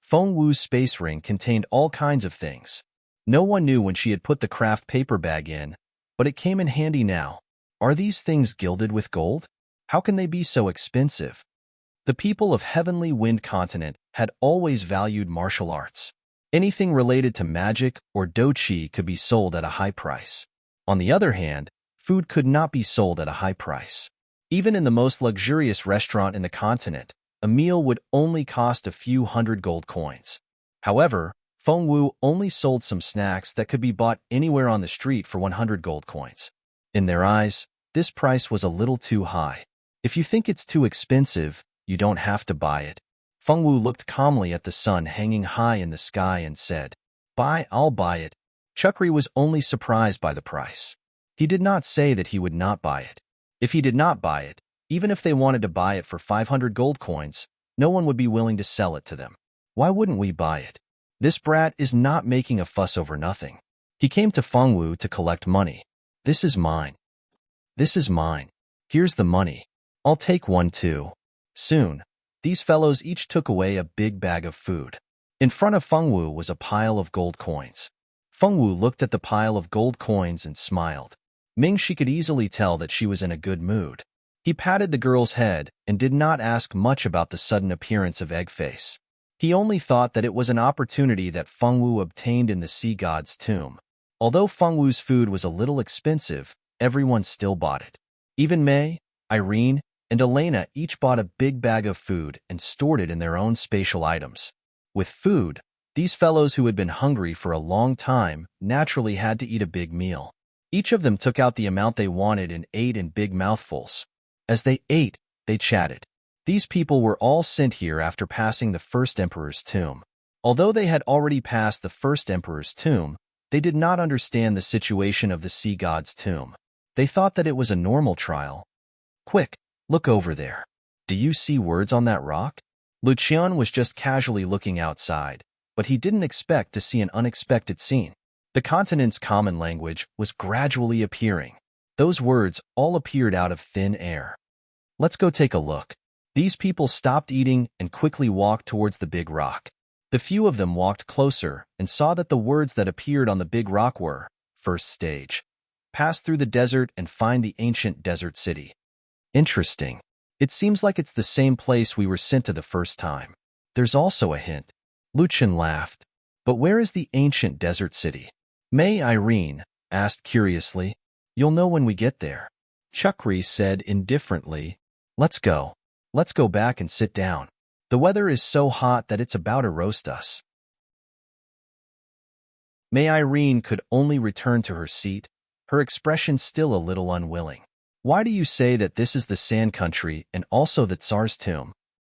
Feng Wu's space ring contained all kinds of things. No one knew when she had put the craft paper bag in, but it came in handy now. Are these things gilded with gold? How can they be so expensive? The people of Heavenly Wind Continent had always valued martial arts. Anything related to magic or dochi could be sold at a high price. On the other hand, food could not be sold at a high price. Even in the most luxurious restaurant in the continent, a meal would only cost a few hundred gold coins. However, Feng Wu only sold some snacks that could be bought anywhere on the street for 100 gold coins. In their eyes, this price was a little too high. If you think it's too expensive, you don't have to buy it. Feng Wu looked calmly at the sun hanging high in the sky and said, I'll buy it. Chukri was only surprised by the price. He did not say that he would not buy it. If he did not buy it, even if they wanted to buy it for 500 gold coins, no one would be willing to sell it to them. Why wouldn't we buy it? This brat is not making a fuss over nothing. He came to Feng Wu to collect money. This is mine. This is mine. Here's the money. I'll take one too. Soon, these fellows each took away a big bag of food. In front of Feng Wu was a pile of gold coins. Feng Wu looked at the pile of gold coins and smiled. She could easily tell that she was in a good mood. He patted the girl's head and did not ask much about the sudden appearance of Eggface. He only thought that it was an opportunity that Feng Wu obtained in the sea god's tomb. Although Feng Wu's food was a little expensive, everyone still bought it. Even May, Irene, and Elena each bought a big bag of food and stored it in their own spatial items. With food, these fellows who had been hungry for a long time naturally had to eat a big meal. Each of them took out the amount they wanted and ate in big mouthfuls. As they ate, they chatted. These people were all sent here after passing the first emperor's tomb. Although they had already passed the first emperor's tomb, they did not understand the situation of the sea god's tomb. They thought that it was a normal trial. Quick, look over there. Do you see words on that rock? Lucian was just casually looking outside, but he didn't expect to see an unexpected scene. The continent's common language was gradually appearing. Those words all appeared out of thin air. Let's go take a look. These people stopped eating and quickly walked towards the big rock. The few of them walked closer and saw that the words that appeared on the big rock were, First stage. Pass through the desert and find the ancient desert city. Interesting. It seems like it's the same place we were sent to the first time. There's also a hint. Lucian laughed. But where is the ancient desert city? May Irene asked curiously. You'll know when we get there. Chukri said indifferently. Let's go. Let's go back and sit down. The weather is so hot that it's about to roast us. May Irene could only return to her seat, her expression still a little unwilling. Why do you say that this is the Sand Country and also the Tsar's tomb?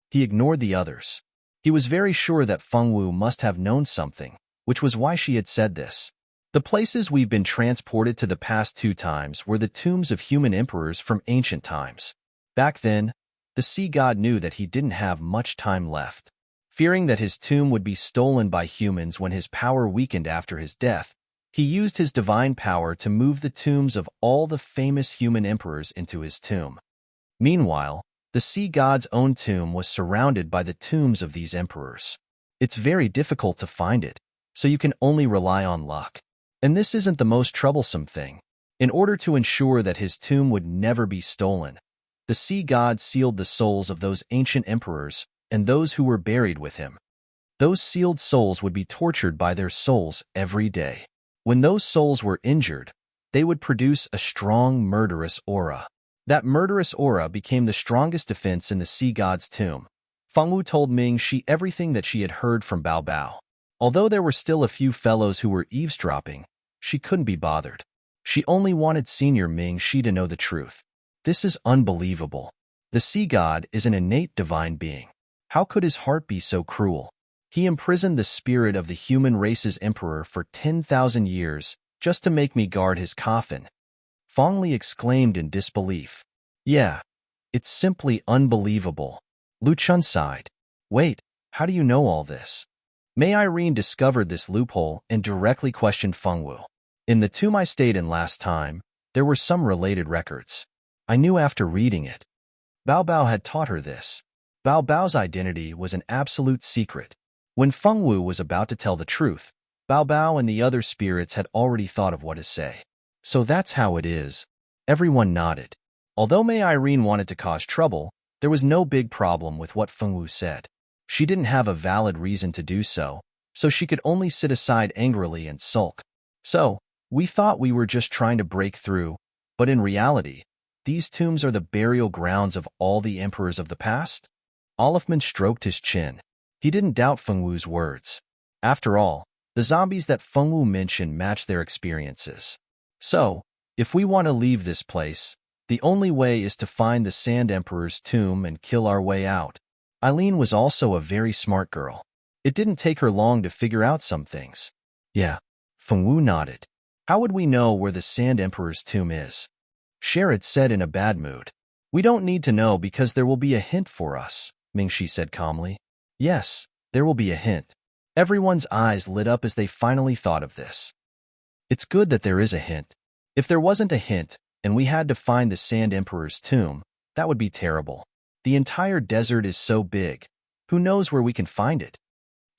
He ignored the others. He was very sure that Feng Wu must have known something, which was why she had said this. The places we've been transported to the past 2 times were the tombs of human emperors from ancient times. Back then, the sea god knew that he didn't have much time left. Fearing that his tomb would be stolen by humans when his power weakened after his death, he used his divine power to move the tombs of all the famous human emperors into his tomb. Meanwhile, the sea god's own tomb was surrounded by the tombs of these emperors. It's very difficult to find it, so you can only rely on luck. And this isn't the most troublesome thing. In order to ensure that his tomb would never be stolen, the sea god sealed the souls of those ancient emperors and those who were buried with him. Those sealed souls would be tortured by their souls every day. When those souls were injured, they would produce a strong, murderous aura. That murderous aura became the strongest defense in the sea god's tomb. Feng Wu told Ming-Shi everything that she had heard from Bao Bao. Although there were still a few fellows who were eavesdropping, she couldn't be bothered. She only wanted Senior Ming-Shi to know the truth. This is unbelievable. The sea god is an innate divine being. How could his heart be so cruel? He imprisoned the spirit of the human race's emperor for 10,000 years just to make me guard his coffin. Feng Li exclaimed in disbelief. Yeah, it's simply unbelievable. Lu Chun sighed. Wait, how do you know all this? May Irene discovered this loophole and directly questioned Feng Wu. In the tomb I stayed in last time, there were some related records. I knew after reading it. Bao Bao had taught her this. Bao Bao's identity was an absolute secret. When Feng Wu was about to tell the truth, Bao Bao and the other spirits had already thought of what to say. So that's how it is. Everyone nodded. Although Mei Irene wanted to cause trouble, there was no big problem with what Feng Wu said. She didn't have a valid reason to do so, so she could only sit aside angrily and sulk. So, we thought we were just trying to break through, but in reality, these tombs are the burial grounds of all the emperors of the past? Olafman stroked his chin. He didn't doubt Feng Wu's words. After all, the zombies that Feng Wu mentioned match their experiences. So, if we want to leave this place, the only way is to find the Sand Emperor's tomb and kill our way out. Eileen was also a very smart girl. It didn't take her long to figure out some things. Yeah, Feng Wu nodded. How would we know where the Sand Emperor's tomb is? Sherrod said in a bad mood. We don't need to know because there will be a hint for us, Mingxi said calmly. Yes, there will be a hint. Everyone's eyes lit up as they finally thought of this. It's good that there is a hint. If there wasn't a hint, and we had to find the Sand Emperor's tomb, that would be terrible. The entire desert is so big. Who knows where we can find it?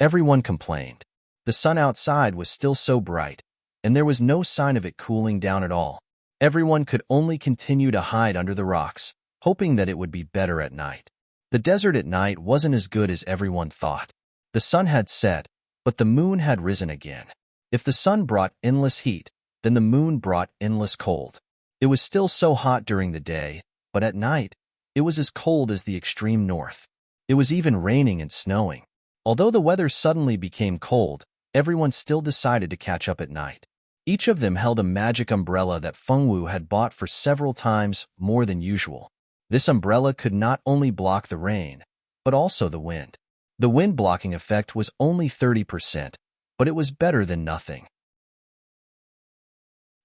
Everyone complained. The sun outside was still so bright, and there was no sign of it cooling down at all. Everyone could only continue to hide under the rocks, hoping that it would be better at night. The desert at night wasn't as good as everyone thought. The sun had set, but the moon had risen again. If the sun brought endless heat, then the moon brought endless cold. It was still so hot during the day, but at night, it was as cold as the extreme north. It was even raining and snowing. Although the weather suddenly became cold, everyone still decided to catch up at night. Each of them held a magic umbrella that Feng Wu had bought for several times more than usual. This umbrella could not only block the rain, but also the wind. The wind blocking effect was only 30%, but it was better than nothing.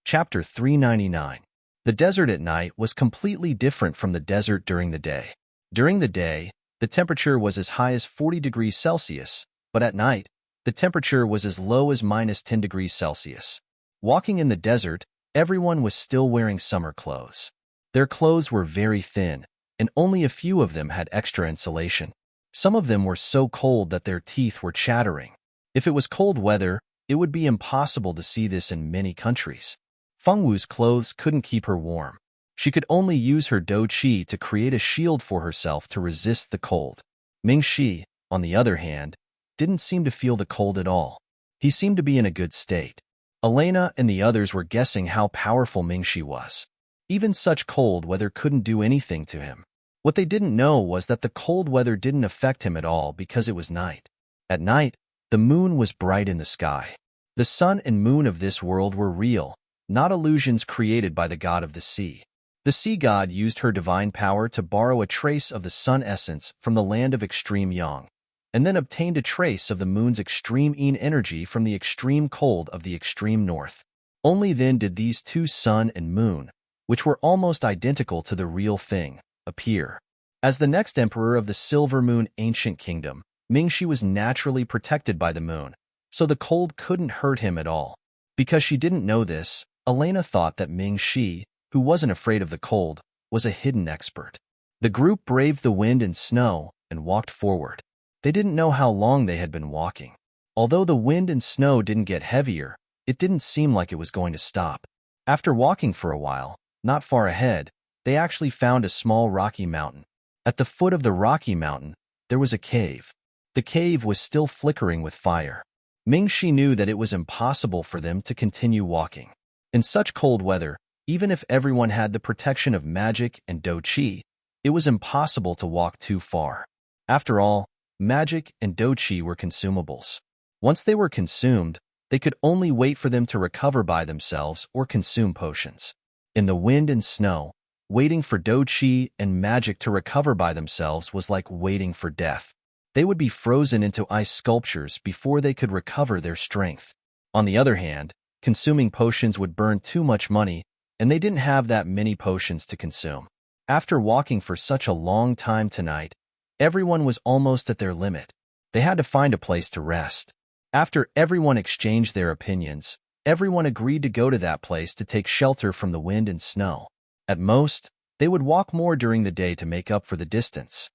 Chapter 399. The desert at night was completely different from the desert during the day. During the day, the temperature was as high as 40 degrees Celsius, but at night, the temperature was as low as -10 degrees Celsius. Walking in the desert, everyone was still wearing summer clothes. Their clothes were very thin, and only a few of them had extra insulation. Some of them were so cold that their teeth were chattering. If it was cold weather, it would be impossible to see this in many countries. Feng Wu's clothes couldn't keep her warm. She could only use her dou qi to create a shield for herself to resist the cold. Mingxi, on the other hand, didn't seem to feel the cold at all. He seemed to be in a good state. Elena and the others were guessing how powerful Mingxi was. Even such cold weather couldn't do anything to him. What they didn't know was that the cold weather didn't affect him at all because it was night. At night, the moon was bright in the sky. The sun and moon of this world were real, not illusions created by the god of the sea. The sea god used her divine power to borrow a trace of the sun essence from the land of extreme yang, and then obtained a trace of the moon's extreme yin energy from the extreme cold of the extreme north. Only then did these two sun and moon, which were almost identical to the real thing, appear. As the next emperor of the Silver Moon Ancient Kingdom, Mingxi was naturally protected by the moon, so the cold couldn't hurt him at all. Because she didn't know this, Elena thought that Mingxi, who wasn't afraid of the cold, was a hidden expert. The group braved the wind and snow and walked forward. They didn't know how long they had been walking. Although the wind and snow didn't get heavier, it didn't seem like it was going to stop. After walking for a while, not far ahead, they actually found a small rocky mountain. At the foot of the rocky mountain, there was a cave. The cave was still flickering with fire. Mingxi knew that it was impossible for them to continue walking. In such cold weather, even if everyone had the protection of magic and dou qi, it was impossible to walk too far. After all, magic and dou qi were consumables. Once they were consumed, they could only wait for them to recover by themselves or consume potions. In the wind and snow, waiting for dou qi and magic to recover by themselves was like waiting for death. They would be frozen into ice sculptures before they could recover their strength. On the other hand, consuming potions would burn too much money, and they didn't have that many potions to consume. After walking for such a long time tonight, everyone was almost at their limit. They had to find a place to rest. After everyone exchanged their opinions, everyone agreed to go to that place to take shelter from the wind and snow. At most, they would walk more during the day to make up for the distance.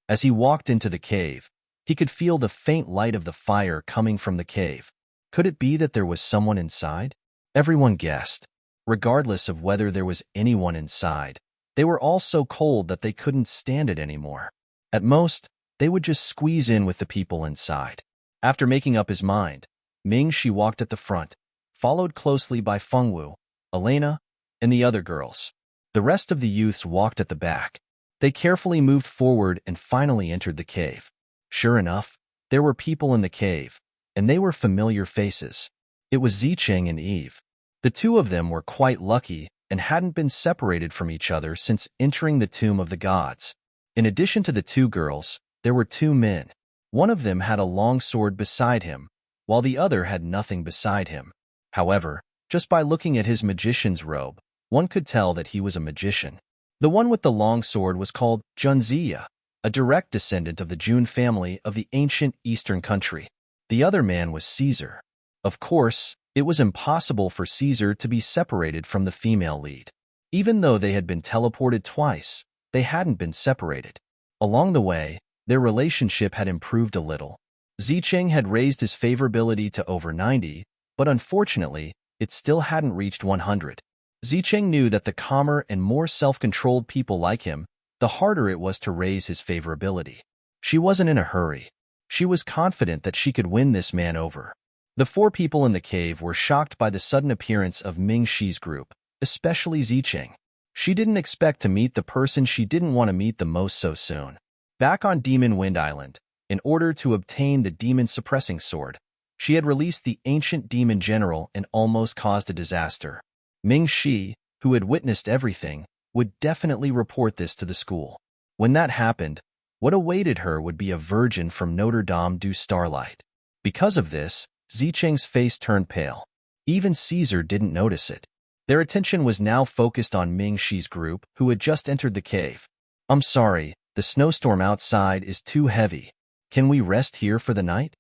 As he walked into the cave, He could feel the faint light of the fire coming from the cave. Could it be that there was someone inside? Everyone guessed. Regardless of whether there was anyone inside, they were all so cold that they couldn't stand it anymore. At most, they would just squeeze in with the people inside. After making up his mind, Ming-Shi walked at the front, followed closely by Fengwu, Elena, and the other girls. The rest of the youths walked at the back. They carefully moved forward and finally entered the cave. Sure enough, there were people in the cave, and they were familiar faces. It was Zicheng and Eve. The two of them were quite lucky and hadn't been separated from each other since entering the Tomb of the Gods. In addition to the two girls, there were two men. One of them had a long sword beside him, while the other had nothing beside him. However, just by looking at his magician's robe, one could tell that he was a magician. The one with the long sword was called Junziya, a direct descendant of the Jun family of the ancient eastern country. The other man was Caesar. Of course, it was impossible for Caesar to be separated from the female lead. Even though they had been teleported twice, they hadn't been separated. Along the way, their relationship had improved a little. Zicheng had raised his favorability to over 90, but unfortunately, it still hadn't reached 100. Zicheng knew that the calmer and more self-controlled people like him, the harder it was to raise his favorability. She wasn't in a hurry. She was confident that she could win this man over. The four people in the cave were shocked by the sudden appearance of Ming-Shi's group, especially Zicheng. She didn't expect to meet the person she didn't want to meet the most so soon. Back on Demon Wind Island, in order to obtain the demon-suppressing sword, she had released the ancient demon general and almost caused a disaster. Ming-Shi, who had witnessed everything, would definitely report this to the school. When that happened, what awaited her would be a virgin from Notre Dame du Starlight. Because of this, Zicheng's face turned pale. Even Caesar didn't notice it. Their attention was now focused on Ming-Shi's group, who had just entered the cave. "I'm sorry, the snowstorm outside is too heavy. Can we rest here for the night?"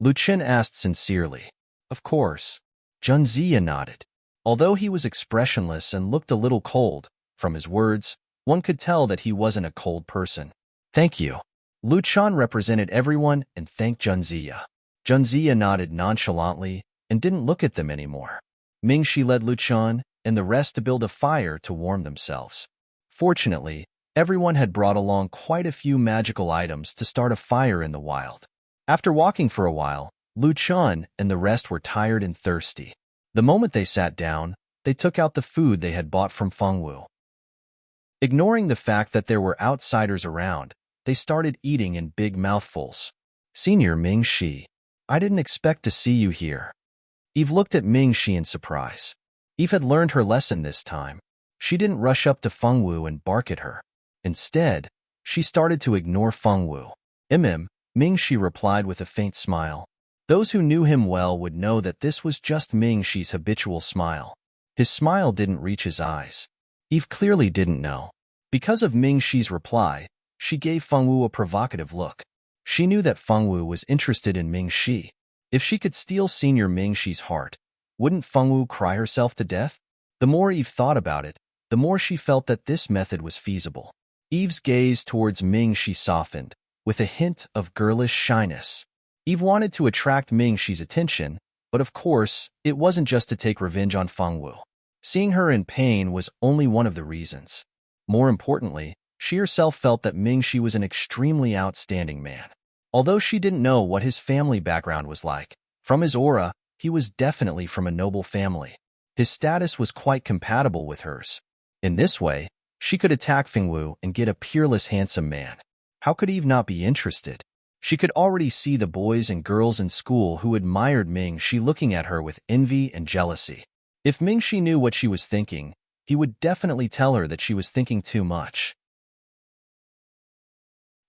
Lu Chen asked sincerely. "Of course." Junziya nodded. Although he was expressionless and looked a little cold, from his words, one could tell that he wasn't a cold person. "Thank you." Lu Chen represented everyone and thanked Junziya. Junziya nodded nonchalantly and didn't look at them anymore. Ming-Shi led Lu Chen and the rest to build a fire to warm themselves. Fortunately, everyone had brought along quite a few magical items to start a fire in the wild. After walking for a while, Lu Chen and the rest were tired and thirsty. The moment they sat down, they took out the food they had bought from Fengwu. Ignoring the fact that there were outsiders around, they started eating in big mouthfuls. "Senior Ming-Shi, I didn't expect to see you here." Eve looked at Ming-Shi in surprise. Eve had learned her lesson this time. She didn't rush up to Fengwu and bark at her. Instead, she started to ignore Fengwu. Ming-Shi replied with a faint smile. Those who knew him well would know that this was just Ming-Shi's habitual smile. His smile didn't reach his eyes. Eve clearly didn't know. Because of Ming-Shi's reply, she gave Fengwu a provocative look. She knew that Fengwu was interested in Ming-Shi. If she could steal Senior Ming-Shi's heart, wouldn't Fengwu cry herself to death? The more Eve thought about it, the more she felt that this method was feasible. Eve's gaze towards Ming-Shi softened, with a hint of girlish shyness. Eve wanted to attract Ming-Shi's attention, but of course, it wasn't just to take revenge on Fengwu. Seeing her in pain was only one of the reasons. More importantly, she herself felt that Ming-Shi was an extremely outstanding man. Although she didn't know what his family background was like, from his aura, he was definitely from a noble family. His status was quite compatible with hers. In this way, she could attack Fengwu and get a peerless handsome man. How could Eve not be interested? She could already see the boys and girls in school who admired Ming-Shi looking at her with envy and jealousy. If Ming-Shi knew what she was thinking, he would definitely tell her that she was thinking too much.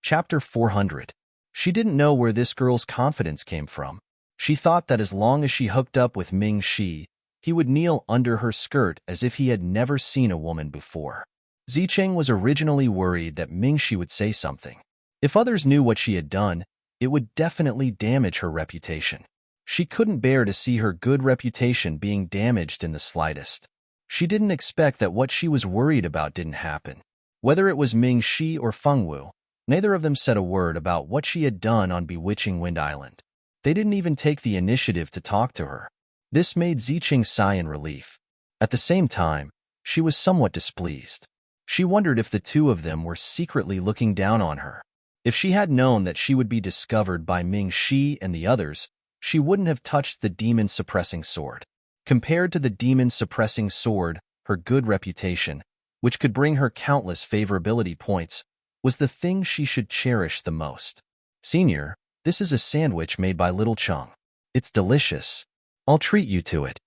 Chapter 400. She didn't know where this girl's confidence came from. She thought that as long as she hooked up with Ming-Shi, he would kneel under her skirt as if he had never seen a woman before. Zicheng was originally worried that Ming-Shi would say something. If others knew what she had done, it would definitely damage her reputation. She couldn't bear to see her good reputation being damaged in the slightest. She didn't expect that what she was worried about didn't happen. Whether it was Ming-Shi or Fengwu, Neither of them said a word about what she had done on Bewitching Wind Island. They didn't even take the initiative to talk to her. This made Ziqing sigh in relief. At the same time, she was somewhat displeased. She wondered if the two of them were secretly looking down on her. If she had known that she would be discovered by Ming Shi and the others, she wouldn't have touched the demon-suppressing sword. Compared to the demon-suppressing sword, her good reputation, which could bring her countless favorability points, was the thing she should cherish the most. Senior, this is a sandwich made by Little Chung. It's delicious. I'll treat you to it.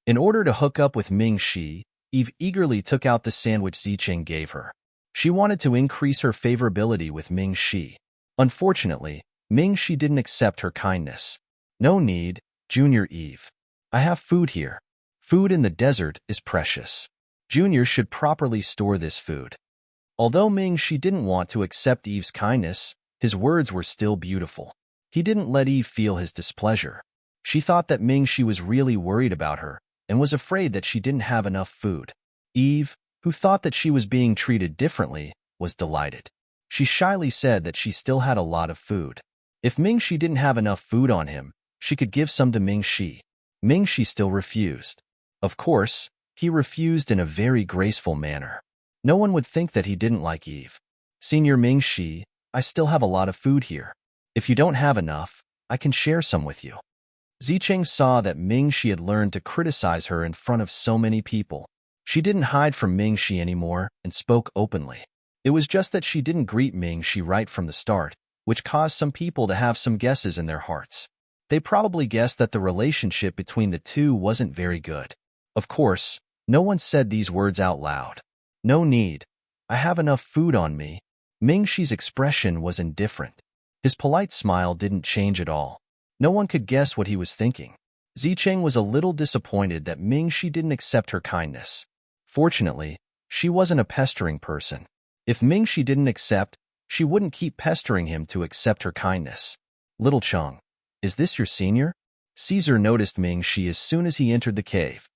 In order to hook up with Ming Shi, Eve eagerly took out the sandwich Ziqing gave her. She wanted to increase her favorability with Ming Shi. Unfortunately, Ming Shi didn't accept her kindness. No need, Junior Eve. I have food here. Food in the desert is precious. Junior should properly store this food. Although Ming Shi didn't want to accept Eve's kindness, his words were still beautiful. He didn't let Eve feel his displeasure. She thought that Ming Shi was really worried about her and was afraid that she didn't have enough food. Eve, who thought that she was being treated differently, was delighted. She shyly said that she still had a lot of food. If Ming Shi didn't have enough food on him, she could give some to Ming Shi. Ming Shi still refused. Of course, he refused in a very graceful manner. No one would think that he didn't like Eve. Senior Ming Shi, I still have a lot of food here. If you don't have enough, I can share some with you. Ziqing saw that Ming Shi had learned to criticize her in front of so many people. She didn't hide from Ming Shi anymore and spoke openly. It was just that she didn't greet Ming Shi right from the start, which caused some people to have some guesses in their hearts. They probably guessed that the relationship between the two wasn't very good. Of course, no one said these words out loud. No need. I have enough food on me. Ming Shi's expression was indifferent. His polite smile didn't change at all. No one could guess what he was thinking. Ziqing was a little disappointed that Ming Shi didn't accept her kindness. Fortunately, she wasn't a pestering person. If Ming Shi didn't accept, she wouldn't keep pestering him to accept her kindness. Little Chung, is this your senior? Caesar noticed Ming Shi as soon as he entered the cave.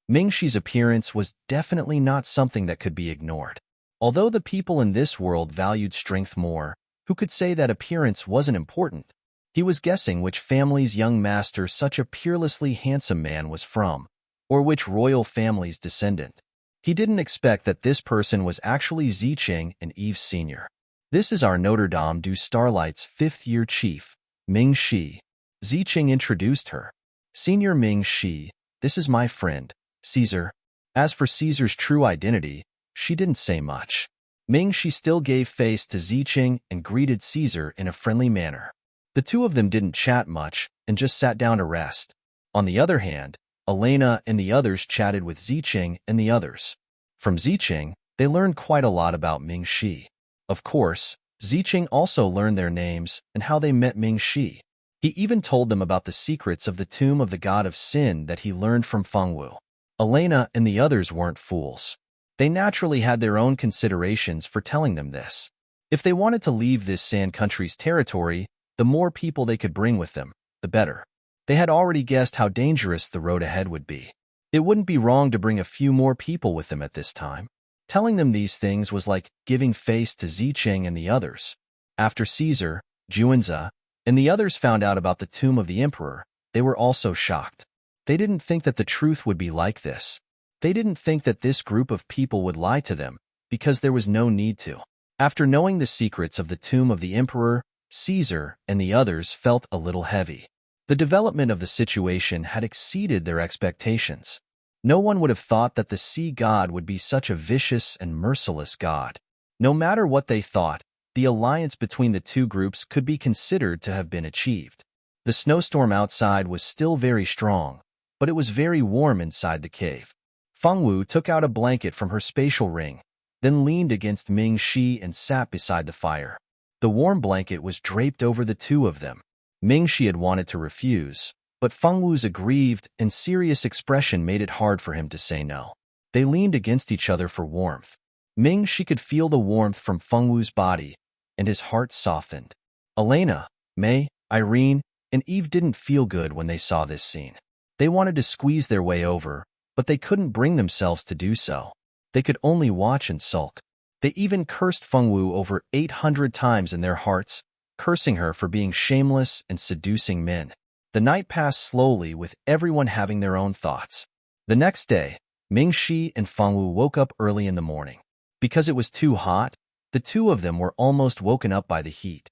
Ming Shi's appearance was definitely not something that could be ignored. Although the people in this world valued strength more, who could say that appearance wasn't important? He was guessing which family's young master such a peerlessly handsome man was from, or which royal family's descendant. He didn't expect that this person was actually Ziqing and Eve's senior. This is our Notre Dame du Starlight's fifth-year chief, Ming Shi. Ziqing introduced her. Senior Ming Shi, this is my friend, Caesar. As for Caesar's true identity, she didn't say much. Ming Shi still gave face to Ziqing and greeted Caesar in a friendly manner. The two of them didn't chat much and just sat down to rest. On the other hand, Elena and the others chatted with Ziqing and the others. From Ziqing, they learned quite a lot about Ming Shi. Of course, Ziqing also learned their names and how they met Ming Shi. He even told them about the secrets of the tomb of the god of sin that he learned from Fengwu. Elena and the others weren't fools. They naturally had their own considerations for telling them this. If they wanted to leave this sand country's territory, the more people they could bring with them, the better. They had already guessed how dangerous the road ahead would be. It wouldn't be wrong to bring a few more people with them at this time. Telling them these things was like giving face to Ziqing and the others. After Caesar, Juanza, and the others found out about the tomb of the emperor, they were also shocked. They didn't think that the truth would be like this. They didn't think that this group of people would lie to them, because there was no need to. After knowing the secrets of the tomb of the emperor, Caesar and the others felt a little heavy. The development of the situation had exceeded their expectations. No one would have thought that the sea god would be such a vicious and merciless god. No matter what they thought, the alliance between the two groups could be considered to have been achieved. The snowstorm outside was still very strong, but it was very warm inside the cave. Fengwu took out a blanket from her spatial ring, then leaned against Ming Shi and sat beside the fire. The warm blanket was draped over the two of them. Ming Shi had wanted to refuse, but Fengwu's aggrieved and serious expression made it hard for him to say no. They leaned against each other for warmth. Ming Shi could feel the warmth from Fengwu's body, and his heart softened. Elena, May, Irene, and Eve didn't feel good when they saw this scene. They wanted to squeeze their way over, but they couldn't bring themselves to do so. They could only watch and sulk. They even cursed Fengwu over 800 times in their hearts, cursing her for being shameless and seducing men. The night passed slowly, with everyone having their own thoughts. The next day, Mingxi and Fengwu woke up early in the morning. Because it was too hot, the two of them were almost woken up by the heat.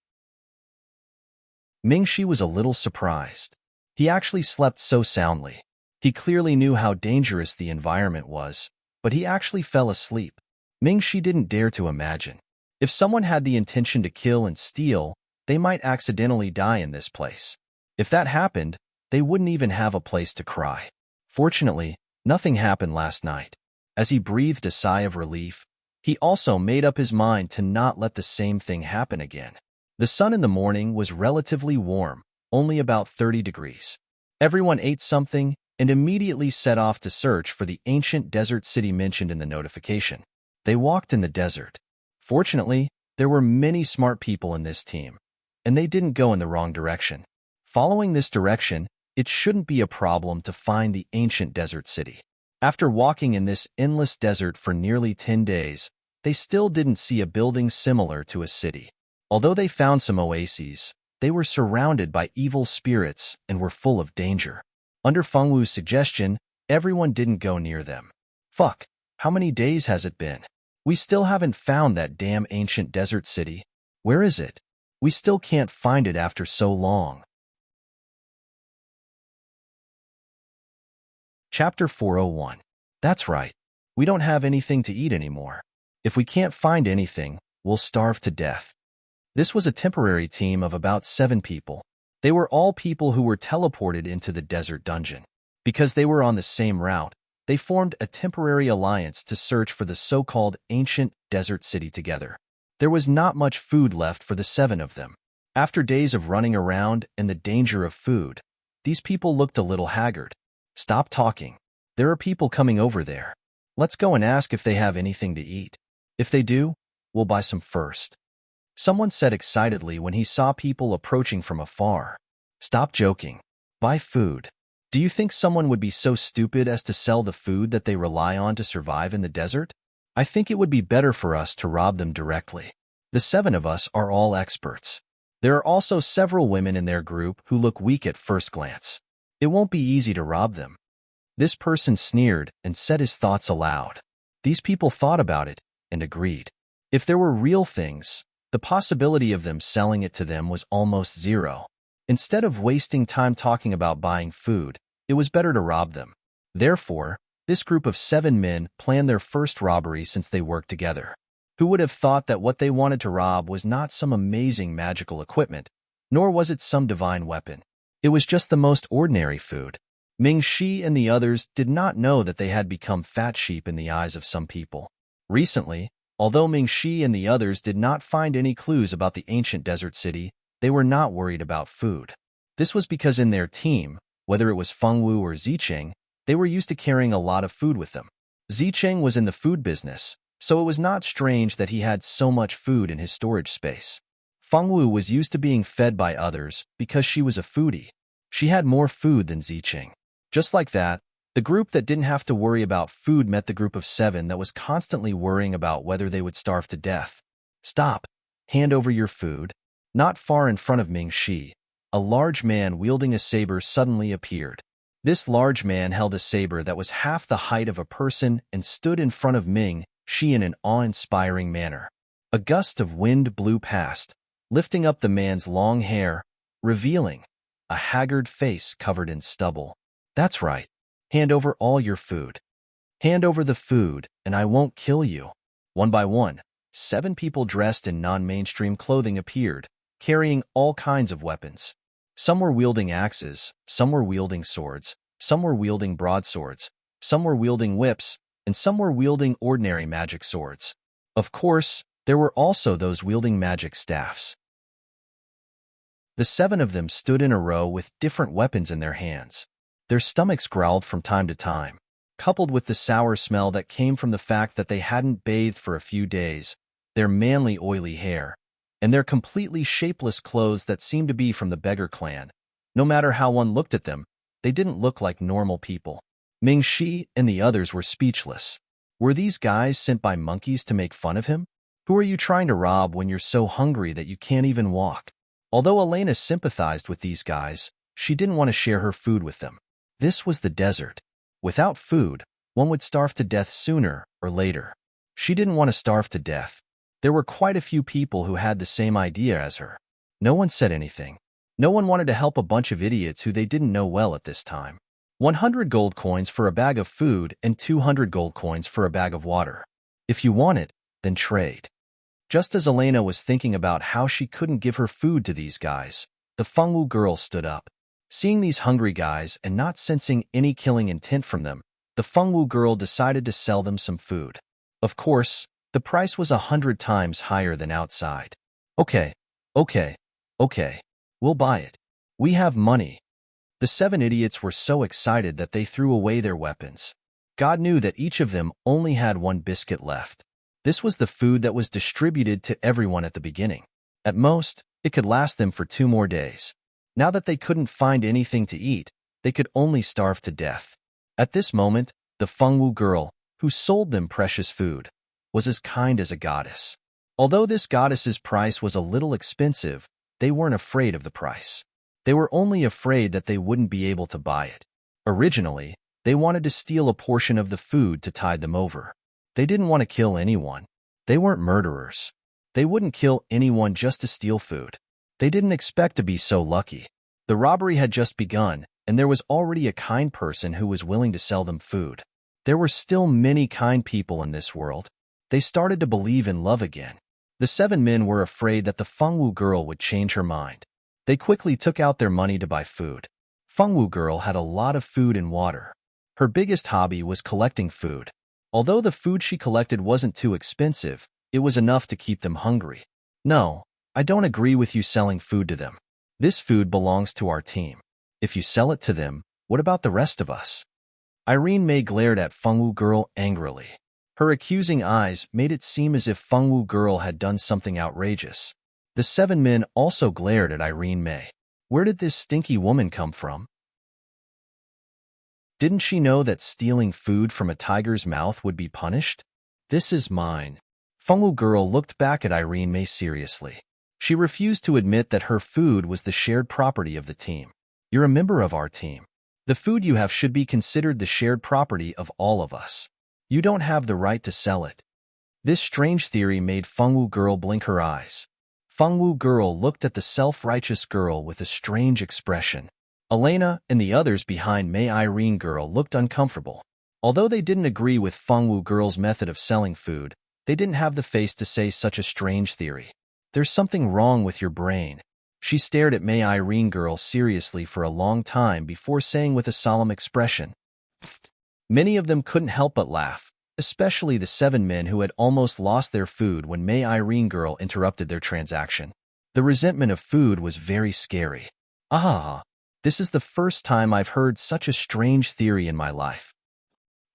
Mingxi was a little surprised. He actually slept so soundly. He clearly knew how dangerous the environment was, but he actually fell asleep. Mingxi didn't dare to imagine. If someone had the intention to kill and steal, they might accidentally die in this place. If that happened, they wouldn't even have a place to cry. Fortunately, nothing happened last night. As he breathed a sigh of relief, he also made up his mind to not let the same thing happen again. The sun in the morning was relatively warm, only about 30 degrees. Everyone ate something and immediately set off to search for the ancient desert city mentioned in the notification. They walked in the desert. Fortunately, there were many smart people in this team, and they didn't go in the wrong direction. Following this direction, it shouldn't be a problem to find the ancient desert city. After walking in this endless desert for nearly 10 days, they still didn't see a building similar to a city. Although they found some oases, they were surrounded by evil spirits and were full of danger. Under Fengwu's suggestion, everyone didn't go near them. Fuck, how many days has it been? We still haven't found that damn ancient desert city. Where is it? We still can't find it after so long. Chapter 401. That's right. We don't have anything to eat anymore. If we can't find anything, we'll starve to death. This was a temporary team of about 7 people. They were all people who were teleported into the desert dungeon. Because they were on the same route, they formed a temporary alliance to search for the so-called ancient desert city together. There was not much food left for the 7 of them. After days of running around and the danger of food, these people looked a little haggard. Stop talking. There are people coming over there. Let's go and ask if they have anything to eat. If they do, we'll buy some first. Someone said excitedly when he saw people approaching from afar. Stop joking. Buy food. Do you think someone would be so stupid as to sell the food that they rely on to survive in the desert? I think it would be better for us to rob them directly. The 7 of us are all experts. There are also several women in their group who look weak at first glance. It won't be easy to rob them. This person sneered and said his thoughts aloud. These people thought about it and agreed. If there were real things, the possibility of them selling it to them was almost zero. Instead of wasting time talking about buying food, it was better to rob them. Therefore, this group of 7 men planned their first robbery since they worked together. Who would have thought that what they wanted to rob was not some amazing magical equipment, nor was it some divine weapon. It was just the most ordinary food. Mingxi and the others did not know that they had become fat sheep in the eyes of some people. Recently, although Mingxi and the others did not find any clues about the ancient desert city, they were not worried about food. This was because in their team, whether it was Fengwu or Zicheng, they were used to carrying a lot of food with them. Zicheng was in the food business, so it was not strange that he had so much food in his storage space. Fengwu was used to being fed by others because she was a foodie. She had more food than Zicheng. Just like that, the group that didn't have to worry about food met the group of 7 that was constantly worrying about whether they would starve to death. Stop. Hand over your food. Not far in front of Mingxi, a large man wielding a saber suddenly appeared. This large man held a saber that was half the height of a person and stood in front of Mingxi in an awe-inspiring manner. A gust of wind blew past, lifting up the man's long hair, revealing a haggard face covered in stubble. That's right. Hand over all your food. Hand over the food, and I won't kill you. One by one, 7 people dressed in non-mainstream clothing appeared, carrying all kinds of weapons. Some were wielding axes, some were wielding swords, some were wielding broadswords, some were wielding whips, and some were wielding ordinary magic swords. Of course, there were also those wielding magic staffs. The 7 of them stood in a row with different weapons in their hands. Their stomachs growled from time to time, coupled with the sour smell that came from the fact that they hadn't bathed for a few days, their manly oily hair, and their completely shapeless clothes that seemed to be from the beggar clan. No matter how one looked at them, they didn't look like normal people. Mingxi and the others were speechless. Were these guys sent by monkeys to make fun of him? Who are you trying to rob when you're so hungry that you can't even walk? Although Elena sympathized with these guys, she didn't want to share her food with them. This was the desert. Without food, one would starve to death sooner or later. She didn't want to starve to death. There were quite a few people who had the same idea as her. No one said anything. No one wanted to help a bunch of idiots who they didn't know well at this time. 100 gold coins for a bag of food and 200 gold coins for a bag of water. If you want it, then trade. Just as Elena was thinking about how she couldn't give her food to these guys, the Fengwu girl stood up. Seeing these hungry guys and not sensing any killing intent from them, the Fengwu girl decided to sell them some food. Of course, the price was 100 times higher than outside. Okay, we'll buy it. We have money. The 7 idiots were so excited that they threw away their weapons. God knew that each of them only had 1 biscuit left. This was the food that was distributed to everyone at the beginning. At most, it could last them for 2 more days. Now that they couldn't find anything to eat, they could only starve to death. At this moment, the Fengwu girl, who sold them precious food, was as kind as a goddess. Although this goddess's price was a little expensive, they weren't afraid of the price. They were only afraid that they wouldn't be able to buy it. Originally, they wanted to steal a portion of the food to tide them over. They didn't want to kill anyone. They weren't murderers. They wouldn't kill anyone just to steal food. They didn't expect to be so lucky. The robbery had just begun, and there was already a kind person who was willing to sell them food. There were still many kind people in this world. They started to believe in love again. The 7 men were afraid that the Fengwu girl would change her mind. They quickly took out their money to buy food. Fengwu girl had a lot of food and water. Her biggest hobby was collecting food. Although the food she collected wasn't too expensive, it was enough to keep them hungry. No, I don't agree with you selling food to them. This food belongs to our team. If you sell it to them, what about the rest of us? Irene May glared at Fengwu girl angrily. Her accusing eyes made it seem as if Fengwu girl had done something outrageous. The 7 men also glared at Irene May. Where did this stinky woman come from? Didn't she know that stealing food from a tiger's mouth would be punished? This is mine. Fengwu girl looked back at Irene May seriously. She refused to admit that her food was the shared property of the team. You're a member of our team. The food you have should be considered the shared property of all of us. You don't have the right to sell it. This strange theory made Fengwu girl blink her eyes. Fengwu girl looked at the self-righteous girl with a strange expression. Elena and the others behind May Irene girl looked uncomfortable. Although they didn't agree with Fengwu girl's method of selling food, they didn't have the face to say such a strange theory. There's something wrong with your brain. She stared at May Irene girl seriously for a long time before saying with a solemn expression. Many of them couldn't help but laugh, especially the 7 men who had almost lost their food when May Irene girl interrupted their transaction. The resentment of food was very scary. Ah, this is the first time I've heard such a strange theory in my life.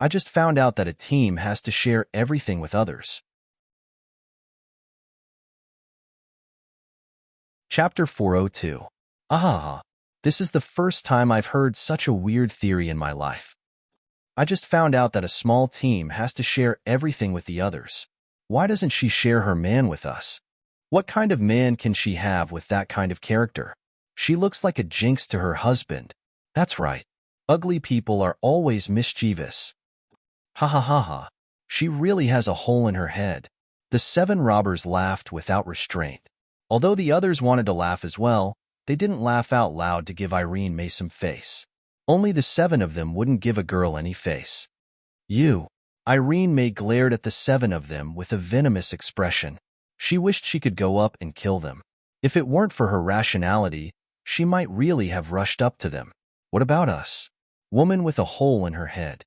I just found out that a team has to share everything with others. Chapter 402. Ah, this is the first time I've heard such a weird theory in my life. I just found out that a small team has to share everything with the others. Why doesn't she share her man with us? What kind of man can she have with that kind of character? She looks like a jinx to her husband. That's right. Ugly people are always mischievous. Ha ha ha ha. She really has a hole in her head. The 7 robbers laughed without restraint. Although the others wanted to laugh as well, they didn't laugh out loud to give Irene May some face. Only the 7 of them wouldn't give a girl any face. You. Irene May glared at the 7 of them with a venomous expression. She wished she could go up and kill them. If it weren't for her rationality, she might really have rushed up to them. What about us? Woman with a hole in her head.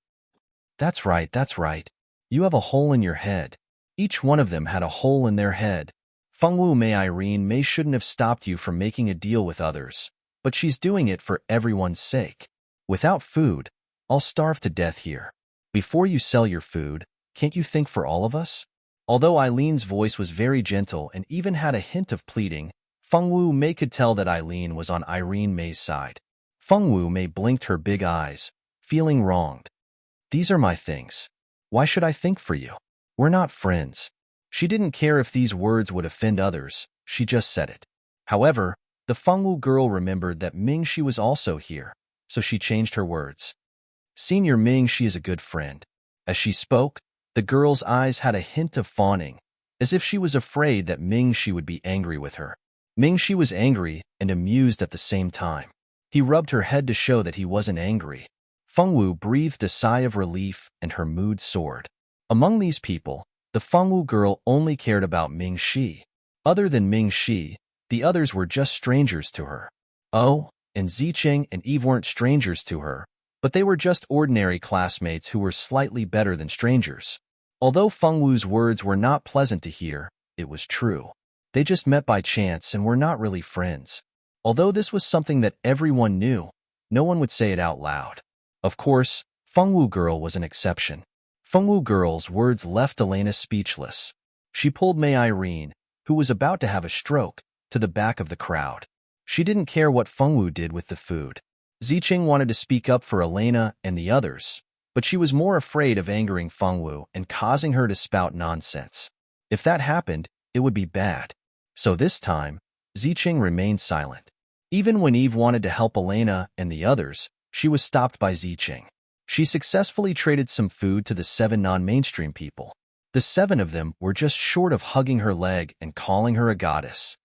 That's right. You have a hole in your head. Each one of them had a hole in their head. Fengwu May Irene May shouldn't have stopped you from making a deal with others, but she's doing it for everyone's sake. Without food, I'll starve to death here. Before you sell your food, can't you think for all of us? Although Eileen's voice was very gentle and even had a hint of pleading, Fengwu May could tell that Eileen was on Irene May's side. Fengwu May blinked her big eyes, feeling wronged. These are my things. Why should I think for you? We're not friends. She didn't care if these words would offend others, she just said it. However, the Fengwu girl remembered that Mingxi was also here, so she changed her words. Senior Mingxi is a good friend. As she spoke, the girl's eyes had a hint of fawning, as if she was afraid that Mingxi would be angry with her. Mingxi was angry and amused at the same time. He rubbed her head to show that he wasn't angry. Fengwu breathed a sigh of relief and her mood soared. Among these people, the Fengwu girl only cared about Mingxi. Other than Mingxi, the others were just strangers to her. Oh, and Ziqing and Eve weren't strangers to her, but they were just ordinary classmates who were slightly better than strangers. Although Fengwu's words were not pleasant to hear, it was true. They just met by chance and were not really friends. Although this was something that everyone knew, no one would say it out loud. Of course, Fengwu girl was an exception. Fengwu girl's words left Elena speechless. She pulled Mei Irene, who was about to have a stroke, to the back of the crowd. She didn't care what Fengwu did with the food. Ziqing wanted to speak up for Elena and the others, but she was more afraid of angering Fengwu and causing her to spout nonsense. If that happened, it would be bad. So this time, Ziqing remained silent. Even when Eve wanted to help Elena and the others, she was stopped by Ziqing. She successfully traded some food to the 7 non-mainstream people. The 7 of them were just short of hugging her leg and calling her a goddess.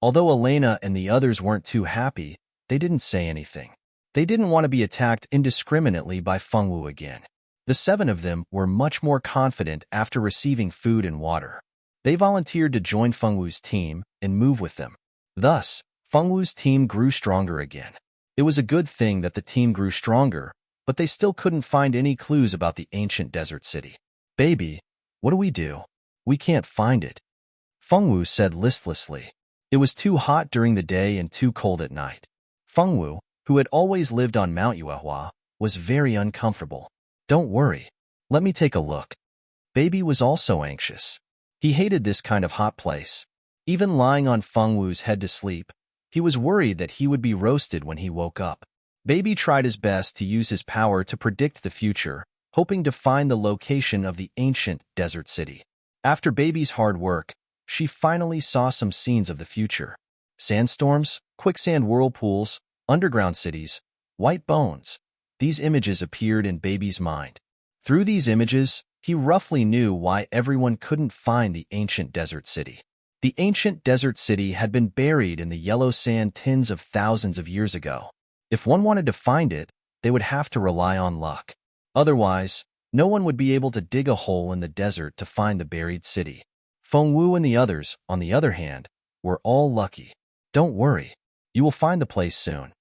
Although Elena and the others weren't too happy, they didn't say anything. They didn't want to be attacked indiscriminately by Fengwu again. The 7 of them were much more confident after receiving food and water. They volunteered to join Fengwu's team and move with them. Thus, Fengwu's team grew stronger again. It was a good thing that the team grew stronger, but they still couldn't find any clues about the ancient desert city. Baby, what do we do? We can't find it. Fengwu said listlessly. It was too hot during the day and too cold at night. Fengwu, who had always lived on Mount Yuehua, was very uncomfortable. Don't worry. Let me take a look. Baby was also anxious. He hated this kind of hot place. Even lying on Fengwu's head to sleep, he was worried that he would be roasted when he woke up. Baby tried his best to use his power to predict the future, hoping to find the location of the ancient desert city. After Baby's hard work, she finally saw some scenes of the future. Sandstorms, quicksand whirlpools, underground cities, white bones. These images appeared in Baby's mind. Through these images, he roughly knew why everyone couldn't find the ancient desert city. The ancient desert city had been buried in the yellow sand tins of thousands of years ago. If one wanted to find it, they would have to rely on luck. Otherwise, no one would be able to dig a hole in the desert to find the buried city. Fengwu and the others, on the other hand, were all lucky. Don't worry. You will find the place soon.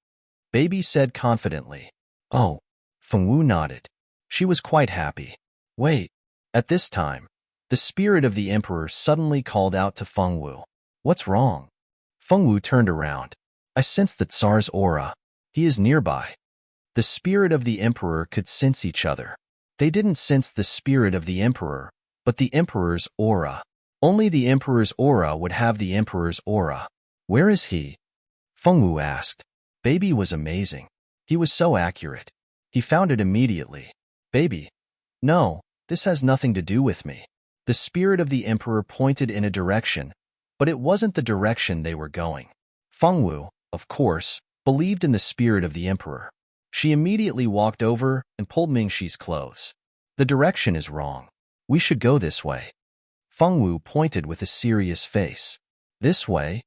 Baby said confidently. Oh, Fengwu nodded. She was quite happy. Wait. At this time, the spirit of the emperor suddenly called out to Fengwu. What's wrong? Fengwu turned around. I sensed the Tsar's aura. He is nearby. The spirit of the emperor could sense each other. They didn't sense the spirit of the emperor, but the emperor's aura. Only the emperor's aura would have the emperor's aura. Where is he? Fengwu asked. Baby was amazing. He was so accurate. He found it immediately. Baby. No, this has nothing to do with me. The spirit of the emperor pointed in a direction, but it wasn't the direction they were going. Fengwu, of course, believed in the spirit of the emperor. She immediately walked over and pulled Mingxi's clothes. The direction is wrong. We should go this way. Fengwu pointed with a serious face. This way?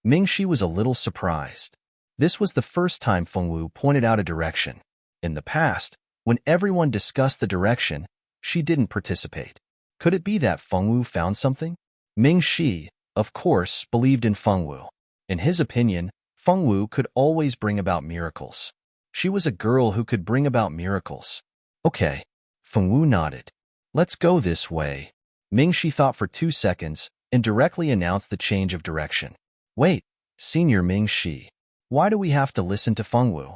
Mingxi was a little surprised. This was the first time Fengwu pointed out a direction. In the past, when everyone discussed the direction, she didn't participate. Could it be that Fengwu found something? Mingxi, of course, believed in Fengwu. In his opinion, Fengwu could always bring about miracles. She was a girl who could bring about miracles. Okay. Fengwu nodded. Let's go this way. Mingxi thought for 2 seconds and directly announced the change of direction. Wait, Senior Mingxi. Why do we have to listen to Fengwu?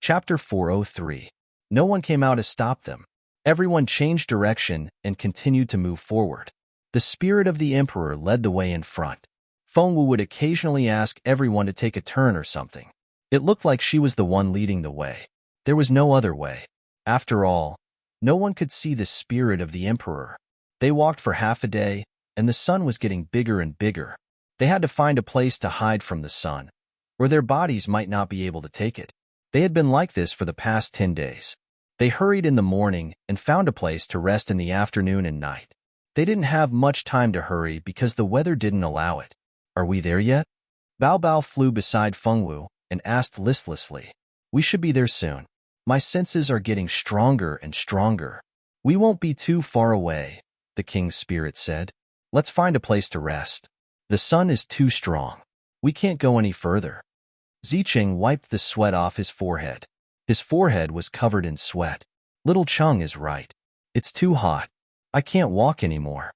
Chapter 403. No one came out to stop them. Everyone changed direction and continued to move forward. The spirit of the emperor led the way in front. Fengwu would occasionally ask everyone to take a turn or something. It looked like she was the one leading the way. There was no other way. After all, no one could see the spirit of the emperor. They walked for half a day, and the sun was getting bigger and bigger. They had to find a place to hide from the sun, or their bodies might not be able to take it. They had been like this for the past 10 days. They hurried in the morning and found a place to rest in the afternoon and night. They didn't have much time to hurry because the weather didn't allow it. Are we there yet? Bao Bao flew beside Fengwu and asked listlessly. We should be there soon. My senses are getting stronger and stronger. We won't be too far away, the king's spirit said. Let's find a place to rest. The sun is too strong. We can't go any further. Zicheng wiped the sweat off his forehead. His forehead was covered in sweat. Little Cheng is right. It's too hot. I can't walk anymore.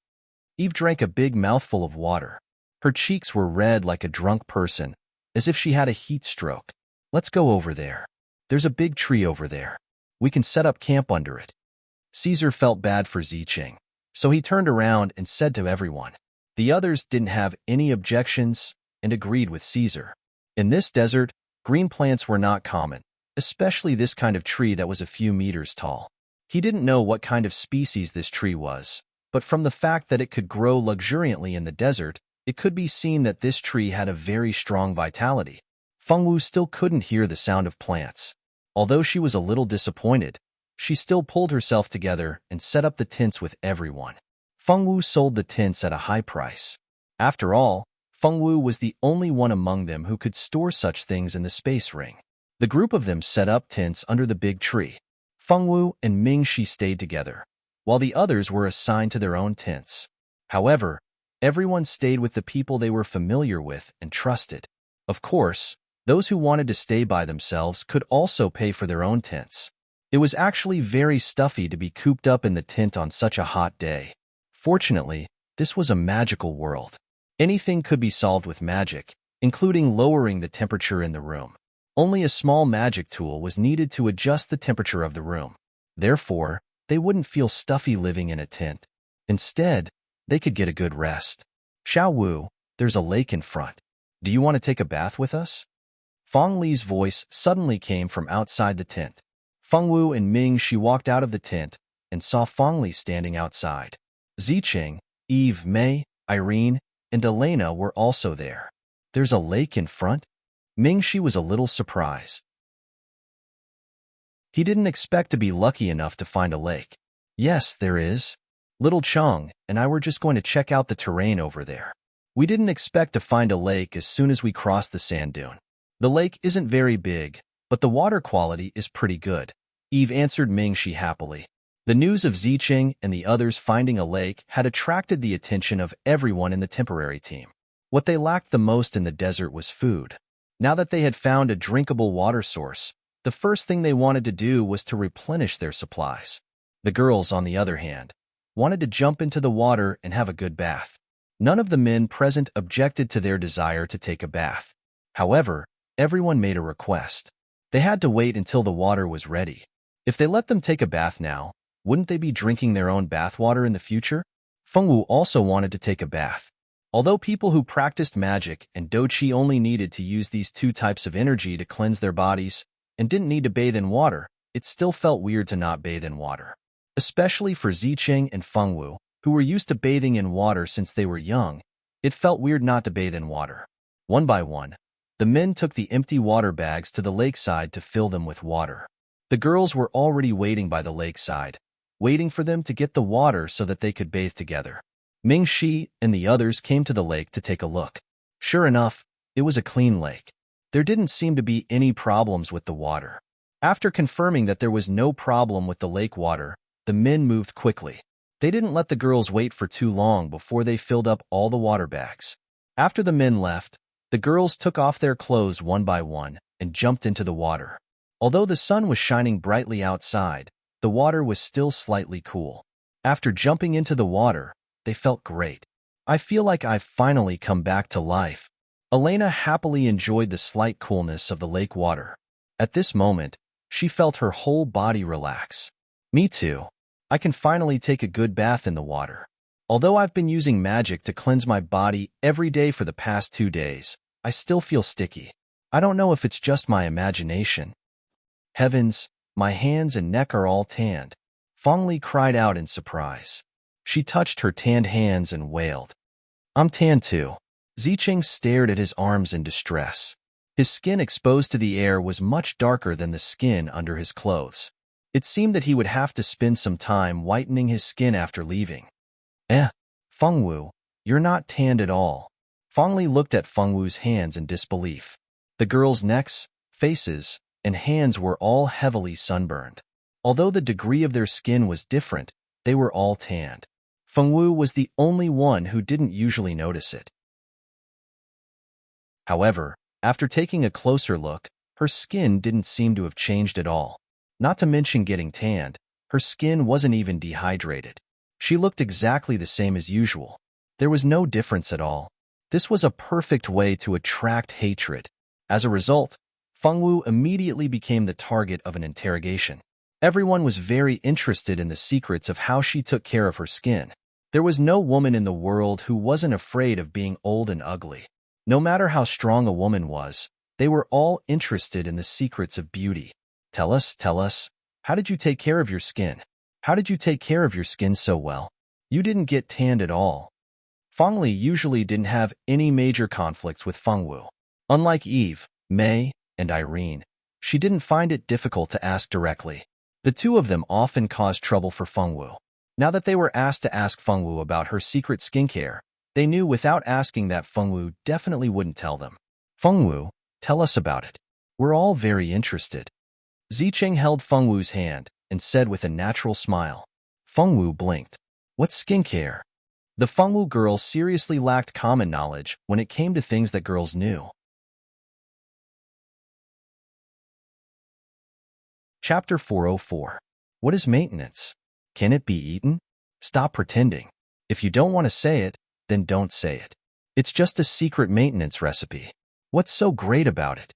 Eve drank a big mouthful of water. Her cheeks were red like a drunk person, as if she had a heat stroke. Let's go over there. There's a big tree over there. We can set up camp under it. Caesar felt bad for Zicheng, so he turned around and said to everyone. The others didn't have any objections and agreed with Caesar. In this desert, green plants were not common, especially this kind of tree that was a few meters tall. He didn't know what kind of species this tree was, but from the fact that it could grow luxuriantly in the desert, it could be seen that this tree had a very strong vitality. Fengwu still couldn't hear the sound of plants. Although she was a little disappointed, she still pulled herself together and set up the tents with everyone. Fengwu sold the tents at a high price. After all, Fengwu was the only one among them who could store such things in the space ring. The group of them set up tents under the big tree. Fengwu and Mingxi stayed together, while the others were assigned to their own tents. However, everyone stayed with the people they were familiar with and trusted. Of course, those who wanted to stay by themselves could also pay for their own tents. It was actually very stuffy to be cooped up in the tent on such a hot day. Fortunately, this was a magical world. Anything could be solved with magic, including lowering the temperature in the room. Only a small magic tool was needed to adjust the temperature of the room. Therefore, they wouldn't feel stuffy living in a tent. Instead, they could get a good rest. Xiao Wu, there's a lake in front. Do you want to take a bath with us? Feng Li's voice suddenly came from outside the tent. Fengwu and Mingxi walked out of the tent and saw Feng Li standing outside. Zicheng, Eve, Mei, Irene, and Elena were also there. There's a lake in front? Mingxi was a little surprised. He didn't expect to be lucky enough to find a lake. Yes, there is. Little Cheng and I were just going to check out the terrain over there. We didn't expect to find a lake as soon as we crossed the sand dune. The lake isn't very big, but the water quality is pretty good. Eve answered Mingxi happily. The news of Zicheng and the others finding a lake had attracted the attention of everyone in the temporary team. What they lacked the most in the desert was food. Now that they had found a drinkable water source, the first thing they wanted to do was to replenish their supplies. The girls, on the other hand, wanted to jump into the water and have a good bath. None of the men present objected to their desire to take a bath. However, everyone made a request. They had to wait until the water was ready. If they let them take a bath now, wouldn't they be drinking their own bathwater in the future? Fengwu also wanted to take a bath. Although people who practiced magic and Doqi only needed to use these two types of energy to cleanse their bodies and didn't need to bathe in water, it still felt weird to not bathe in water. Especially for Zicheng and Fengwu, who were used to bathing in water since they were young, it felt weird not to bathe in water. One by one, the men took the empty water bags to the lakeside to fill them with water. The girls were already waiting by the lakeside, waiting for them to get the water so that they could bathe together. Mingxi and the others came to the lake to take a look. Sure enough, it was a clean lake. There didn't seem to be any problems with the water. After confirming that there was no problem with the lake water, the men moved quickly. They didn't let the girls wait for too long before they filled up all the water bags. After the men left, the girls took off their clothes one by one and jumped into the water. Although the sun was shining brightly outside, the water was still slightly cool. After jumping into the water, they felt great. I feel like I've finally come back to life. Elena happily enjoyed the slight coolness of the lake water. At this moment, she felt her whole body relax. Me too. I can finally take a good bath in the water. Although I've been using magic to cleanse my body every day for the past 2 days, I still feel sticky. I don't know if it's just my imagination. Heavens, my hands and neck are all tanned. Fengli cried out in surprise. She touched her tanned hands and wailed. I'm tanned too. Zicheng stared at his arms in distress. His skin exposed to the air was much darker than the skin under his clothes. It seemed that he would have to spend some time whitening his skin after leaving. Fengwu, you're not tanned at all. Fengli looked at Fengwu's hands in disbelief. The girls' necks, faces, and hands were all heavily sunburned. Although the degree of their skin was different, they were all tanned. Fengwu was the only one who didn't usually notice it. However, after taking a closer look, her skin didn't seem to have changed at all. Not to mention getting tanned, her skin wasn't even dehydrated. She looked exactly the same as usual. There was no difference at all. This was a perfect way to attract hatred. As a result, Fengwu immediately became the target of an interrogation. Everyone was very interested in the secrets of how she took care of her skin. There was no woman in the world who wasn't afraid of being old and ugly. No matter how strong a woman was, they were all interested in the secrets of beauty. Tell us, how did you take care of your skin? How did you take care of your skin so well? You didn't get tanned at all. Fengli usually didn't have any major conflicts with Fengwu. Unlike Eve, Mei, and Irene, she didn't find it difficult to ask directly. The two of them often caused trouble for Fengwu. Now that they were asked to ask Fengwu about her secret skincare, they knew without asking that Fengwu definitely wouldn't tell them. Fengwu, tell us about it. We're all very interested. Zicheng held Fengwu's hand and said with a natural smile. Fengwu blinked. What skincare? The Fengwu girls seriously lacked common knowledge when it came to things that girls knew. Chapter 404. What is maintenance? Can it be eaten? Stop pretending. If you don't want to say it, then don't say it. It's just a secret maintenance recipe. What's so great about it?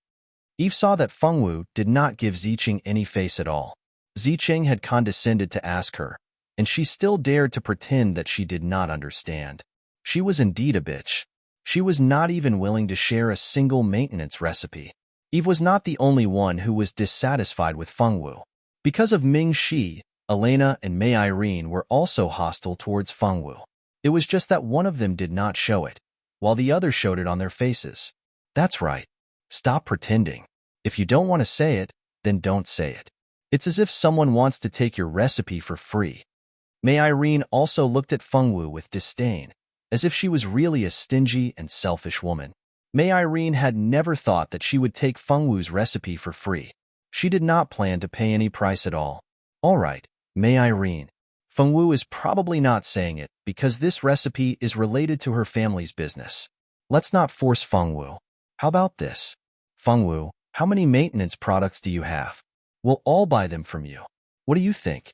Eve saw that Fengwu did not give Zicheng any face at all. Zicheng had condescended to ask her, and she still dared to pretend that she did not understand. She was indeed a bitch. She was not even willing to share a single maintenance recipe. Eve was not the only one who was dissatisfied with Fengwu. Because of Ming Shi, Elena and Mei Irene were also hostile towards Fengwu. It was just that one of them did not show it, while the others showed it on their faces. That's right. Stop pretending. If you don't want to say it, then don't say it. It's as if someone wants to take your recipe for free. Mei Irene also looked at Fengwu with disdain, as if she was really a stingy and selfish woman. Mei Irene had never thought that she would take Fengwu's recipe for free. She did not plan to pay any price at all. All right, Mei Irene. Fengwu is probably not saying it because this recipe is related to her family's business. Let's not force Fengwu. How about this? Fengwu, how many maintenance products do you have? We'll all buy them from you. What do you think?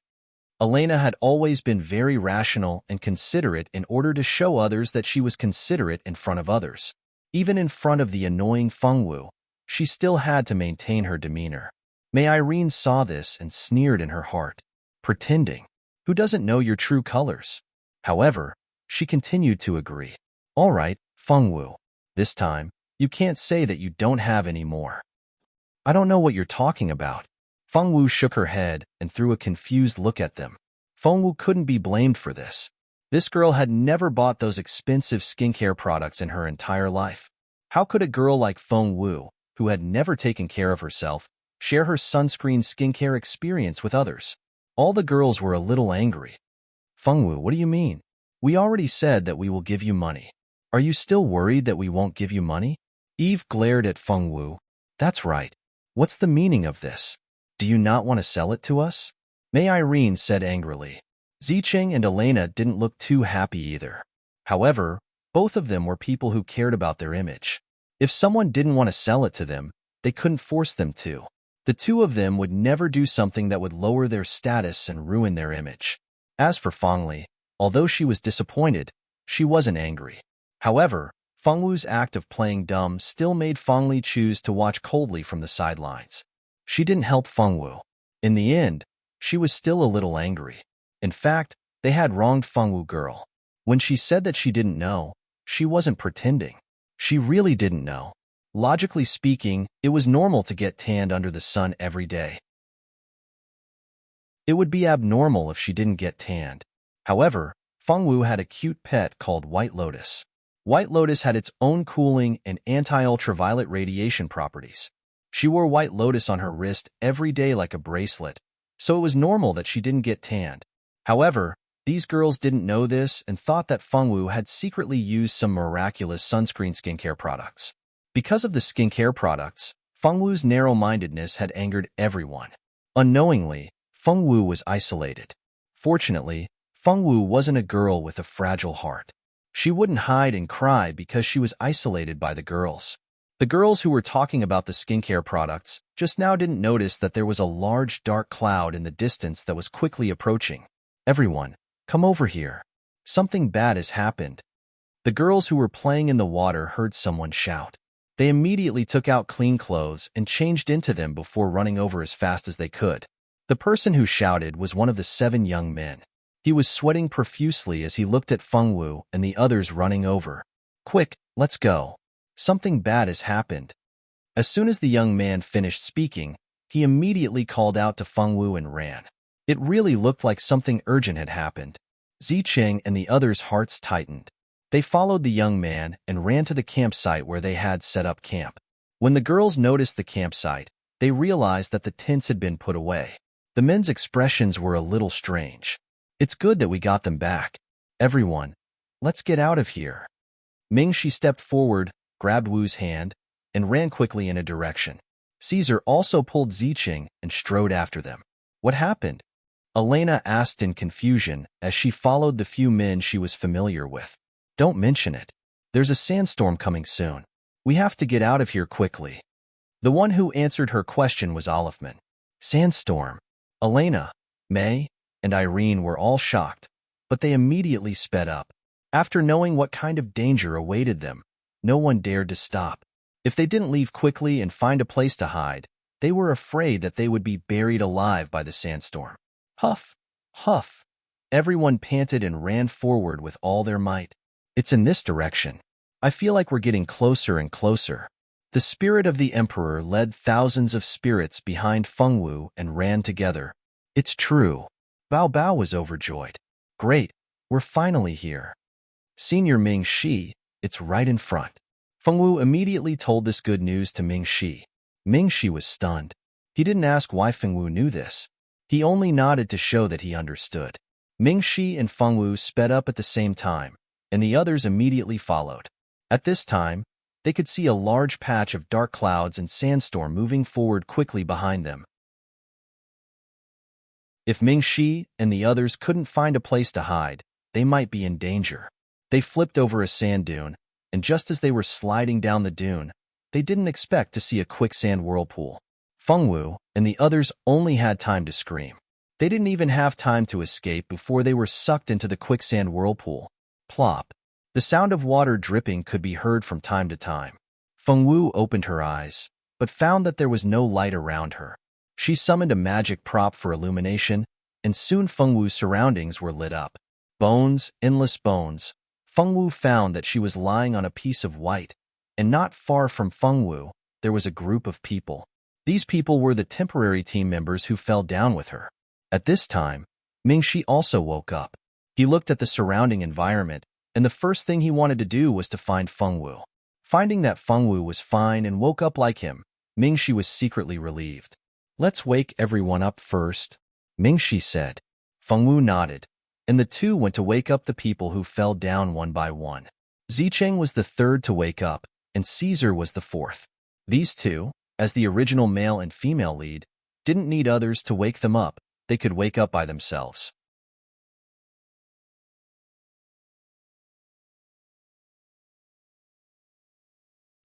Elena had always been very rational and considerate in order to show others that she was considerate in front of others. Even in front of the annoying Fengwu, she still had to maintain her demeanor. Mei Irene saw this and sneered in her heart. Pretending. Who doesn't know your true colors? However, she continued to agree. All right, Fengwu. This time, you can't say that you don't have any more. I don't know what you're talking about. Fengwu shook her head and threw a confused look at them. Fengwu couldn't be blamed for this. This girl had never bought those expensive skincare products in her entire life. How could a girl like Fengwu, who had never taken care of herself, share her sunscreen skincare experience with others? All the girls were a little angry. Fengwu, what do you mean? We already said that we will give you money. Are you still worried that we won't give you money? Eve glared at Fengwu. That's right. What's the meaning of this? Do you not want to sell it to us? Mei Irene said angrily. Zicheng and Elena didn't look too happy either. However, both of them were people who cared about their image. If someone didn't want to sell it to them, they couldn't force them to. The two of them would never do something that would lower their status and ruin their image. As for Fengli, although she was disappointed, she wasn't angry. However, Fengwu's act of playing dumb still made Fengli choose to watch coldly from the sidelines. She didn't help Fengwu. In the end, she was still a little angry. In fact, they had wronged Fengwu girl. When she said that she didn't know, she wasn't pretending. She really didn't know. Logically speaking, it was normal to get tanned under the sun every day. It would be abnormal if she didn't get tanned. However, Fengwu had a cute pet called White Lotus. White Lotus had its own cooling and anti-ultraviolet radiation properties. She wore White Lotus on her wrist every day like a bracelet, so it was normal that she didn't get tanned. However, these girls didn't know this and thought that Fengwu had secretly used some miraculous sunscreen skincare products. Because of the skincare products, Fengwu's narrow-mindedness had angered everyone. Unknowingly, Fengwu was isolated. Fortunately, Fengwu wasn't a girl with a fragile heart. She wouldn't hide and cry because she was isolated by the girls. The girls who were talking about the skincare products just now didn't notice that there was a large dark cloud in the distance that was quickly approaching. Everyone, come over here. Something bad has happened. The girls who were playing in the water heard someone shout. They immediately took out clean clothes and changed into them before running over as fast as they could. The person who shouted was one of the 7 young men. He was sweating profusely as he looked at Fengwu and the others running over. Quick, let's go. Something bad has happened. As soon as the young man finished speaking, he immediately called out to Fengwu and ran. It really looked like something urgent had happened. Zicheng and the others' hearts tightened. They followed the young man and ran to the campsite where they had set up camp. When the girls noticed the campsite, they realized that the tents had been put away. The men's expressions were a little strange. It's good that we got them back. Everyone, let's get out of here. Mingxi stepped forward, grabbed Wu's hand, and ran quickly in a direction. Caesar also pulled Zicheng and strode after them. What happened? Elena asked in confusion as she followed the few men she was familiar with. Don't mention it. There's a sandstorm coming soon. We have to get out of here quickly. The one who answered her question was Olafman. Sandstorm. Elena, May, and Irene were all shocked, but they immediately sped up. After knowing what kind of danger awaited them, no one dared to stop. If they didn't leave quickly and find a place to hide, they were afraid that they would be buried alive by the sandstorm. Huff, huff. Everyone panted and ran forward with all their might. It's in this direction. I feel like we're getting closer and closer. The spirit of the emperor led thousands of spirits behind Fengwu and ran together. It's true. Bao Bao was overjoyed. Great, we're finally here. Senior Mingxi, it's right in front. Fengwu immediately told this good news to Mingxi. Mingxi was stunned. He didn't ask why Fengwu knew this. He only nodded to show that he understood. Mingxi and Fengwu sped up at the same time, and the others immediately followed. At this time, they could see a large patch of dark clouds and sandstorm moving forward quickly behind them. If Mingxi and the others couldn't find a place to hide, they might be in danger. They flipped over a sand dune, and just as they were sliding down the dune, they didn't expect to see a quicksand whirlpool. Fengwu and the others only had time to scream. They didn't even have time to escape before they were sucked into the quicksand whirlpool. Plop. The sound of water dripping could be heard from time to time. Fengwu opened her eyes, but found that there was no light around her. She summoned a magic prop for illumination, and soon Fengwu's surroundings were lit up. Bones, endless bones. Fengwu found that she was lying on a piece of white, and not far from Fengwu, there was a group of people. These people were the temporary team members who fell down with her. At this time, Mingxi also woke up. He looked at the surrounding environment, and the first thing he wanted to do was to find Fengwu. Finding that Fengwu was fine and woke up like him, Mingxi was secretly relieved. Let's wake everyone up first, Mingxi said. Fengwu nodded, and the two went to wake up the people who fell down one by one. Zicheng was the third to wake up, and Caesar was the fourth. These two, as the original male and female lead, didn't need others to wake them up. They could wake up by themselves.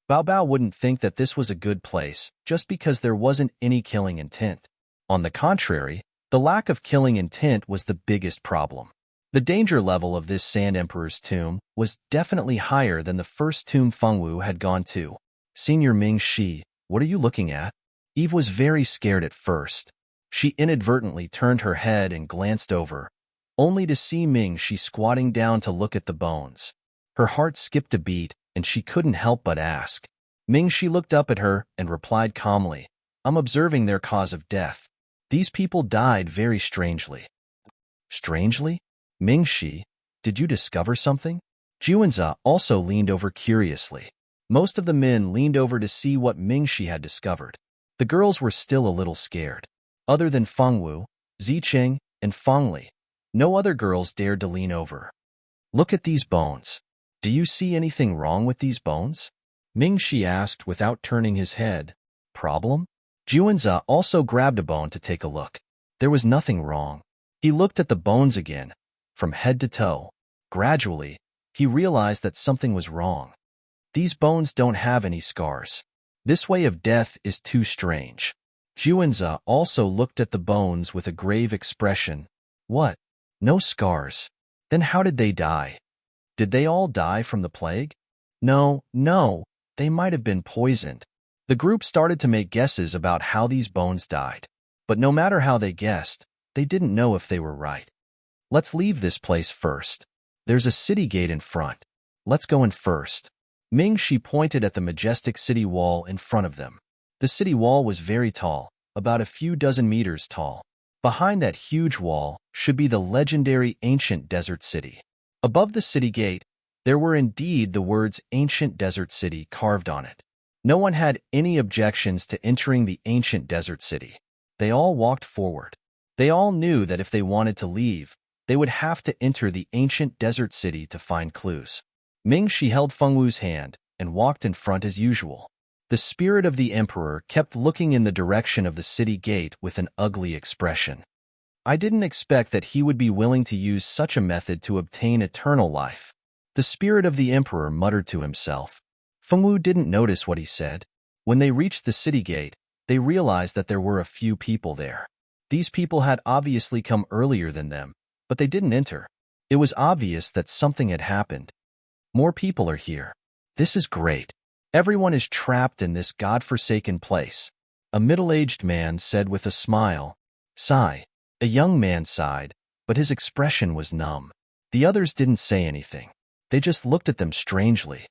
Bao Bao wouldn't think that this was a good place just because there wasn't any killing intent. On the contrary, the lack of killing intent was the biggest problem. The danger level of this Sand Emperor's tomb was definitely higher than the first tomb Fengwu had gone to. Senior Mingxi, what are you looking at? Eve was very scared at first. She inadvertently turned her head and glanced over, only to see Mingxi squatting down to look at the bones. Her heart skipped a beat, and she couldn't help but ask, Ming-Shi looked up at her and replied calmly, I'm observing their cause of death. These people died very strangely. Strangely? Ming-Shi, did you discover something? Juanza also leaned over curiously. Most of the men leaned over to see what Ming-Shi had discovered. The girls were still a little scared. Other than Fengwu, Zicheng, and Fengli, no other girls dared to lean over. Look at these bones. Do you see anything wrong with these bones? Ming-Shi asked without turning his head. Problem? Juanza also grabbed a bone to take a look. There was nothing wrong. He looked at the bones again, from head to toe. Gradually, he realized that something was wrong. These bones don't have any scars. This way of death is too strange. Juanza also looked at the bones with a grave expression. What? No scars. Then how did they die? Did they all die from the plague? No, they might have been poisoned. The group started to make guesses about how these bones died. But no matter how they guessed, they didn't know if they were right. Let's leave this place first. There's a city gate in front. Let's go in first. Ming-Shi pointed at the majestic city wall in front of them. The city wall was very tall, about a few dozen meters tall. Behind that huge wall should be the legendary ancient desert city. Above the city gate, there were indeed the words Ancient Desert City carved on it. No one had any objections to entering the ancient desert city. They all walked forward. They all knew that if they wanted to leave, they would have to enter the ancient desert city to find clues. Ming-Shi held Fengwu's hand and walked in front as usual. The spirit of the emperor kept looking in the direction of the city gate with an ugly expression. I didn't expect that he would be willing to use such a method to obtain eternal life. The spirit of the emperor muttered to himself. Fengwu didn't notice what he said. When they reached the city gate, they realized that there were a few people there. These people had obviously come earlier than them, but they didn't enter. It was obvious that something had happened. More people are here. This is great. Everyone is trapped in this godforsaken place. A middle-aged man said with a smile. Sigh. A young man sighed, but his expression was numb. The others didn't say anything. They just looked at them strangely.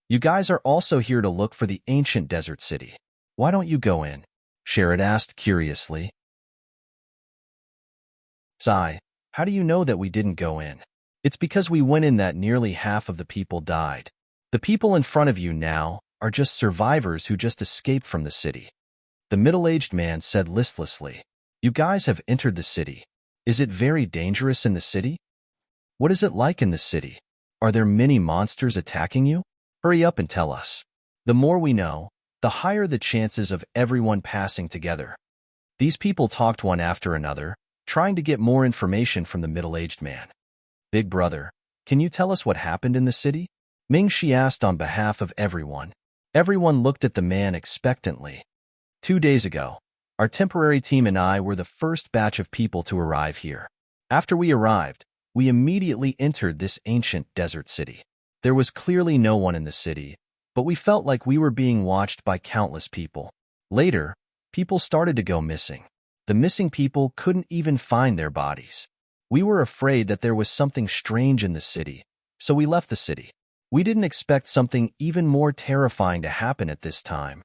You guys are also here to look for the ancient desert city. Why don't you go in? Sherrod asked curiously. Sigh. How do you know that we didn't go in? It's because we went in that nearly half of the people died. The people in front of you now are just survivors who just escaped from the city. The middle-aged man said listlessly. You guys have entered the city. Is it very dangerous in the city? What is it like in the city? Are there many monsters attacking you? Hurry up and tell us. The more we know, the higher the chances of everyone passing together. These people talked one after another, trying to get more information from the middle-aged man. Big brother, can you tell us what happened in the city? Ming-Shi asked on behalf of everyone. Everyone looked at the man expectantly. 2 days ago, our temporary team and I were the first batch of people to arrive here. After we arrived, we immediately entered this ancient desert city. There was clearly no one in the city, but we felt like we were being watched by countless people. Later, people started to go missing. The missing people couldn't even find their bodies. We were afraid that there was something strange in the city, so we left the city. We didn't expect something even more terrifying to happen at this time.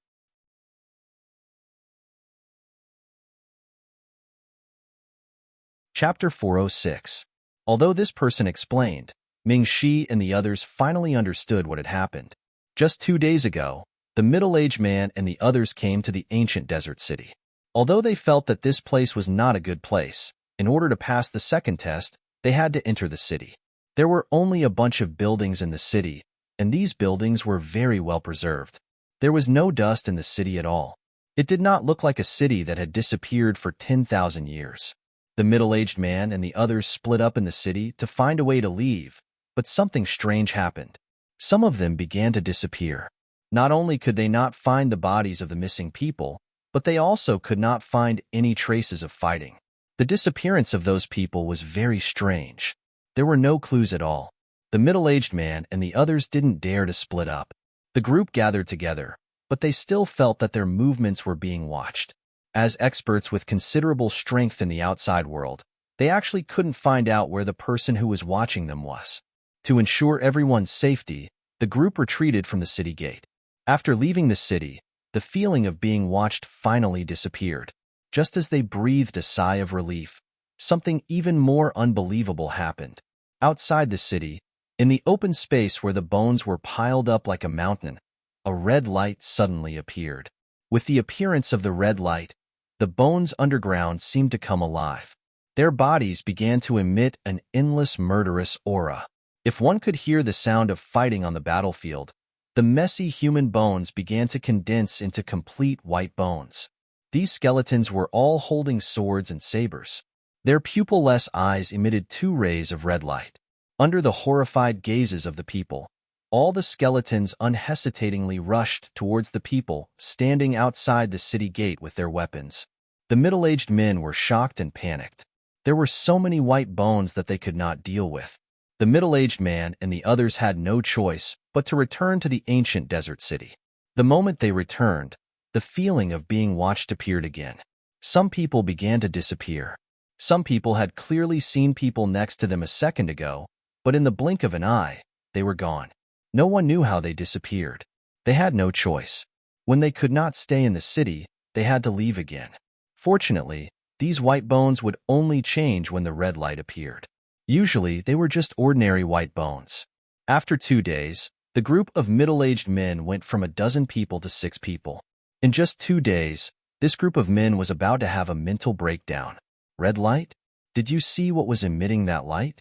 Chapter 406. Although this person explained, Ming-Shi and the others finally understood what had happened. Just 2 days ago, the middle-aged man and the others came to the ancient desert city. Although they felt that this place was not a good place, in order to pass the second test, they had to enter the city. There were only a bunch of buildings in the city, and these buildings were very well preserved. There was no dust in the city at all. It did not look like a city that had disappeared for 10,000 years. The middle-aged man and the others split up in the city to find a way to leave, but something strange happened. Some of them began to disappear. Not only could they not find the bodies of the missing people, but they also could not find any traces of fighting. The disappearance of those people was very strange. There were no clues at all. The middle-aged man and the others didn't dare to split up. The group gathered together, but they still felt that their movements were being watched. As experts with considerable strength in the outside world, they actually couldn't find out where the person who was watching them was. To ensure everyone's safety, the group retreated from the city gate. After leaving the city, the feeling of being watched finally disappeared. Just as they breathed a sigh of relief, something even more unbelievable happened. Outside the city, in the open space where the bones were piled up like a mountain, a red light suddenly appeared. With the appearance of the red light, the bones underground seemed to come alive. Their bodies began to emit an endless murderous aura. If one could hear the sound of fighting on the battlefield, the messy human bones began to condense into complete white bones. These skeletons were all holding swords and sabers. Their pupil-less eyes emitted 2 rays of red light. Under the horrified gazes of the people, all the skeletons unhesitatingly rushed towards the people standing outside the city gate with their weapons. The middle-aged men were shocked and panicked. There were so many white bones that they could not deal with. The middle-aged man and the others had no choice but to return to the ancient desert city. The moment they returned, the feeling of being watched appeared again. Some people began to disappear. Some people had clearly seen people next to them a second ago, but in the blink of an eye, they were gone. No one knew how they disappeared. They had no choice. When they could not stay in the city, they had to leave again. Fortunately, these white bones would only change when the red light appeared. Usually, they were just ordinary white bones. After 2 days, the group of middle-aged men went from 12 people to 6 people. In just 2 days, this group of men was about to have a mental breakdown. Red light? Did you see what was emitting that light?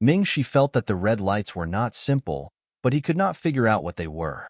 Ming-Shi felt that the red lights were not simple, but he could not figure out what they were.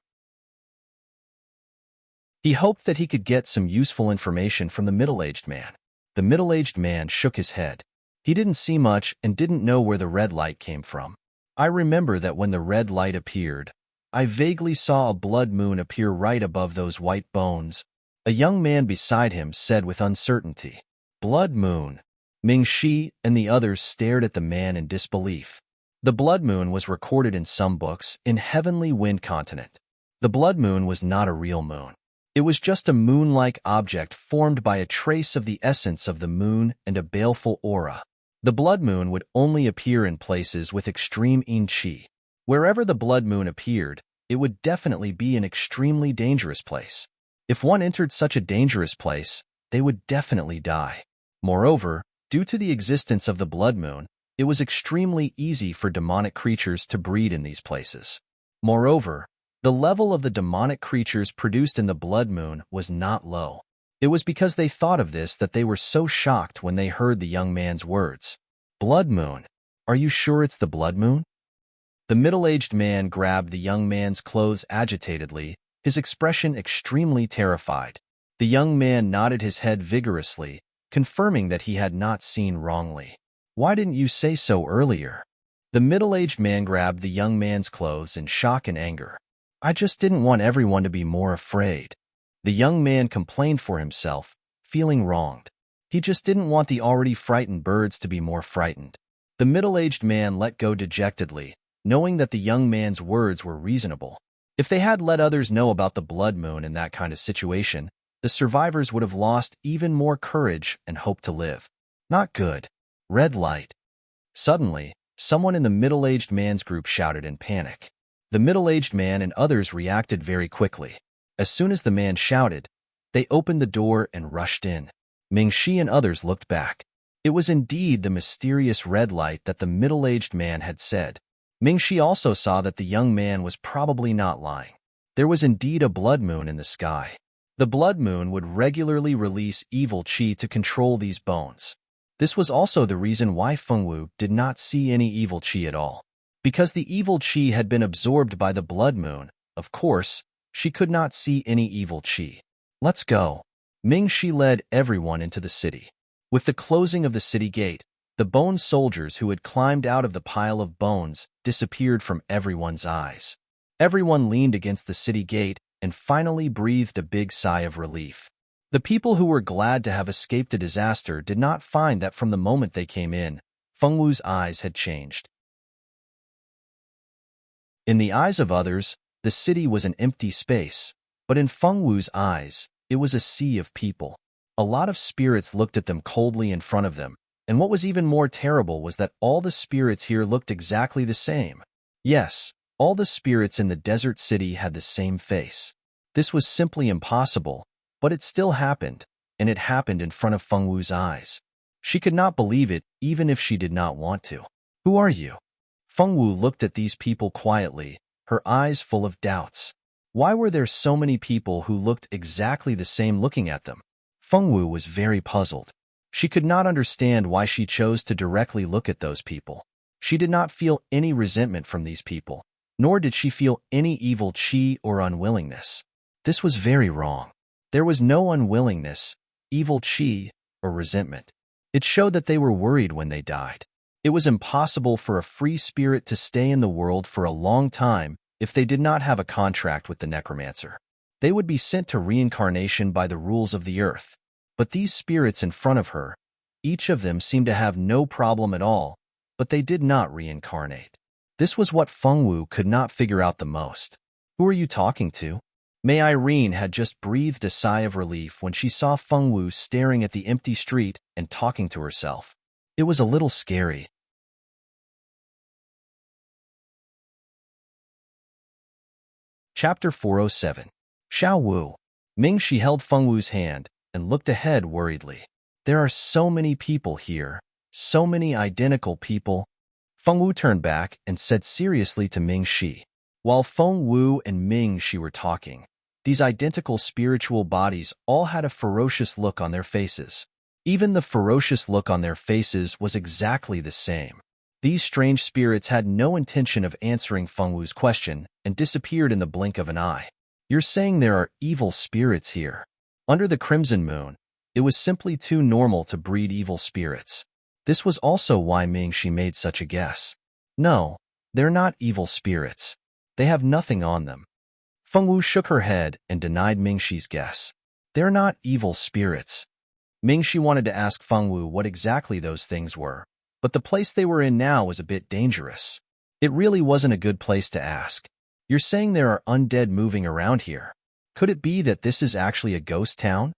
He hoped that he could get some useful information from the middle-aged man. The middle-aged man shook his head. He didn't see much and didn't know where the red light came from. I remember that when the red light appeared, I vaguely saw a blood moon appear right above those white bones. A young man beside him said with uncertainty. Blood moon. Ming-Shi and the others stared at the man in disbelief. The blood moon was recorded in some books in Heavenly Wind Continent. The blood moon was not a real moon. It was just a moon-like object formed by a trace of the essence of the moon and a baleful aura. The blood moon would only appear in places with extreme yin-chi. Wherever the blood moon appeared, it would definitely be an extremely dangerous place. If one entered such a dangerous place, they would definitely die. Moreover, due to the existence of the blood moon, it was extremely easy for demonic creatures to breed in these places. Moreover, the level of the demonic creatures produced in the blood moon was not low. It was because they thought of this that they were so shocked when they heard the young man's words. Blood moon? Are you sure it's the blood moon? The middle-aged man grabbed the young man's clothes agitatedly, his expression extremely terrified. The young man nodded his head vigorously, confirming that he had not seen wrongly. Why didn't you say so earlier? The middle-aged man grabbed the young man's clothes in shock and anger. I just didn't want everyone to be more afraid. The young man complained for himself, feeling wronged. He just didn't want the already frightened birds to be more frightened. The middle-aged man let go dejectedly, knowing that the young man's words were reasonable. If they had let others know about the blood moon in that kind of situation, the survivors would have lost even more courage and hope to live. Not good. Red light. Suddenly, someone in the middle-aged man's group shouted in panic. The middle-aged man and others reacted very quickly. As soon as the man shouted, they opened the door and rushed in. Ming-Shi and others looked back. It was indeed the mysterious red light that the middle-aged man had said. Ming-Shi also saw that the young man was probably not lying. There was indeed a blood moon in the sky. The blood moon would regularly release evil qi to control these bones. This was also the reason why Fengwu did not see any evil qi at all. Because the evil qi had been absorbed by the blood moon, of course, she could not see any evil qi. Let's go. Ming-Shi led everyone into the city. With the closing of the city gate, the bone soldiers who had climbed out of the pile of bones disappeared from everyone's eyes. Everyone leaned against the city gate and finally breathed a big sigh of relief. The people who were glad to have escaped a disaster did not find that from the moment they came in, Fengwu's eyes had changed. In the eyes of others, the city was an empty space, but in Fengwu's eyes, it was a sea of people. A lot of spirits looked at them coldly in front of them, and what was even more terrible was that all the spirits here looked exactly the same. Yes, all the spirits in the desert city had the same face. This was simply impossible, but it still happened, and it happened in front of Feng Wu's eyes. She could not believe it, even if she did not want to. Who are you? Feng Wu looked at these people quietly, her eyes full of doubts. Why were there so many people who looked exactly the same looking at them? Feng Wu was very puzzled. She could not understand why she chose to directly look at those people. She did not feel any resentment from these people, nor did she feel any evil qi or unwillingness. This was very wrong. There was no unwillingness, evil qi, or resentment. It showed that they were worried when they died. It was impossible for a free spirit to stay in the world for a long time if they did not have a contract with the necromancer. They would be sent to reincarnation by the rules of the earth. But these spirits in front of her, each of them seemed to have no problem at all, but they did not reincarnate. This was what Feng Wu could not figure out the most. Who are you talking to? May Irene had just breathed a sigh of relief when she saw Feng Wu staring at the empty street and talking to herself. It was a little scary. Chapter 407. Xiao Wu. Mingxi held Feng Wu's hand and looked ahead worriedly. There are so many people here, so many identical people. Feng Wu turned back and said seriously to Mingxi. While Feng Wu and Mingxi were talking, these identical spiritual bodies all had a ferocious look on their faces. Even the ferocious look on their faces was exactly the same. These strange spirits had no intention of answering Feng Wu's question and disappeared in the blink of an eye. You're saying there are evil spirits here? Under the crimson moon, it was simply too normal to breed evil spirits. This was also why Mingxi made such a guess. No, they're not evil spirits. They have nothing on them. Feng Wu shook her head and denied Mingxi's guess. They're not evil spirits. Mingxi wanted to ask Feng Wu what exactly those things were, but the place they were in now was a bit dangerous. It really wasn't a good place to ask. You're saying there are undead moving around here. Could it be that this is actually a ghost town?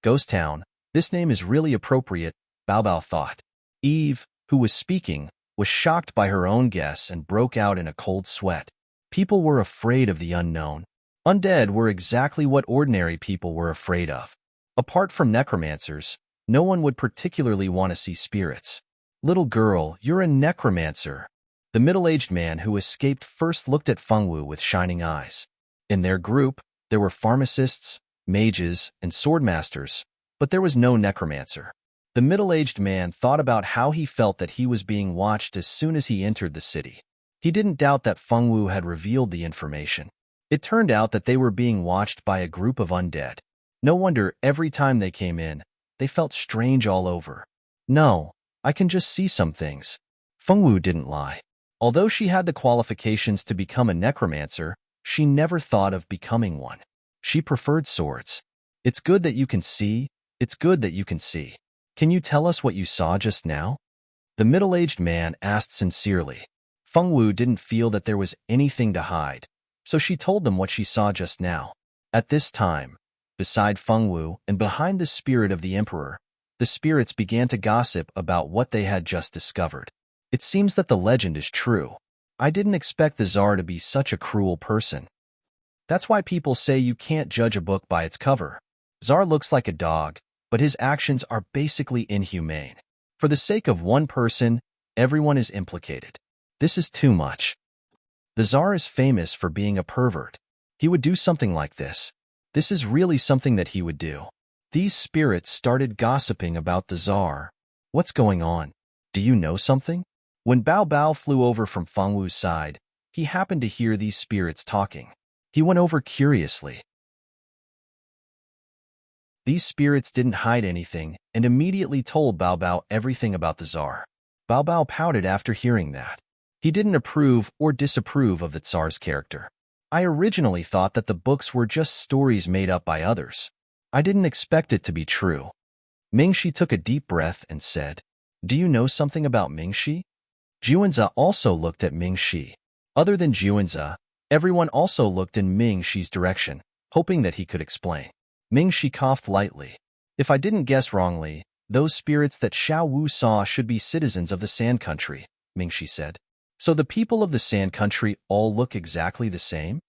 Ghost town. This name is really appropriate, Bao Bao thought. Eve, who was speaking, was shocked by her own guess and broke out in a cold sweat. People were afraid of the unknown. Undead were exactly what ordinary people were afraid of. Apart from necromancers, no one would particularly want to see spirits. Little girl, you're a necromancer. The middle-aged man who escaped first looked at Feng Wu with shining eyes. In their group, there were pharmacists, mages, and swordmasters, but there was no necromancer. The middle-aged man thought about how he felt that he was being watched as soon as he entered the city. He didn't doubt that Feng Wu had revealed the information. It turned out that they were being watched by a group of undead. No wonder every time they came in, they felt strange all over. No, I can just see some things. Feng Wu didn't lie. Although she had the qualifications to become a necromancer, she never thought of becoming one. She preferred swords. It's good that you can see. It's good that you can see. Can you tell us what you saw just now? The middle-aged man asked sincerely. Feng Wu didn't feel that there was anything to hide, so she told them what she saw just now. At this time, beside Feng Wu and behind the spirit of the emperor, the spirits began to gossip about what they had just discovered. It seems that the legend is true. I didn't expect the Tsar to be such a cruel person. That's why people say you can't judge a book by its cover. Tsar looks like a dog, but his actions are basically inhumane. For the sake of one person, everyone is implicated. This is too much. The Tsar is famous for being a pervert. He would do something like this. This is really something that he would do. These spirits started gossiping about the Tsar. What's going on? Do you know something? When Bao Bao flew over from Feng Wu's side, he happened to hear these spirits talking. He went over curiously. These spirits didn't hide anything and immediately told Bao Bao everything about the Tsar. Bao Bao pouted after hearing that. He didn't approve or disapprove of the Tsar's character. I originally thought that the books were just stories made up by others. I didn't expect it to be true. Mingxi took a deep breath and said, Do you know something about Mingxi? Juanza also looked at Mingxi. Other than Juanza, everyone also looked in Mingxi's direction, hoping that he could explain. Mingxi coughed lightly. If I didn't guess wrongly, those spirits that Xiao Wu saw should be citizens of the Sand Country, Mingxi said. So the people of the Sand Country all look exactly the same?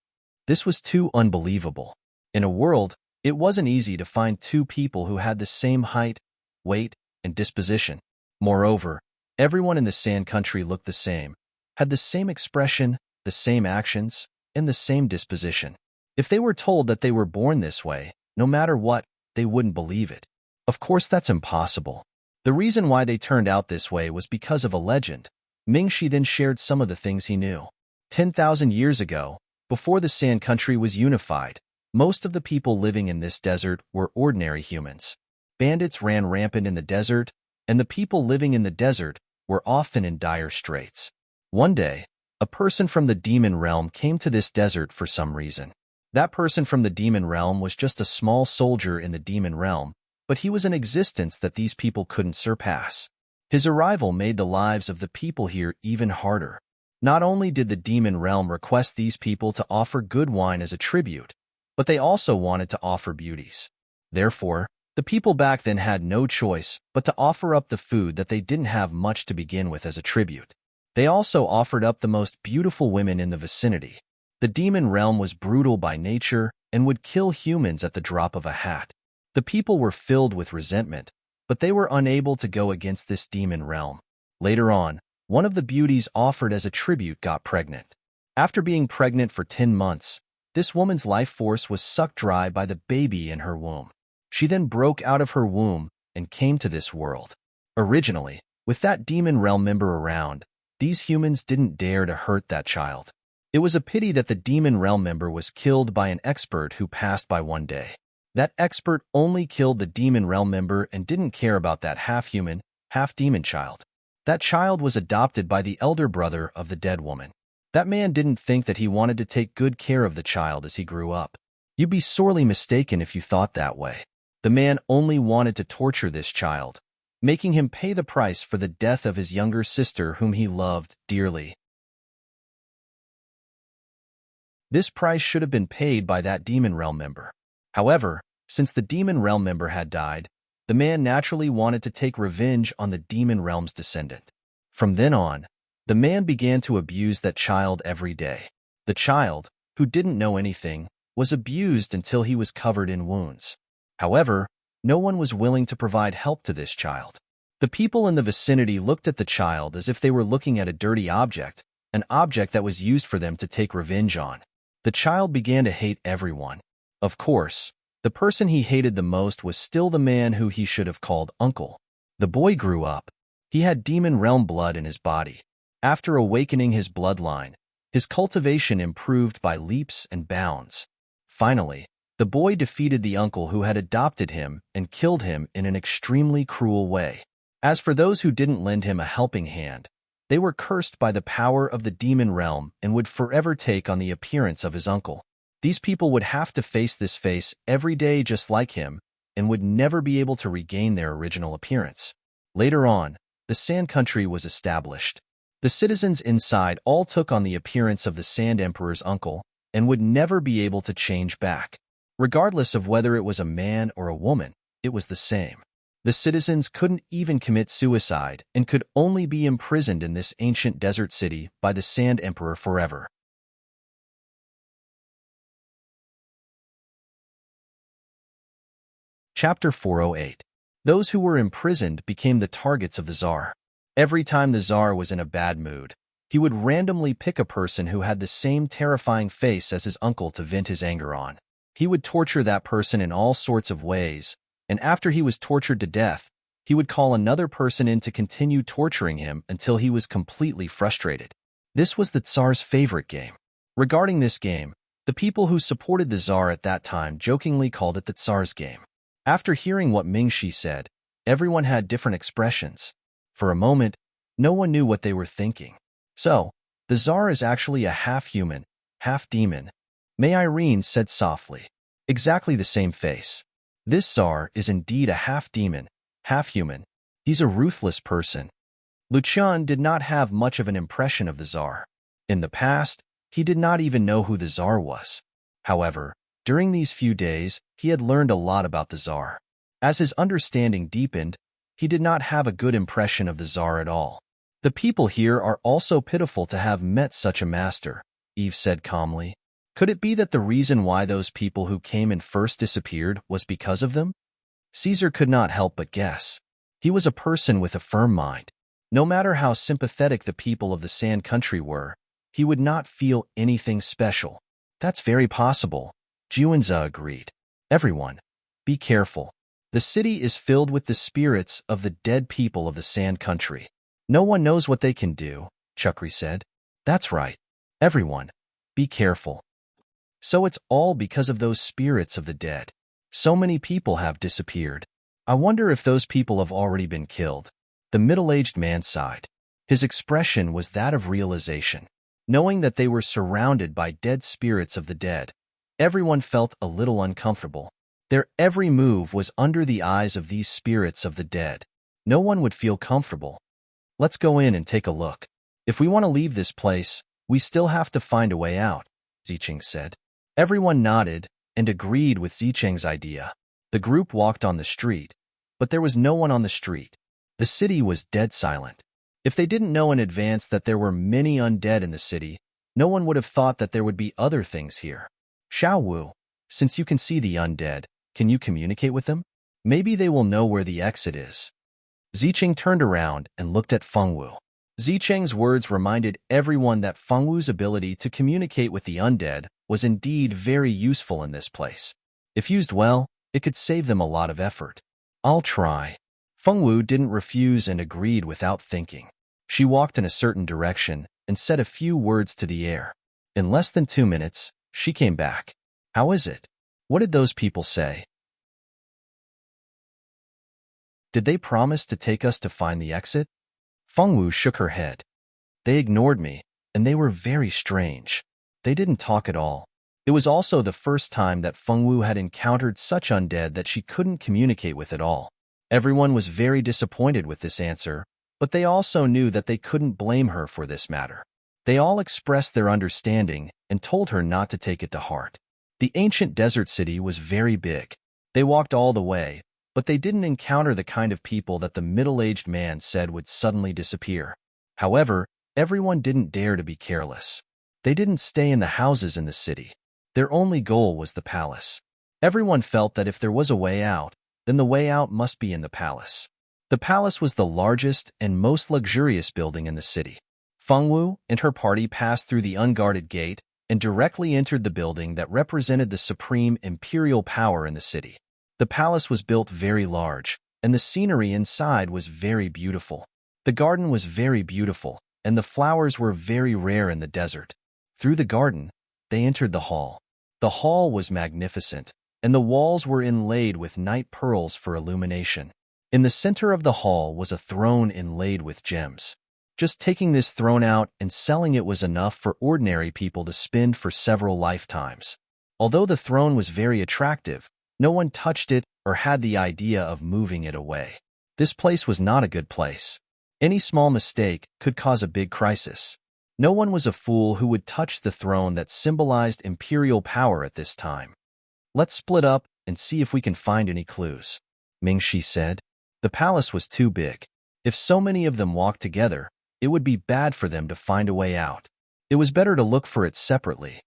This was too unbelievable. In a world, it wasn't easy to find two people who had the same height, weight, and disposition. Moreover, everyone in the Sand Country looked the same, had the same expression, the same actions, and the same disposition. If they were told that they were born this way, no matter what, they wouldn't believe it. Of course, that's impossible. The reason why they turned out this way was because of a legend. Mingxi then shared some of the things he knew. 10,000 years ago, before the Sand Country was unified, most of the people living in this desert were ordinary humans. Bandits ran rampant in the desert, and the people living in the desert were often in dire straits. One day, a person from the demon realm came to this desert for some reason. That person from the demon realm was just a small soldier in the demon realm, but he was an existence that these people couldn't surpass. His arrival made the lives of the people here even harder. Not only did the demon realm request these people to offer good wine as a tribute, but they also wanted to offer beauties. Therefore, the people back then had no choice but to offer up the food that they didn't have much to begin with as a tribute. They also offered up the most beautiful women in the vicinity. The demon realm was brutal by nature and would kill humans at the drop of a hat. The people were filled with resentment, but they were unable to go against this demon realm. Later on, one of the beauties offered as a tribute got pregnant. After being pregnant for 10 months, this woman's life force was sucked dry by the baby in her womb. She then broke out of her womb and came to this world. Originally, with that demon realm member around, these humans didn't dare to hurt that child. It was a pity that the demon realm member was killed by an expert who passed by one day. That expert only killed the demon realm member and didn't care about that half-human, half-demon child. That child was adopted by the elder brother of the dead woman. That man didn't think that he wanted to take good care of the child as he grew up. You'd be sorely mistaken if you thought that way. The man only wanted to torture this child, making him pay the price for the death of his younger sister whom he loved dearly. This price should have been paid by that demon realm member. However, since the demon realm member had died, the man naturally wanted to take revenge on the demon realm's descendant. From then on, the man began to abuse that child every day. The child, who didn't know anything, was abused until he was covered in wounds. However, no one was willing to provide help to this child. The people in the vicinity looked at the child as if they were looking at a dirty object, an object that was used for them to take revenge on. The child began to hate everyone. Of course, the person he hated the most was still the man who he should have called uncle. The boy grew up. He had demon realm blood in his body. After awakening his bloodline, his cultivation improved by leaps and bounds. Finally, the boy defeated the uncle who had adopted him and killed him in an extremely cruel way. As for those who didn't lend him a helping hand, they were cursed by the power of the demon realm and would forever take on the appearance of his uncle. These people would have to face this face every day just like him and would never be able to regain their original appearance. Later on, the Sand Country was established. The citizens inside all took on the appearance of the Sand Emperor's uncle and would never be able to change back. Regardless of whether it was a man or a woman, it was the same. The citizens couldn't even commit suicide and could only be imprisoned in this ancient desert city by the Sand Emperor forever. Chapter 408. Those who were imprisoned became the targets of the Tsar. Every time the Tsar was in a bad mood, he would randomly pick a person who had the same terrifying face as his uncle to vent his anger on. He would torture that person in all sorts of ways, and after he was tortured to death, he would call another person in to continue torturing him until he was completely frustrated. This was the Tsar's favorite game. Regarding this game, the people who supported the Tsar at that time jokingly called it the Tsar's game. After hearing what Mingxi said, everyone had different expressions. For a moment, no one knew what they were thinking. So, the Tsar is actually a half-human, half-demon. May Irene said softly. Exactly the same face. This Tsar is indeed a half-demon, half-human. He's a ruthless person. Lucian did not have much of an impression of the Tsar. In the past, he did not even know who the Tsar was. However, during these few days, he had learned a lot about the Tsar. As his understanding deepened, he did not have a good impression of the Tsar at all. The people here are also pitiful to have met such a master, Eve said calmly. Could it be that the reason why those people who came in first disappeared was because of them? Caesar could not help but guess. He was a person with a firm mind. No matter how sympathetic the people of the Sand Country were, he would not feel anything special. That's very possible, Juanza agreed. Everyone, be careful. The city is filled with the spirits of the dead people of the Sand Country. No one knows what they can do, Chukri said. That's right. Everyone, be careful. So it's all because of those spirits of the dead. So many people have disappeared. I wonder if those people have already been killed. The middle-aged man sighed. His expression was that of realization. Knowing that they were surrounded by dead spirits of the dead, everyone felt a little uncomfortable. Their every move was under the eyes of these spirits of the dead. No one would feel comfortable. Let's go in and take a look. If we want to leave this place, we still have to find a way out, Zicheng said. Everyone nodded and agreed with Zicheng's idea. The group walked on the street, but there was no one on the street. The city was dead silent. If they didn't know in advance that there were many undead in the city, no one would have thought that there would be other things here. Xiao Wu, since you can see the undead, can you communicate with them? Maybe they will know where the exit is. Zicheng turned around and looked at Feng Wu. Zicheng's words reminded everyone that Feng Wu's ability to communicate with the undead was indeed very useful in this place. If used well, it could save them a lot of effort. I'll try. Feng Wu didn't refuse and agreed without thinking. She walked in a certain direction and said a few words to the air. In less than 2 minutes, she came back. How is it? What did those people say? Did they promise to take us to find the exit? Feng Wu shook her head. They ignored me, and they were very strange. They didn't talk at all. It was also the first time that Feng Wu had encountered such undead that she couldn't communicate with at all. Everyone was very disappointed with this answer, but they also knew that they couldn't blame her for this matter. They all expressed their understanding and told her not to take it to heart. The ancient desert city was very big. They walked all the way, but they didn't encounter the kind of people that the middle-aged man said would suddenly disappear. However, everyone didn't dare to be careless. They didn't stay in the houses in the city. Their only goal was the palace. Everyone felt that if there was a way out, then the way out must be in the palace. The palace was the largest and most luxurious building in the city. Feng Wu and her party passed through the unguarded gate and directly entered the building that represented the supreme imperial power in the city. The palace was built very large, and the scenery inside was very beautiful. The garden was very beautiful, and the flowers were very rare in the desert. Through the garden, they entered the hall. The hall was magnificent, and the walls were inlaid with night pearls for illumination. In the center of the hall was a throne inlaid with gems. Just taking this throne out and selling it was enough for ordinary people to spend for several lifetimes. Although the throne was very attractive, no one touched it or had the idea of moving it away. This place was not a good place. Any small mistake could cause a big crisis. No one was a fool who would touch the throne that symbolized imperial power at this time. Let's split up and see if we can find any clues, Mingxi said. The palace was too big. If so many of them walked together, it would be bad for them to find a way out. It was better to look for it separately.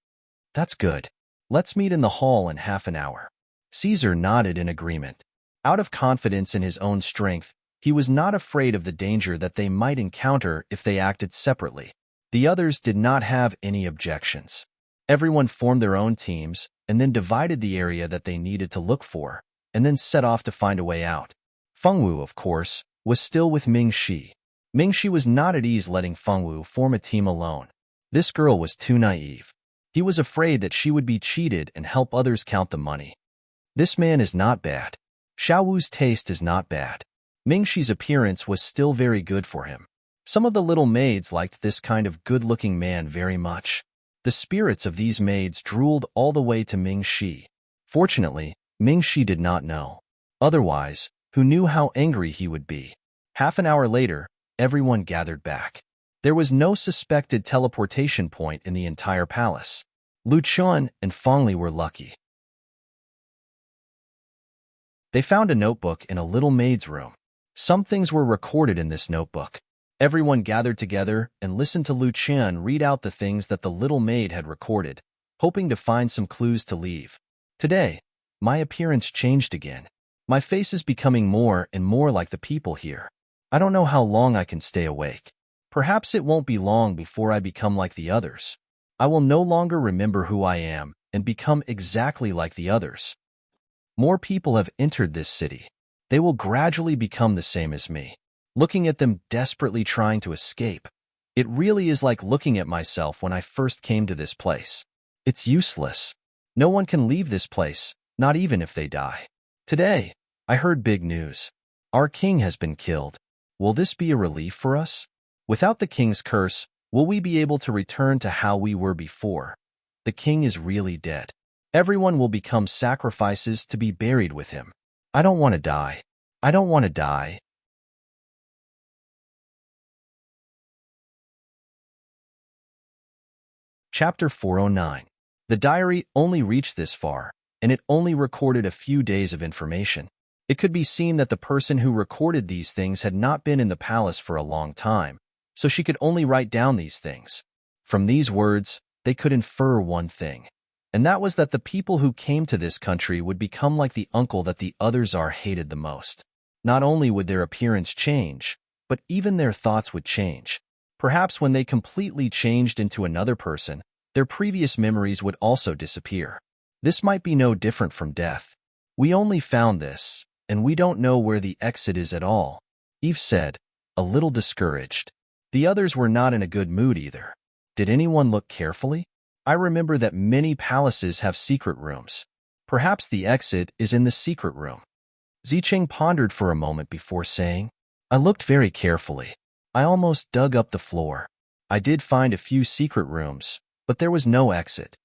That's good. Let's meet in the hall in half an hour. Caesar nodded in agreement. Out of confidence in his own strength, he was not afraid of the danger that they might encounter if they acted separately. The others did not have any objections. Everyone formed their own teams and then divided the area that they needed to look for, and then set off to find a way out. Feng Wu, of course, was still with Mingxi. Mingxi was not at ease letting Feng Wu form a team alone. This girl was too naive. He was afraid that she would be cheated and help others count the money. This man is not bad. Xiao Wu's taste is not bad. Mingxi's appearance was still very good for him. Some of the little maids liked this kind of good-looking man very much. The spirits of these maids drooled all the way to Mingxi. Fortunately, Mingxi did not know. Otherwise, who knew how angry he would be? Half an hour later, everyone gathered back. There was no suspected teleportation point in the entire palace. Lu Chun and Feng Li were lucky. They found a notebook in a little maid's room. Some things were recorded in this notebook. Everyone gathered together and listened to Lu Qian read out the things that the little maid had recorded, hoping to find some clues to leave. Today, my appearance changed again. My face is becoming more and more like the people here. I don't know how long I can stay awake. Perhaps it won't be long before I become like the others. I will no longer remember who I am and become exactly like the others. More people have entered this city. They will gradually become the same as me. Looking at them desperately trying to escape. It really is like looking at myself when I first came to this place. It's useless. No one can leave this place, not even if they die. Today, I heard big news. Our king has been killed. Will this be a relief for us? Without the king's curse, will we be able to return to how we were before? The king is really dead. Everyone will become sacrifices to be buried with him. I don't want to die. I don't want to die. Chapter 409. The diary only reached this far, and it only recorded a few days of information. It could be seen that the person who recorded these things had not been in the palace for a long time, so she could only write down these things. From these words, they could infer one thing, and that was that the people who came to this country would become like the uncle that the others hated the most. Not only would their appearance change, but even their thoughts would change. Perhaps when they completely changed into another person, their previous memories would also disappear. This might be no different from death. We only found this, and we don't know where the exit is at all, Eve said, a little discouraged. The others were not in a good mood either. Did anyone look carefully? I remember that many palaces have secret rooms. Perhaps the exit is in the secret room. Zicheng pondered for a moment before saying, I looked very carefully. I almost dug up the floor. I did find a few secret rooms, but there was no exit.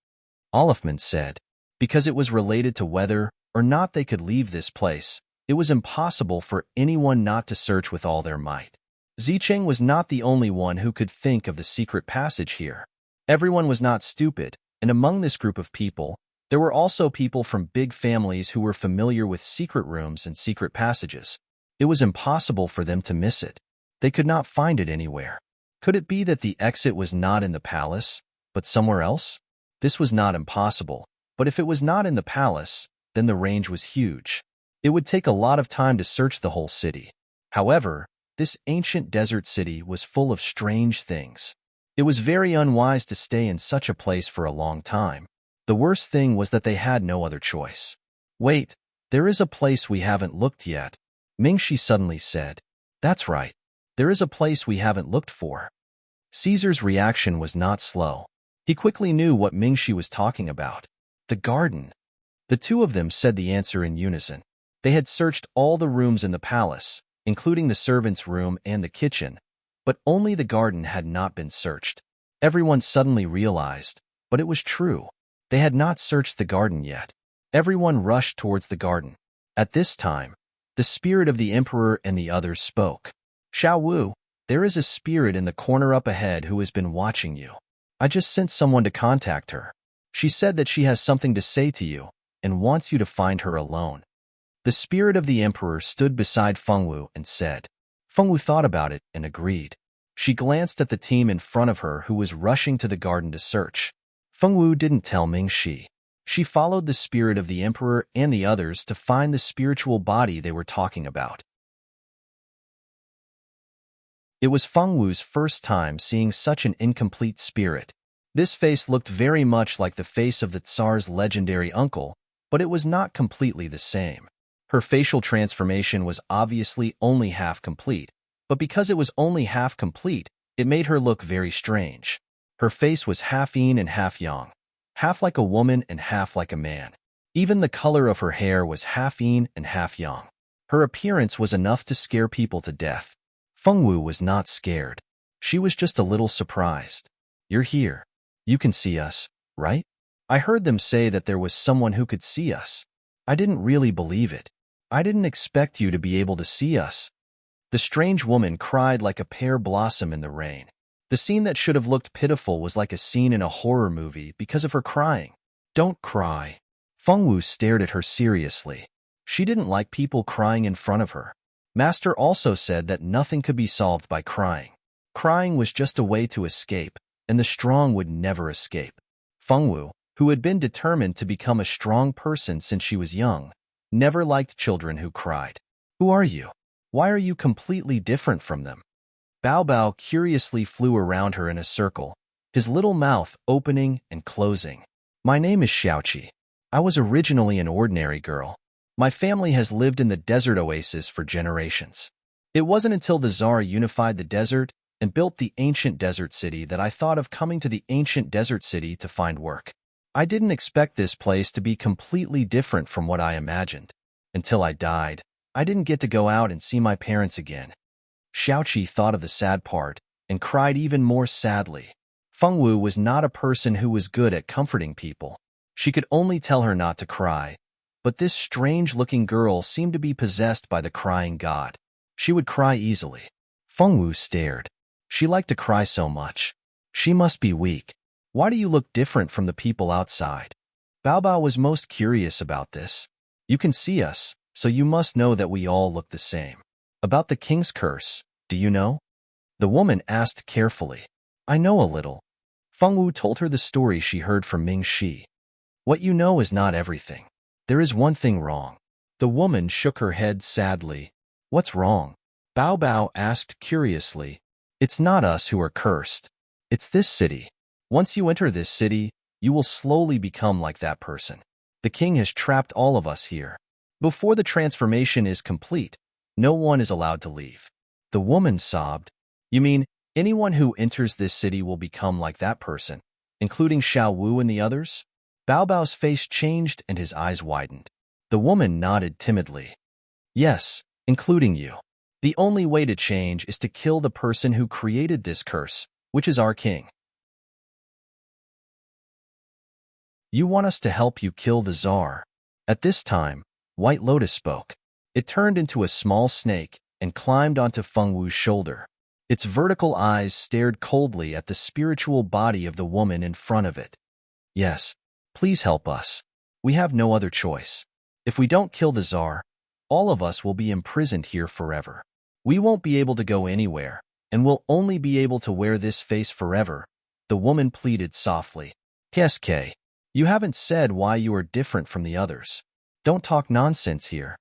Olafman said, because it was related to whether or not they could leave this place, it was impossible for anyone not to search with all their might. Zicheng was not the only one who could think of the secret passage here. Everyone was not stupid, and among this group of people, there were also people from big families who were familiar with secret rooms and secret passages. It was impossible for them to miss it. They could not find it anywhere. Could it be that the exit was not in the palace, but somewhere else? This was not impossible, but if it was not in the palace, then the range was huge. It would take a lot of time to search the whole city. However, this ancient desert city was full of strange things. It was very unwise to stay in such a place for a long time. The worst thing was that they had no other choice. Wait, there is a place we haven't looked yet, Mingxi suddenly said. That's right. There is a place we haven't looked for. Caesar's reaction was not slow. He quickly knew what Mingxi was talking about. The garden. The two of them said the answer in unison. They had searched all the rooms in the palace, including the servants' room and the kitchen, but only the garden had not been searched. Everyone suddenly realized, but it was true. They had not searched the garden yet. Everyone rushed towards the garden. At this time, the spirit of the emperor and the others spoke. Xiao Wu, there is a spirit in the corner up ahead who has been watching you. I just sent someone to contact her. She said that she has something to say to you and wants you to find her alone. The spirit of the emperor stood beside Fengwu and said. Fengwu thought about it and agreed. She glanced at the team in front of her who was rushing to the garden to search. Fengwu didn't tell Mingxi. She followed the spirit of the emperor and the others to find the spiritual body they were talking about. It was Fengwu's first time seeing such an incomplete spirit. This face looked very much like the face of the Tsar's legendary uncle, but it was not completely the same. Her facial transformation was obviously only half complete, but because it was only half complete, it made her look very strange. Her face was half yin and half yang, half like a woman and half like a man. Even the color of her hair was half yin and half yang. Her appearance was enough to scare people to death. Fengwu was not scared. She was just a little surprised. You're here. You can see us, right? I heard them say that there was someone who could see us. I didn't really believe it. I didn't expect you to be able to see us. The strange woman cried like a pear blossom in the rain. The scene that should have looked pitiful was like a scene in a horror movie because of her crying. Don't cry. Fengwu stared at her seriously. She didn't like people crying in front of her. Master also said that nothing could be solved by crying. Crying was just a way to escape, and the strong would never escape. Fengwu, who had been determined to become a strong person since she was young, never liked children who cried. "Who are you? Why are you completely different from them?" Bao Bao curiously flew around her in a circle, his little mouth opening and closing. "My name is Xiaoqi. I was originally an ordinary girl. My family has lived in the desert oasis for generations. It wasn't until the Tsar unified the desert and built the ancient desert city that I thought of coming to the ancient desert city to find work. I didn't expect this place to be completely different from what I imagined. Until I died, I didn't get to go out and see my parents again." Xiaoqi thought of the sad part and cried even more sadly. Feng Wu was not a person who was good at comforting people. She could only tell her not to cry, but this strange-looking girl seemed to be possessed by the crying god. She would cry easily. Feng Wu stared. She liked to cry so much. She must be weak. "Why do you look different from the people outside?" Bao Bao was most curious about this. "You can see us, so you must know that we all look the same. About the king's curse, do you know?" The woman asked carefully. "I know a little." Feng Wu told her the story she heard from Ming Shi. "What you know is not everything. There is one thing wrong." The woman shook her head sadly. "What's wrong?" Bao Bao asked curiously. "It's not us who are cursed. It's this city. Once you enter this city, you will slowly become like that person. The king has trapped all of us here. Before the transformation is complete, no one is allowed to leave." The woman sobbed. "You mean anyone who enters this city will become like that person, including Xiao Wu and the others?" Bao Bao's face changed and his eyes widened. The woman nodded timidly. "Yes, including you. The only way to change is to kill the person who created this curse, which is our king." "You want us to help you kill the Tsar?" At this time, White Lotus spoke. It turned into a small snake and climbed onto Feng Wu's shoulder. Its vertical eyes stared coldly at the spiritual body of the woman in front of it. "Yes, please help us. We have no other choice. If we don't kill the Tsar, all of us will be imprisoned here forever. We won't be able to go anywhere, and we'll only be able to wear this face forever," the woman pleaded softly. "KSK, you haven't said why you are different from the others. Don't talk nonsense here."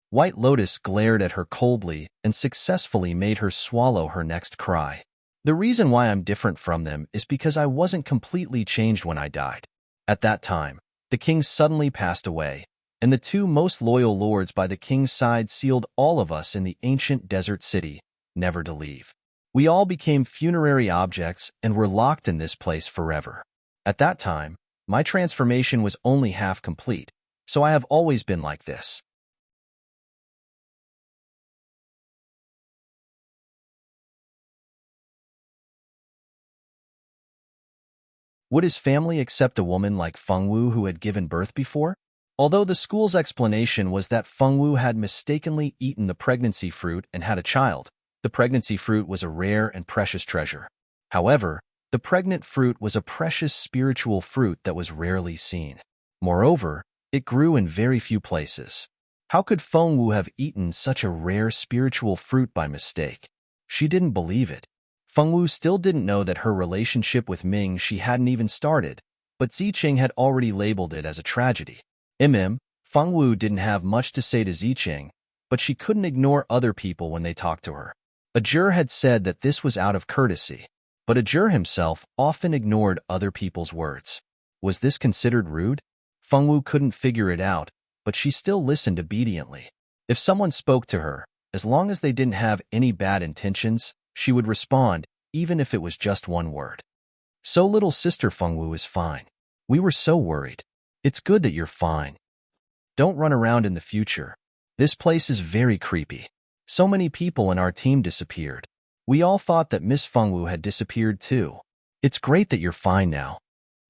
White Lotus glared at her coldly and successfully made her swallow her next cry. "The reason why I'm different from them is because I wasn't completely changed when I died. At that time, the king suddenly passed away, and the two most loyal lords by the king's side sealed all of us in the ancient desert city, never to leave. We all became funerary objects and were locked in this place forever. At that time, my transformation was only half complete, so I have always been like this." Would his family accept a woman like Feng Wu who had given birth before? Although the school's explanation was that Feng Wu had mistakenly eaten the pregnancy fruit and had a child, the pregnancy fruit was a rare and precious treasure. However, the pregnant fruit was a precious spiritual fruit that was rarely seen. Moreover, it grew in very few places. How could Feng Wu have eaten such a rare spiritual fruit by mistake? She didn't believe it. Feng Wu still didn't know that her relationship with Ming Shi hadn't even started, but Ziqing had already labeled it as a tragedy. Feng Wu didn't have much to say to Ziqing, but she couldn't ignore other people when they talked to her. Ajur had said that this was out of courtesy, but Ajur himself often ignored other people's words. Was this considered rude? Feng Wu couldn't figure it out, but she still listened obediently. If someone spoke to her, as long as they didn't have any bad intentions, she would respond, even if it was just one word. "So little sister Feng Wu is fine. We were so worried. It's good that you're fine. Don't run around in the future. This place is very creepy. So many people in our team disappeared. We all thought that Miss Feng Wu had disappeared too. It's great that you're fine now."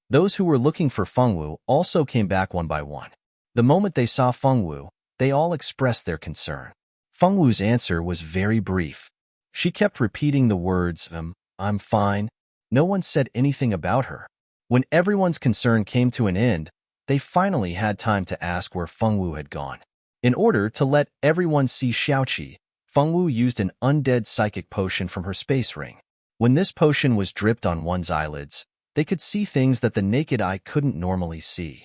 Those who were looking for Feng Wu also came back one by one. The moment they saw Feng Wu, they all expressed their concern. Feng Wu's answer was very brief. She kept repeating the words, "I'm fine." No one said anything about her. When everyone's concern came to an end, they finally had time to ask where Feng Wu had gone. In order to let everyone see Xiaoqi, Feng Wu used an undead psychic potion from her space ring. When this potion was dripped on one's eyelids, They could see things that the naked eye couldn't normally see.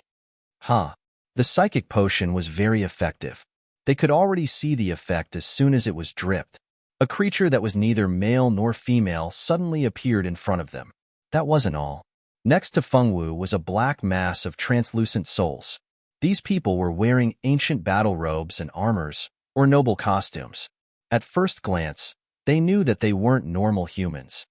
The psychic potion was very effective. They could already see the effect as soon as it was dripped. A creature that was neither male nor female suddenly appeared in front of them. That wasn't all. Next to Fengwu was a black mass of translucent souls. These people were wearing ancient battle robes and armors, or noble costumes. At first glance, they knew that they weren't normal humans.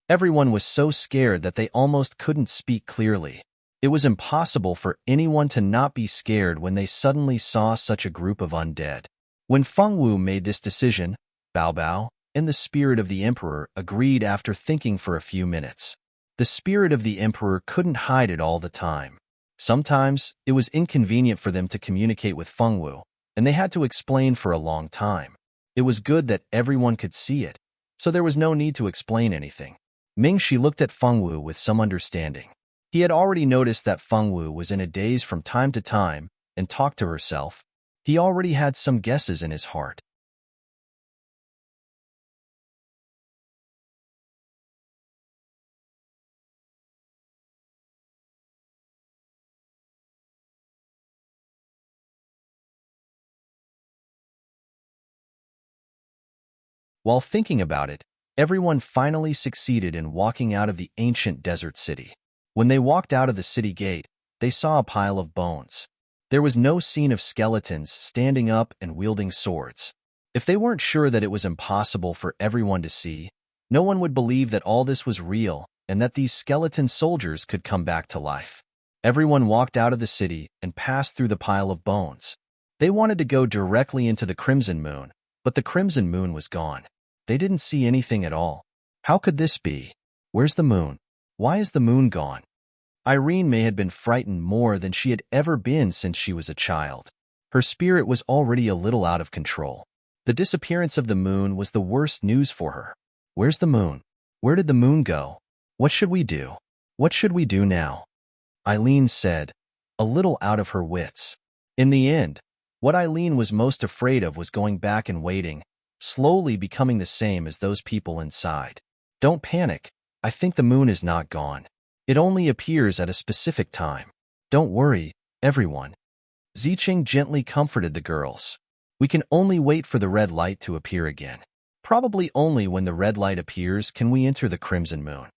Everyone was so scared that they almost couldn't speak clearly. It was impossible for anyone to not be scared when they suddenly saw such a group of undead. When Fengwu made this decision, Bao Bao and the spirit of the emperor agreed after thinking for a few minutes. The spirit of the emperor couldn't hide it all the time. Sometimes, it was inconvenient for them to communicate with Fengwu, and they had to explain for a long time. It was good that everyone could see it, so there was no need to explain anything. Mingxi looked at Fengwu with some understanding. He had already noticed that Fengwu was in a daze from time to time and talked to herself. He already had some guesses in his heart. While thinking about it, everyone finally succeeded in walking out of the ancient desert city. When they walked out of the city gate, they saw a pile of bones. There was no scene of skeletons standing up and wielding swords. If they weren't sure that it was impossible for everyone to see, no one would believe that all this was real and that these skeleton soldiers could come back to life. Everyone walked out of the city and passed through the pile of bones. They wanted to go directly into the Crimson Moon, but the Crimson Moon was gone. They didn't see anything at all. How could this be? Where's the moon? Why is the moon gone? Irene may have been frightened more than she had ever been since she was a child. Her spirit was already a little out of control. The disappearance of the moon was the worst news for her. Where's the moon? Where did the moon go? What should we do? What should we do now? Eileen said, a little out of her wits. In the end, what Eileen was most afraid of was going back and waiting, slowly becoming the same as those people inside. Don't panic. I think the moon is not gone. It only appears at a specific time. Don't worry, everyone. Ziqing gently comforted the girls. We can only wait for the red light to appear again. Probably only when the red light appears can we enter the Crimson Moon.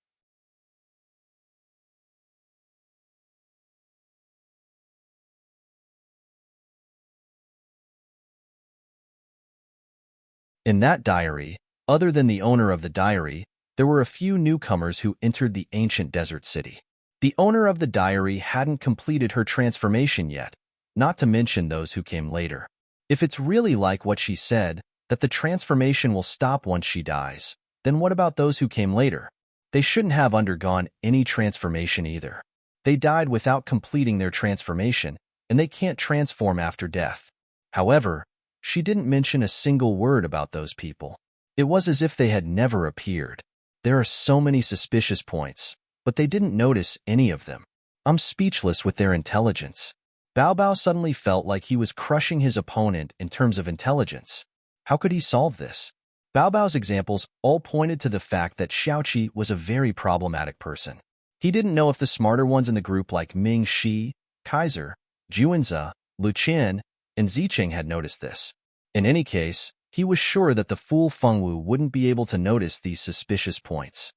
In that diary, other than the owner of the diary, there were a few newcomers who entered the ancient desert city. The owner of the diary hadn't completed her transformation yet, not to mention those who came later. If it's really like what she said, that the transformation will stop once she dies, then what about those who came later? They shouldn't have undergone any transformation either. They died without completing their transformation, and they can't transform after death. However, she didn't mention a single word about those people. It was as if they had never appeared. There are so many suspicious points, but they didn't notice any of them. I'm speechless with their intelligence. Bao Bao suddenly felt like he was crushing his opponent in terms of intelligence. How could he solve this? Bao Bao's examples all pointed to the fact that Xiaoqi was a very problematic person. He didn't know if the smarter ones in the group like Ming Shi, Kaiser, Juanzi, Lu Qian, and Ziqing had noticed this. In any case, he was sure that the fool Fengwu wouldn't be able to notice these suspicious points.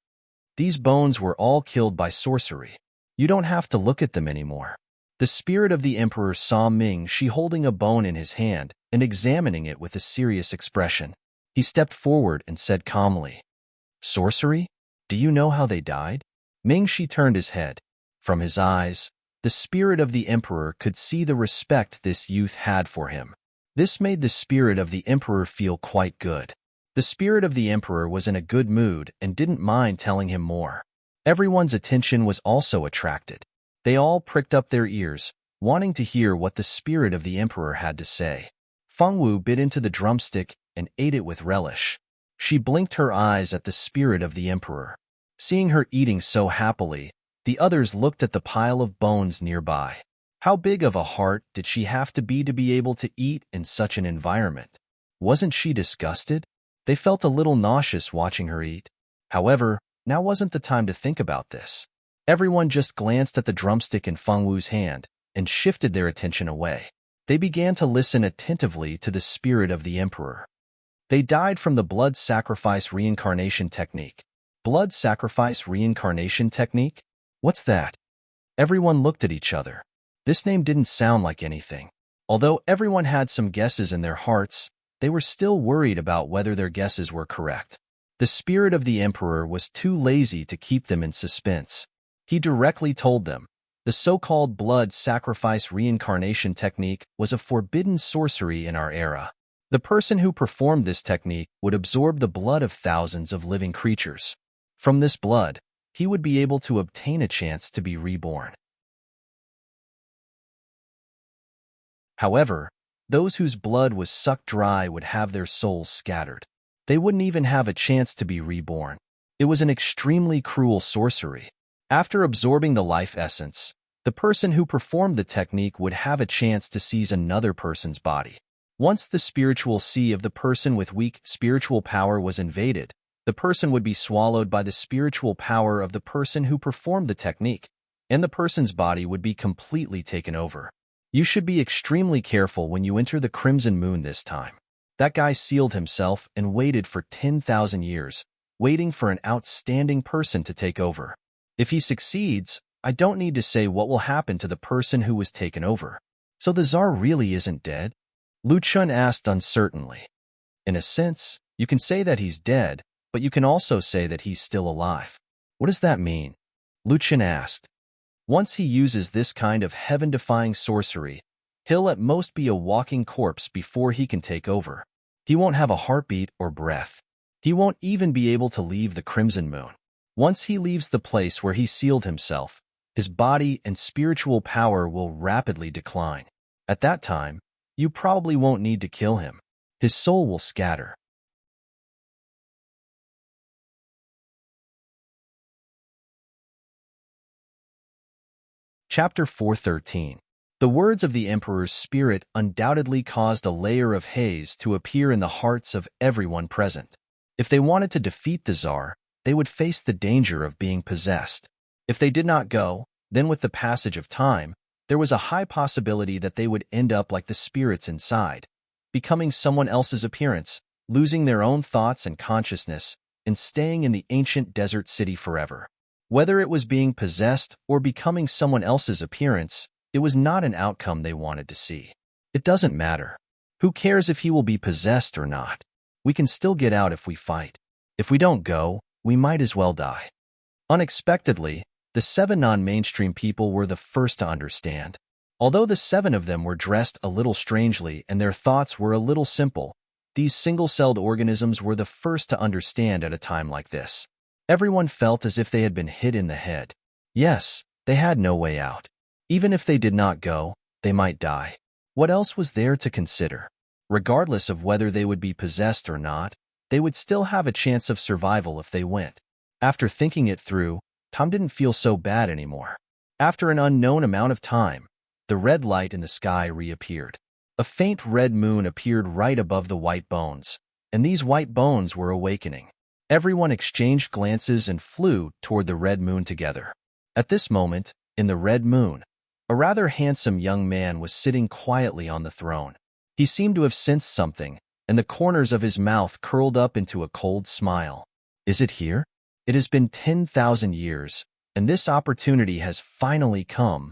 These bones were all killed by sorcery. You don't have to look at them anymore. The spirit of the emperor saw Ming Shi holding a bone in his hand and examining it with a serious expression. He stepped forward and said calmly, "Sorcery? Do you know how they died?" Ming Shi turned his head. From his eyes, the spirit of the emperor could see the respect this youth had for him. This made the spirit of the emperor feel quite good. The spirit of the emperor was in a good mood and didn't mind telling him more. Everyone's attention was also attracted. They all pricked up their ears, wanting to hear what the spirit of the emperor had to say. Fengwu bit into the drumstick and ate it with relish. She blinked her eyes at the spirit of the emperor. Seeing her eating so happily, the others looked at the pile of bones nearby. How big of a heart did she have to be able to eat in such an environment? Wasn't she disgusted? They felt a little nauseous watching her eat. However, Now wasn't the time to think about this. Everyone just glanced at the drumstick in Feng Wu's hand and shifted their attention away. They began to listen attentively to the spirit of the emperor. They died from the blood sacrifice reincarnation technique. Blood sacrifice reincarnation technique? What's that? Everyone looked at each other. This name didn't sound like anything. Although everyone had some guesses in their hearts, they were still worried about whether their guesses were correct. The spirit of the emperor was too lazy to keep them in suspense. He directly told them, the so-called blood sacrifice reincarnation technique was a forbidden sorcery in our era. The person who performed this technique would absorb the blood of thousands of living creatures. From this blood, he would be able to obtain a chance to be reborn. However, those whose blood was sucked dry would have their souls scattered. They wouldn't even have a chance to be reborn. It was an extremely cruel sorcery. After absorbing the life essence, the person who performed the technique would have a chance to seize another person's body. Once the spiritual sea of the person with weak spiritual power was invaded, the person would be swallowed by the spiritual power of the person who performed the technique, and the person's body would be completely taken over. You should be extremely careful when you enter the Crimson Moon this time. That guy sealed himself and waited for 10,000 years, waiting for an outstanding person to take over. If he succeeds, I don't need to say what will happen to the person who was taken over. So the Tsar really isn't dead? Lu Chun asked uncertainly. In a sense, you can say that he's dead, but you can also say that he's still alive. What does that mean? Lu Chun asked. Once he uses this kind of heaven-defying sorcery, he'll at most be a walking corpse before he can take over. He won't have a heartbeat or breath. He won't even be able to leave the Crimson Moon. Once he leaves the place where he sealed himself, his body and spiritual power will rapidly decline. At that time, you probably won't need to kill him. His soul will scatter. Chapter 413. The words of the Emperor's spirit undoubtedly caused a layer of haze to appear in the hearts of everyone present. If they wanted to defeat the Tsar, they would face the danger of being possessed. If they did not go, then with the passage of time, there was a high possibility that they would end up like the spirits inside, becoming someone else's appearance, losing their own thoughts and consciousness, and staying in the ancient desert city forever. Whether it was being possessed or becoming someone else's appearance, it was not an outcome they wanted to see. It doesn't matter. Who cares if he will be possessed or not? We can still get out if we fight. If we don't go, we might as well die. Unexpectedly, the 7 non-mainstream people were the first to understand. Although the 7 of them were dressed a little strangely and their thoughts were a little simple, these single-celled organisms were the first to understand at a time like this. Everyone felt as if they had been hit in the head. Yes, they had no way out. Even if they did not go, they might die. What else was there to consider? Regardless of whether they would be possessed or not, they would still have a chance of survival if they went. After thinking it through, Tom didn't feel so bad anymore. After an unknown amount of time, the red light in the sky reappeared. A faint red moon appeared right above the white bones, and these white bones were awakening. Everyone exchanged glances and flew toward the red moon together. At this moment, in the red moon, a rather handsome young man was sitting quietly on the throne. He seemed to have sensed something, and the corners of his mouth curled up into a cold smile. Is it here? It has been 10,000 years, and this opportunity has finally come.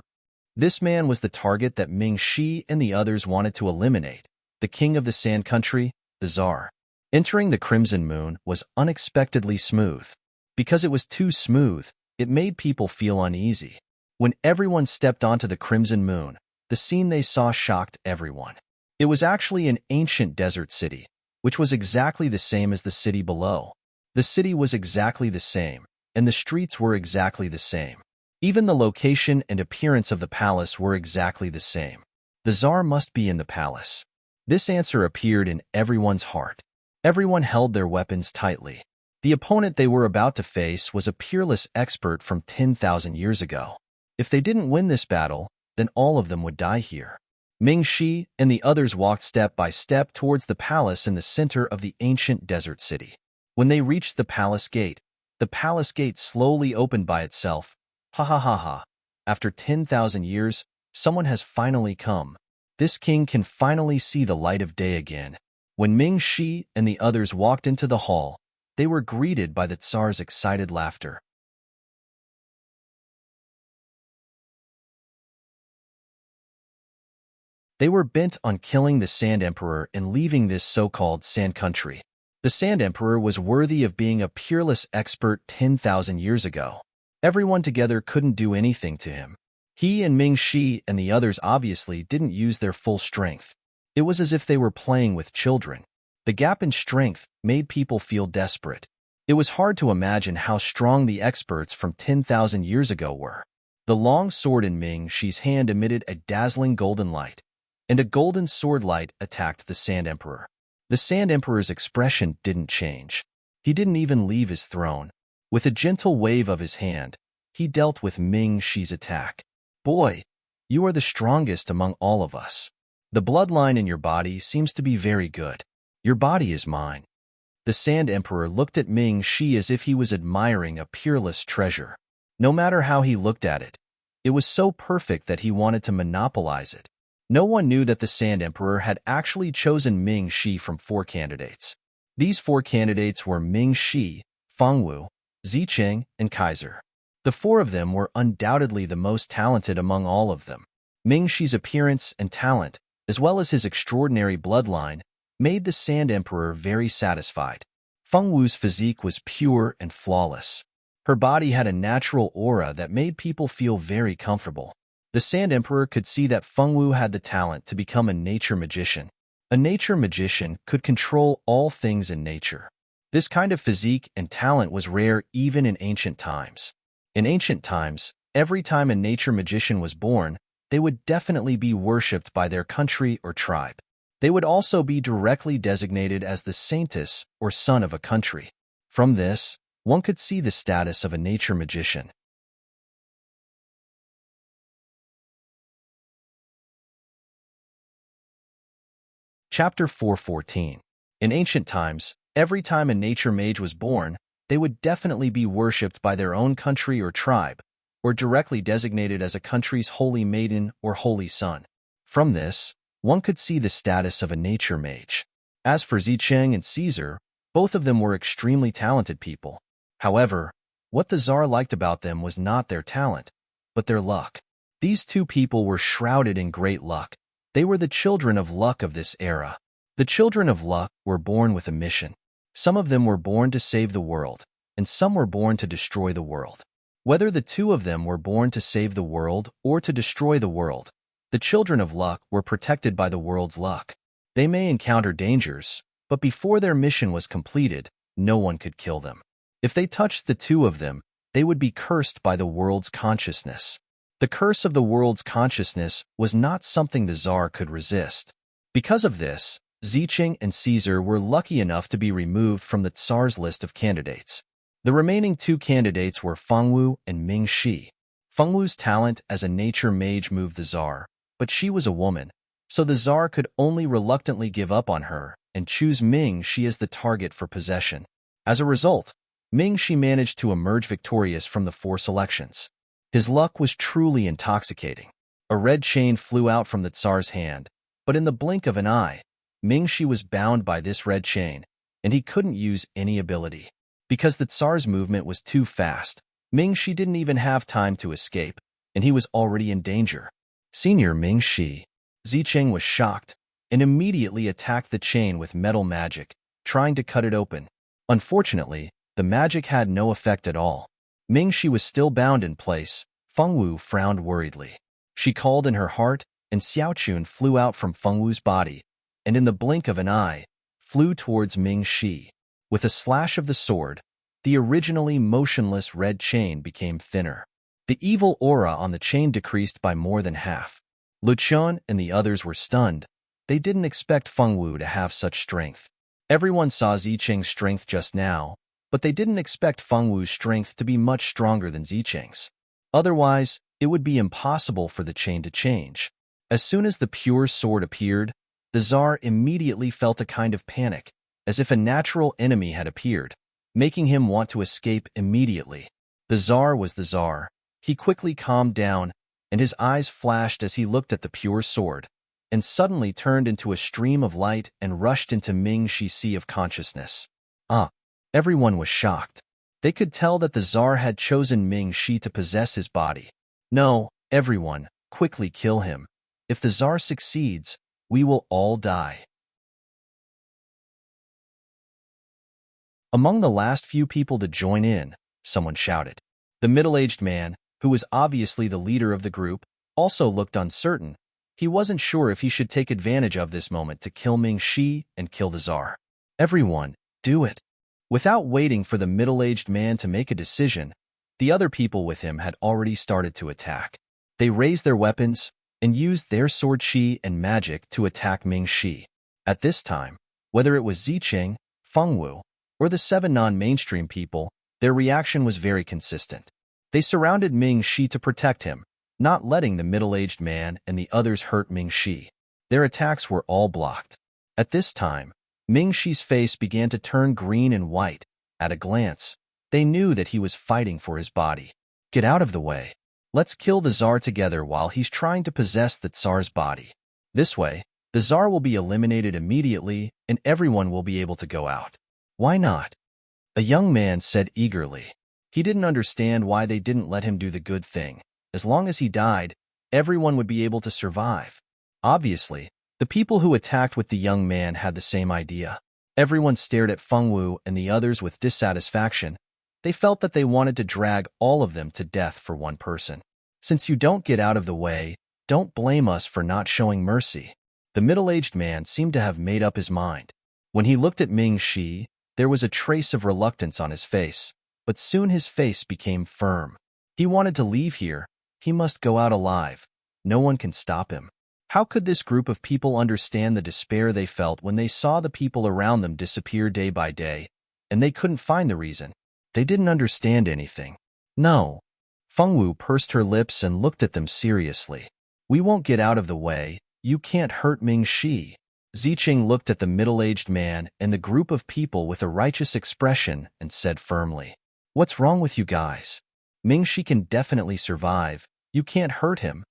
This man was the target that Ming Shi and the others wanted to eliminate, the king of the Sand Country, the Tsar. Entering the Crimson Moon was unexpectedly smooth. Because it was too smooth, it made people feel uneasy. When everyone stepped onto the Crimson Moon, the scene they saw shocked everyone. It was actually an ancient desert city, which was exactly the same as the city below. The city was exactly the same, and the streets were exactly the same. Even the location and appearance of the palace were exactly the same. The Tsar must be in the palace. This answer appeared in everyone's heart. Everyone held their weapons tightly. The opponent they were about to face was a peerless expert from 10,000 years ago. If they didn't win this battle, then all of them would die here. Ming Shi and the others walked step by step towards the palace in the center of the ancient desert city. When they reached the palace gate, The palace gate slowly opened by itself. Ha ha ha ha. After 10,000 years, someone has finally come. This king can finally see the light of day again. When Ming Shi and the others walked into the hall, they were greeted by the Tsar's excited laughter. They were bent on killing the Sand Emperor and leaving this so-called Sand Country. The Sand Emperor was worthy of being a peerless expert 10,000 years ago. Everyone together couldn't do anything to him. He and Ming Shi and the others obviously didn't use their full strength. It was as if they were playing with children. The gap in strength made people feel desperate. It was hard to imagine how strong the experts from 10,000 years ago were. The long sword in Ming Shi's hand emitted a dazzling golden light, and a golden sword light attacked the Sand Emperor. The Sand Emperor's expression didn't change. He didn't even leave his throne. With a gentle wave of his hand, he dealt with Ming Shi's attack. Boy, you are the strongest among all of us. The bloodline in your body seems to be very good. Your body is mine. The Sand Emperor looked at Ming Shi as if he was admiring a peerless treasure. No matter how he looked at it, it was so perfect that he wanted to monopolize it. No one knew that the Sand Emperor had actually chosen Ming Shi from 4 candidates. These 4 candidates were Ming Shi, Feng Wu, Zicheng, and Kaiser. The 4 of them were undoubtedly the most talented among all of them. Ming Shi's appearance and talent, as well as his extraordinary bloodline, made the Sand Emperor very satisfied. Feng Wu's physique was pure and flawless. Her body had a natural aura that made people feel very comfortable. The Sand Emperor could see that Feng Wu had the talent to become a nature magician. A nature magician could control all things in nature. This kind of physique and talent was rare even in ancient times. In ancient times, every time a nature magician was born, they would definitely be worshipped by their country or tribe. They would also be directly designated as the saintess or son of a country. From this, one could see the status of a nature magician. Chapter 414. In ancient times, every time a nature mage was born, they would definitely be worshipped by their own country or tribe, or directly designated as a country's holy maiden or holy son. From this, one could see the status of a nature mage. As for Zicheng and Caesar, both of them were extremely talented people. However, what the Tsar liked about them was not their talent, but their luck. These 2 people were shrouded in great luck. They were the children of luck of this era. The children of luck were born with a mission. Some of them were born to save the world, and some were born to destroy the world. Whether the 2 of them were born to save the world or to destroy the world, the children of luck were protected by the world's luck. They may encounter dangers, but before their mission was completed, no one could kill them. If they touched the 2 of them, they would be cursed by the world's consciousness. The curse of the world's consciousness was not something the Tsar could resist. Because of this, Zicheng and Caesar were lucky enough to be removed from the Tsar's list of candidates. The remaining 2 candidates were Feng Wu and Ming Shi. Feng Wu's talent as a nature mage moved the Tsar, but she was a woman, so the Tsar could only reluctantly give up on her and choose Ming Shi as the target for possession. As a result, Ming Shi managed to emerge victorious from the 4 selections. His luck was truly intoxicating. A red chain flew out from the Tsar's hand, but in the blink of an eye, Ming Shi was bound by this red chain, and he couldn't use any ability. Because the Tsar's movement was too fast, Ming Shi didn't even have time to escape, and he was already in danger. Senior Ming Shi. Zicheng was shocked, and immediately attacked the chain with metal magic, trying to cut it open. Unfortunately, the magic had no effect at all. Ming Shi was still bound in place. Feng Wu frowned worriedly. She called in her heart, and Xiaochun flew out from Feng Wu's body, and in the blink of an eye, flew towards Ming Shi. With a slash of the sword, the originally motionless red chain became thinner. The evil aura on the chain decreased by more than half. Luchun and the others were stunned. They didn't expect Feng Wu to have such strength. Everyone saw Zicheng's strength just now, but they didn't expect Feng Wu's strength to be much stronger than Zicheng's. Otherwise, it would be impossible for the chain to change. As soon as the pure sword appeared, the Tsar immediately felt a kind of panic, as if a natural enemy had appeared. making him want to escape immediately. The Tsar was the Tsar. He quickly calmed down, and his eyes flashed as he looked at the pure sword, and suddenly turned into a stream of light and rushed into Ming-Shi's sea of consciousness. Everyone was shocked. They could tell that the Tsar had chosen Ming-Shi to possess his body. No, everyone, quickly kill him. If the Tsar succeeds, we will all die. Among the last few people to join in, someone shouted. The middle-aged man, who was obviously the leader of the group, also looked uncertain. He wasn't sure if he should take advantage of this moment to kill Ming-Shi and kill the Tsar. Everyone, do it. Without waiting for the middle-aged man to make a decision, the other people with him had already started to attack. They raised their weapons and used their sword chi and magic to attack Ming-Shi. At this time, whether it was Ziqing, Fengwu, or the 7 non-mainstream people, their reaction was very consistent. They surrounded Ming-Shi to protect him, not letting the middle-aged man and the others hurt Ming-Shi. Their attacks were all blocked. At this time, Ming-Shi's face began to turn green and white. At a glance, they knew that he was fighting for his body. Get out of the way. Let's kill the Tsar together while he's trying to possess the Tsar's body. This way, the Tsar will be eliminated immediately and everyone will be able to go out. Why not? A young man said eagerly. He didn't understand why they didn't let him do the good thing. As long as he died, everyone would be able to survive. Obviously, the people who attacked with the young man had the same idea. Everyone stared at Fengwu and the others with dissatisfaction. They felt that they wanted to drag all of them to death for one person. Since you don't get out of the way, don't blame us for not showing mercy. The middle-aged man seemed to have made up his mind. When he looked at Ming-Shi, there was a trace of reluctance on his face, but soon his face became firm. He wanted to leave here. He must go out alive. No one can stop him. How could this group of people understand the despair they felt when they saw the people around them disappear day by day, and they couldn't find the reason? They didn't understand anything. No. Fengwu pursed her lips and looked at them seriously. We won't get out of the way. You can't hurt Ming-Shi. Ziqing looked at the middle-aged man and the group of people with a righteous expression and said firmly, "What's wrong with you guys? Ming-Shi can definitely survive. You can't hurt him."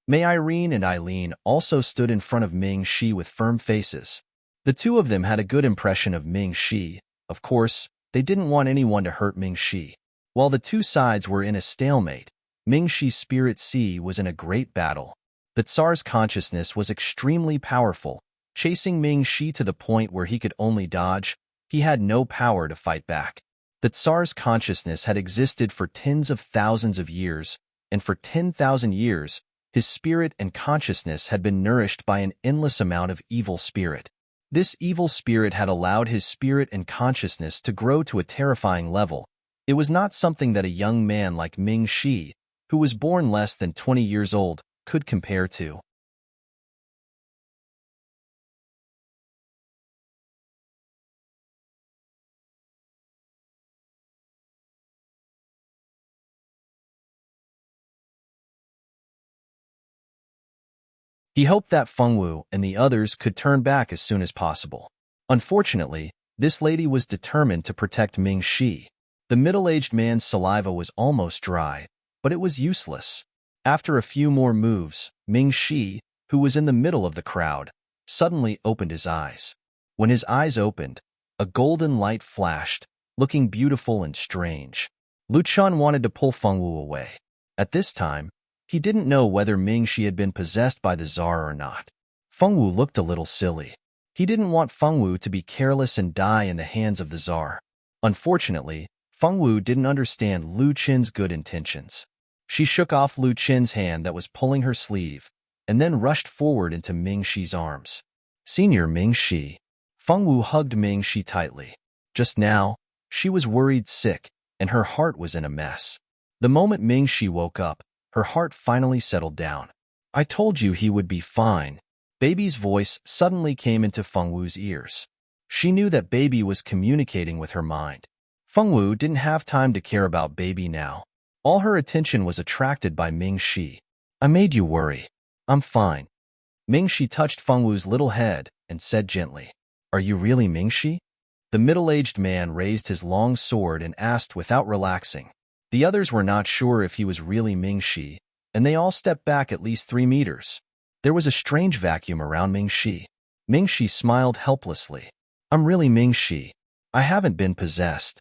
Mei Irene and Eileen also stood in front of Ming-Shi with firm faces. The two of them had a good impression of Ming-Shi. Of course, they didn't want anyone to hurt Ming-Shi. While the two sides were in a stalemate, Ming-Shi's spirit sea was in a great battle. The Tsar's consciousness was extremely powerful, chasing Ming-Shi to the point where he could only dodge. He had no power to fight back. The Tsar's consciousness had existed for tens of thousands of years, and for 10,000 years, his spirit and consciousness had been nourished by an endless amount of evil spirit. This evil spirit had allowed his spirit and consciousness to grow to a terrifying level. It was not something that a young man like Ming-Shi, who was born less than 20 years old, could compare to. He hoped that Fengwu and the others could turn back as soon as possible. Unfortunately, this lady was determined to protect Ming-Shi. The middle-aged man's saliva was almost dry, but it was useless. After a few more moves, Ming-Shi, who was in the middle of the crowd, suddenly opened his eyes. When his eyes opened, a golden light flashed, looking beautiful and strange. Luchan wanted to pull Fengwu away. At this time, he didn't know whether Ming-Shi had been possessed by the Tsar or not. Fengwu looked a little silly. He didn't want Fengwu to be careless and die in the hands of the Tsar. Unfortunately, Fengwu didn't understand Lu Qin's good intentions. She shook off Lu Qin's hand that was pulling her sleeve, and then rushed forward into Ming-Shi's arms. "Senior Ming-Shi." Fengwu hugged Ming-Shi tightly. Just now, she was worried sick, and her heart was in a mess. The moment Ming-Shi woke up, her heart finally settled down. "I told you he would be fine." Baby's voice suddenly came into Fengwu's ears. She knew that Baby was communicating with her mind. Fengwu didn't have time to care about Baby now. All her attention was attracted by Ming-Shi. "I made you worry. I'm fine." Ming-Shi touched Fengwu's little head and said gently, "Are you really Ming-Shi?" The middle-aged man raised his long sword and asked without relaxing. The others were not sure if he was really Ming-Shi, and they all stepped back at least 3 meters. There was a strange vacuum around Ming-Shi. Ming-Shi smiled helplessly. I'm really Ming-Shi. I haven't been possessed.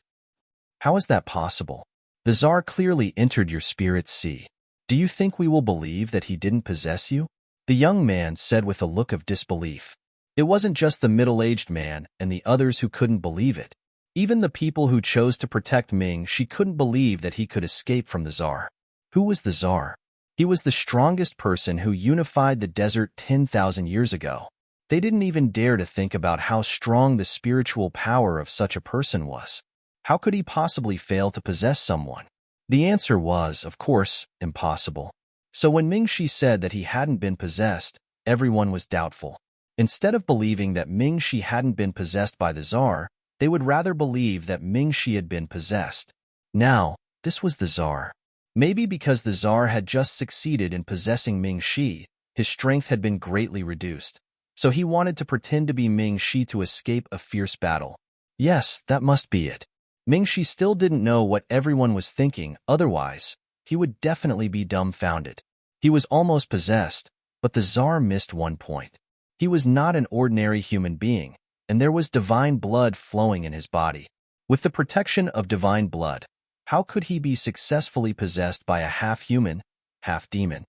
How is that possible? The Tsar clearly entered your spirit sea. Do you think we will believe that he didn't possess you? The young man said with a look of disbelief. It wasn't just the middle-aged man and the others who couldn't believe it. Even the people who chose to protect Ming-Shi couldn't believe that he could escape from the Tsar. Who was the Tsar? He was the strongest person who unified the desert 10,000 years ago. They didn't even dare to think about how strong the spiritual power of such a person was. How could he possibly fail to possess someone? The answer was, of course, impossible. So when Ming-Shi said that he hadn't been possessed, everyone was doubtful. Instead of believing that Ming-Shi hadn't been possessed by the Tsar, they would rather believe that Ming-Shi had been possessed. Now, this was the Tsar. Maybe because the Tsar had just succeeded in possessing Ming-Shi, his strength had been greatly reduced. So he wanted to pretend to be Ming-Shi to escape a fierce battle. Yes, that must be it. Ming-Shi still didn't know what everyone was thinking, otherwise, he would definitely be dumbfounded. He was almost possessed, but the Tsar missed one point. He was not an ordinary human being, and there was divine blood flowing in his body. With the protection of divine blood, how could he be successfully possessed by a half-human, half-demon?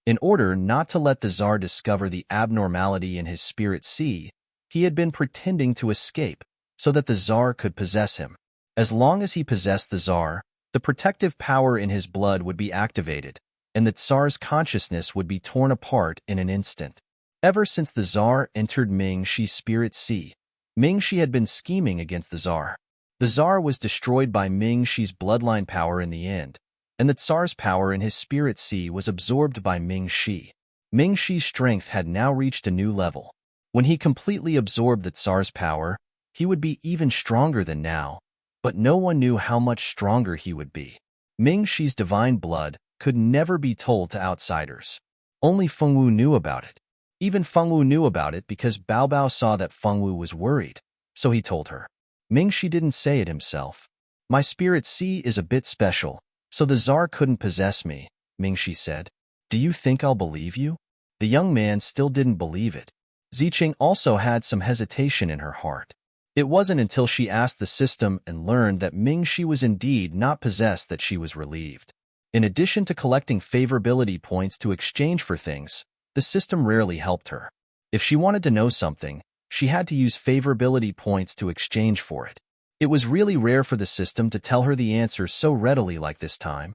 In order not to let the Tsar discover the abnormality in his spirit sea, he had been pretending to escape so that the Tsar could possess him. As long as he possessed the Tsar, the protective power in his blood would be activated, and the Tsar's consciousness would be torn apart in an instant. Ever since the Tsar entered Ming-Shi's spirit sea, Ming-Shi had been scheming against the Tsar. The Tsar was destroyed by Ming-Shi's bloodline power in the end, and the Tsar's power in his spirit sea was absorbed by Ming-Shi. Ming-Shi's strength had now reached a new level. When he completely absorbed the Tsar's power, he would be even stronger than now, but no one knew how much stronger he would be. Ming-Shi's divine blood could never be told to outsiders. Only Fengwu knew about it. Even Fengwu knew about it because Bao Bao saw that Fengwu was worried, so he told her. Ming-Shi didn't say it himself. My spirit sea is a bit special, so the Tsar couldn't possess me, Ming-Shi said. Do you think I'll believe you? The young man still didn't believe it. Ziqing also had some hesitation in her heart. It wasn't until she asked the system and learned that Ming-Shi was indeed not possessed that she was relieved. In addition to collecting favorability points to exchange for things, the system rarely helped her. If she wanted to know something, she had to use favorability points to exchange for it. It was really rare for the system to tell her the answer so readily like this time.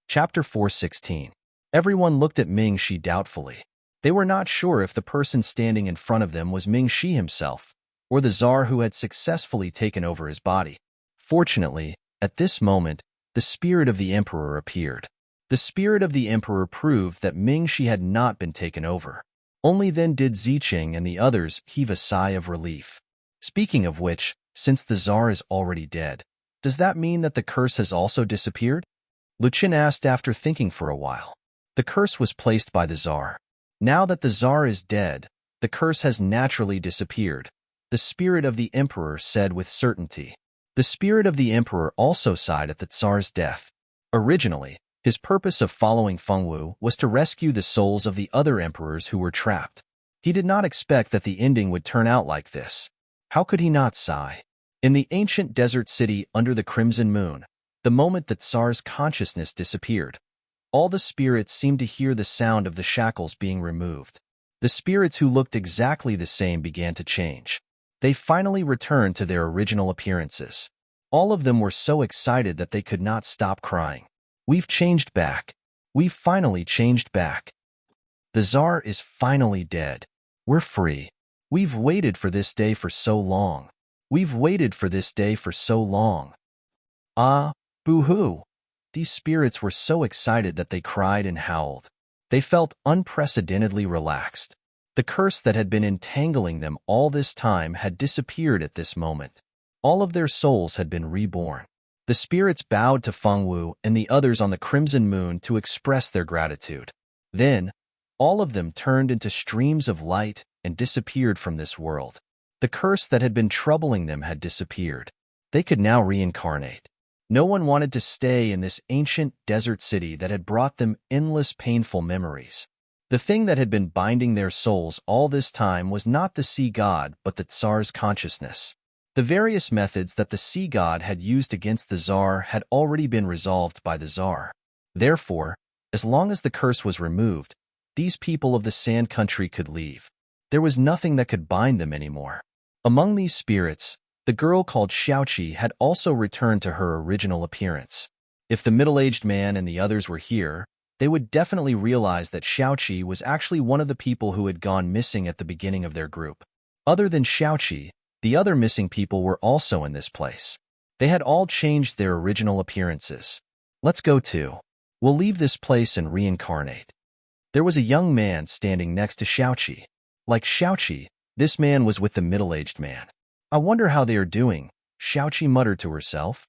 Chapter 416. Everyone looked at Ming-Shi doubtfully. They were not sure if the person standing in front of them was Ming-Shi himself, or the Tsar who had successfully taken over his body. Fortunately, at this moment, the spirit of the Emperor appeared. The spirit of the Emperor proved that Ming-Shi had not been taken over. Only then did Ziqing and the others heave a sigh of relief. Speaking of which, since the Tsar is already dead, does that mean that the curse has also disappeared? Luchin asked after thinking for a while. The curse was placed by the Tsar. Now that the Tsar is dead, the curse has naturally disappeared, the spirit of the Emperor said with certainty. The spirit of the Emperor also sighed at the Tsar's death. Originally, his purpose of following Fengwu was to rescue the souls of the other emperors who were trapped. He did not expect that the ending would turn out like this. How could he not sigh? In the ancient desert city under the crimson moon, the moment that Tsar's consciousness disappeared, all the spirits seemed to hear the sound of the shackles being removed. The spirits who looked exactly the same began to change. They finally returned to their original appearances. All of them were so excited that they could not stop crying. We've changed back. We've finally changed back. The Tsar is finally dead. We're free. We've waited for this day for so long. We've waited for this day for so long. Ah, boo-hoo. These spirits were so excited that they cried and howled. They felt unprecedentedly relaxed. The curse that had been entangling them all this time had disappeared at this moment. All of their souls had been reborn. The spirits bowed to Fengwu and the others on the Crimson Moon to express their gratitude. Then, all of them turned into streams of light and disappeared from this world. The curse that had been troubling them had disappeared. They could now reincarnate. No one wanted to stay in this ancient desert city that had brought them endless painful memories. The thing that had been binding their souls all this time was not the sea god but the Tsar's consciousness. The various methods that the sea god had used against the Tsar had already been resolved by the Tsar. Therefore, as long as the curse was removed, these people of the Sand Country could leave. There was nothing that could bind them anymore. Among these spirits, the girl called Xiaoqi had also returned to her original appearance. If the middle-aged man and the others were here, they would definitely realize that Xiaoqi was actually one of the people who had gone missing at the beginning of their group. Other than Xiaoqi, the other missing people were also in this place. They had all changed their original appearances. Let's go too. We'll leave this place and reincarnate. There was a young man standing next to Xiaoqi. Like Xiaoqi, this man was with the middle-aged man. I wonder how they are doing, Xiaoqi muttered to herself.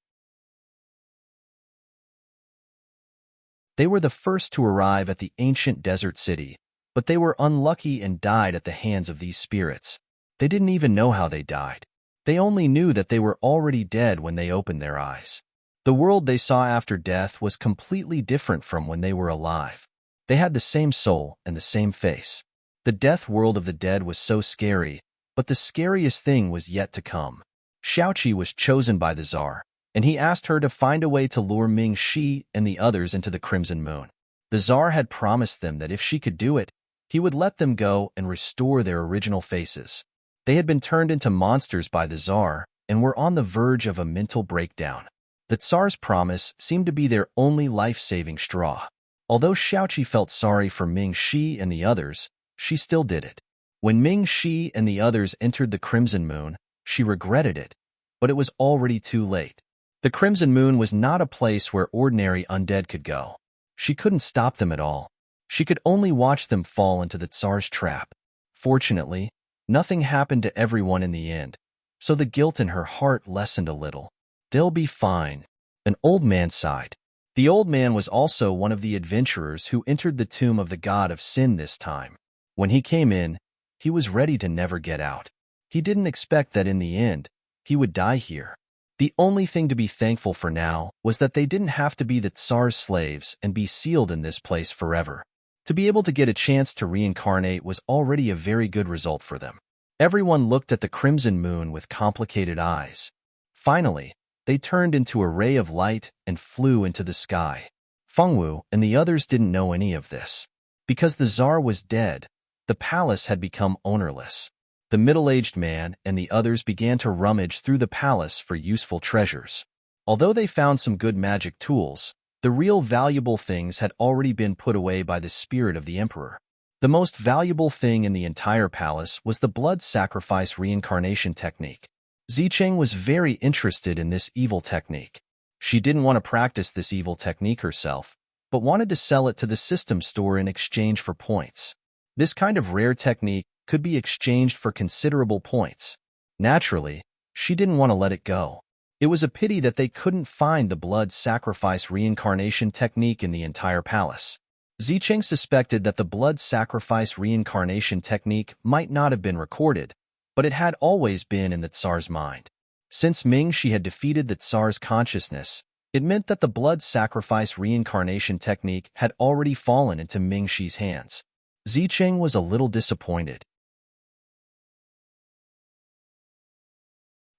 They were the first to arrive at the ancient desert city, but they were unlucky and died at the hands of these spirits. They didn't even know how they died. They only knew that they were already dead when they opened their eyes. The world they saw after death was completely different from when they were alive. They had the same soul and the same face. The death world of the dead was so scary, but the scariest thing was yet to come. Xiaoqi was chosen by the Tsar, and he asked her to find a way to lure Ming Shi and the others into the Crimson Moon. The Tsar had promised them that if she could do it, he would let them go and restore their original faces. They had been turned into monsters by the Tsar and were on the verge of a mental breakdown. The Tsar's promise seemed to be their only life-saving straw. Although Xiaoqi felt sorry for Ming Shi and the others, she still did it. When Ming Shi and the others entered the Crimson Moon, she regretted it, but it was already too late. The Crimson Moon was not a place where ordinary undead could go. She couldn't stop them at all. She could only watch them fall into the Tsar's trap. Fortunately, nothing happened to everyone in the end, so the guilt in her heart lessened a little. They'll be fine. An old man sighed. The old man was also one of the adventurers who entered the tomb of the god of sin this time. When he came in, he was ready to never get out. He didn't expect that in the end, he would die here. The only thing to be thankful for now was that they didn't have to be the Tsar's slaves and be sealed in this place forever. To be able to get a chance to reincarnate was already a very good result for them. Everyone looked at the Crimson Moon with complicated eyes. Finally, they turned into a ray of light and flew into the sky. Fengwu and the others didn't know any of this. Because the Tsar was dead, the palace had become ownerless. The middle-aged man and the others began to rummage through the palace for useful treasures. Although they found some good magic tools, the real valuable things had already been put away by the spirit of the emperor. The most valuable thing in the entire palace was the blood sacrifice reincarnation technique. Zicheng was very interested in this evil technique. She didn't want to practice this evil technique herself, but wanted to sell it to the system store in exchange for points. This kind of rare technique could be exchanged for considerable points. Naturally, she didn't want to let it go. It was a pity that they couldn't find the blood sacrifice reincarnation technique in the entire palace. Zicheng suspected that the blood sacrifice reincarnation technique might not have been recorded, but it had always been in the Tsar's mind. Since Ming Shi had defeated the Tsar's consciousness, it meant that the blood sacrifice reincarnation technique had already fallen into Ming Shi's hands. Zicheng was a little disappointed.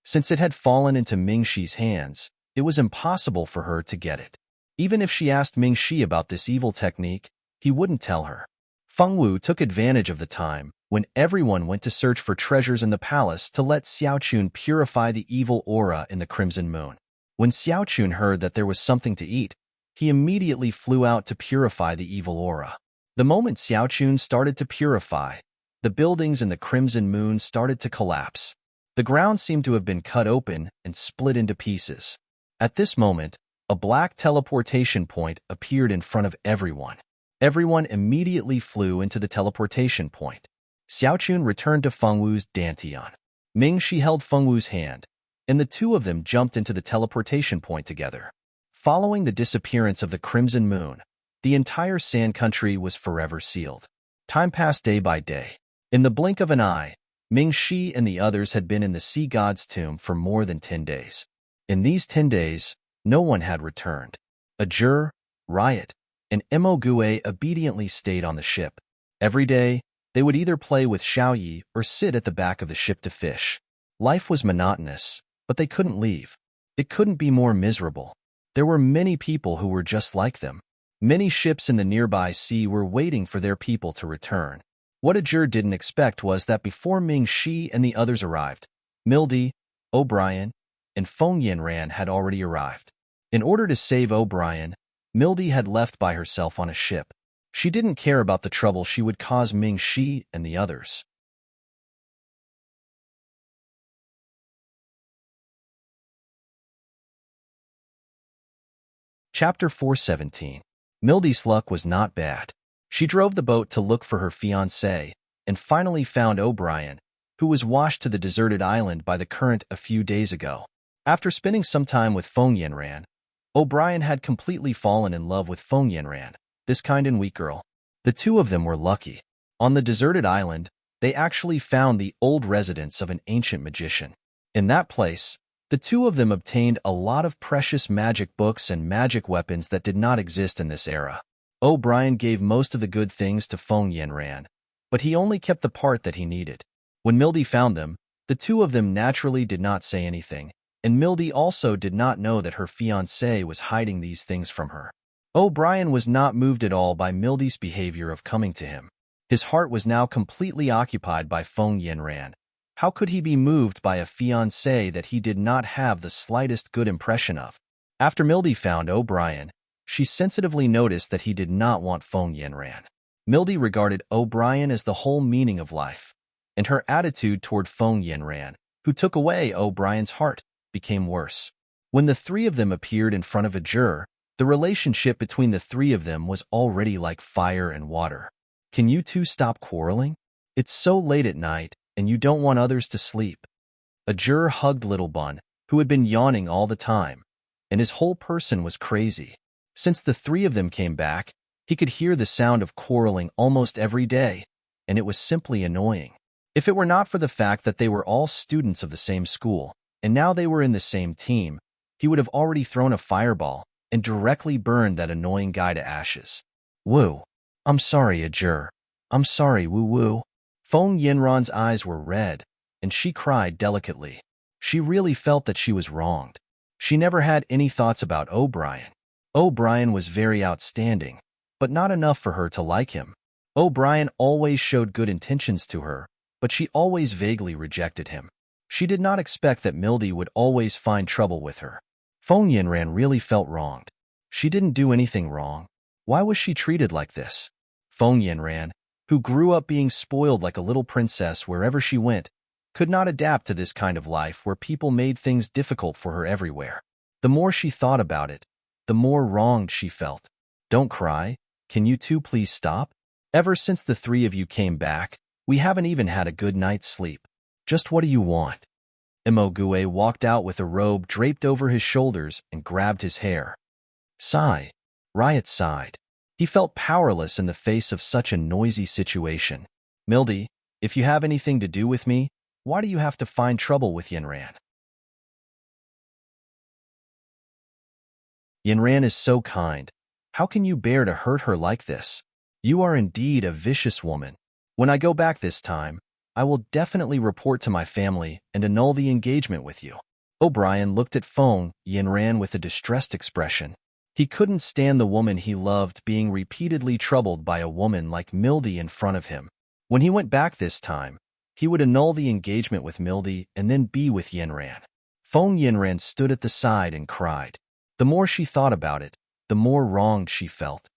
Since it had fallen into Ming Shi's hands, it was impossible for her to get it. Even if she asked Ming Shi about this evil technique, he wouldn't tell her. Fengwu took advantage of the time when everyone went to search for treasures in the palace to let Xiaoqun purify the evil aura in the Crimson Moon. When Xiaoqun heard that there was something to eat, he immediately flew out to purify the evil aura. The moment Xiaoqun started to purify, the buildings in the Crimson Moon started to collapse. The ground seemed to have been cut open and split into pieces. At this moment, a black teleportation point appeared in front of everyone. Everyone immediately flew into the teleportation point. Xiaoqun returned to Fengwu's dantian. Ming Shi held Fengwu's hand, and the two of them jumped into the teleportation point together. Following the disappearance of the Crimson Moon, the entire Sand Country was forever sealed. Time passed day by day. In the blink of an eye, Ming-Shi and the others had been in the sea god's tomb for more than 10 days. In these 10 days, no one had returned. Ajur, Riot, and Emogue obediently stayed on the ship. Every day, they would either play with Xiaoyi or sit at the back of the ship to fish. Life was monotonous, but they couldn't leave. It couldn't be more miserable. There were many people who were just like them. Many ships in the nearby sea were waiting for their people to return. What Ajur didn't expect was that before Ming-Shi and the others arrived, Mildy, O'Brien, and Feng Yanran had already arrived. In order to save O'Brien, Mildy had left by herself on a ship. She didn't care about the trouble she would cause Ming-Shi and the others. Chapter 417. Mildy's luck was not bad. She drove the boat to look for her fiancé and finally found O'Brien, who was washed to the deserted island by the current a few days ago. After spending some time with Feng Yanran, O'Brien had completely fallen in love with Feng Yanran, this kind and weak girl. The two of them were lucky. On the deserted island, they actually found the old residence of an ancient magician. In that place, the two of them obtained a lot of precious magic books and magic weapons that did not exist in this era. O'Brien gave most of the good things to Feng Yanran, but he only kept the part that he needed. When Mildy found them, the two of them naturally did not say anything, and Mildy also did not know that her fiancé was hiding these things from her. O'Brien was not moved at all by Mildy's behavior of coming to him. His heart was now completely occupied by Feng Yanran. How could he be moved by a fiancé that he did not have the slightest good impression of? After Mildy found O'Brien, she sensitively noticed that he did not want Feng Yanran. Mildy regarded O'Brien as the whole meaning of life, and her attitude toward Feng Yanran, who took away O'Brien's heart, became worse. When the three of them appeared in front of Ajur, the relationship between the three of them was already like fire and water. Can you two stop quarreling? It's so late at night, and you don't want others to sleep. Ajur hugged Little Bun, who had been yawning all the time, and his whole person was crazy. Since the three of them came back, he could hear the sound of quarreling almost every day, and it was simply annoying. If it were not for the fact that they were all students of the same school, and now they were in the same team, he would have already thrown a fireball and directly burned that annoying guy to ashes. Woo. I'm sorry, Ajur. I'm sorry, woo-woo. Feng Yanran's eyes were red, and she cried delicately. She really felt that she was wronged. She never had any thoughts about O'Brien. O'Brien was very outstanding, but not enough for her to like him. O'Brien always showed good intentions to her, but she always vaguely rejected him. She did not expect that Mildy would always find trouble with her. Feng Yanran really felt wronged. She didn't do anything wrong. Why was she treated like this? Feng Yanran, who grew up being spoiled like a little princess wherever she went, could not adapt to this kind of life where people made things difficult for her everywhere. The more she thought about it, the more wronged she felt. Don't cry. Can you two please stop? Ever since the three of you came back, we haven't even had a good night's sleep. Just what do you want? Emogue walked out with a robe draped over his shoulders and grabbed his hair. Sigh. Riot sighed. He felt powerless in the face of such a noisy situation. Mildy, if you have anything to do with me, why do you have to find trouble with Yanran? Yanran is so kind. How can you bear to hurt her like this? You are indeed a vicious woman. When I go back this time, I will definitely report to my family and annul the engagement with you. O'Brien looked at Feng Yanran with a distressed expression. He couldn't stand the woman he loved being repeatedly troubled by a woman like Mildy in front of him. When he went back this time, he would annul the engagement with Mildy and then be with Yanran. Feng Yanran stood at the side and cried. The more she thought about it, the more wronged she felt.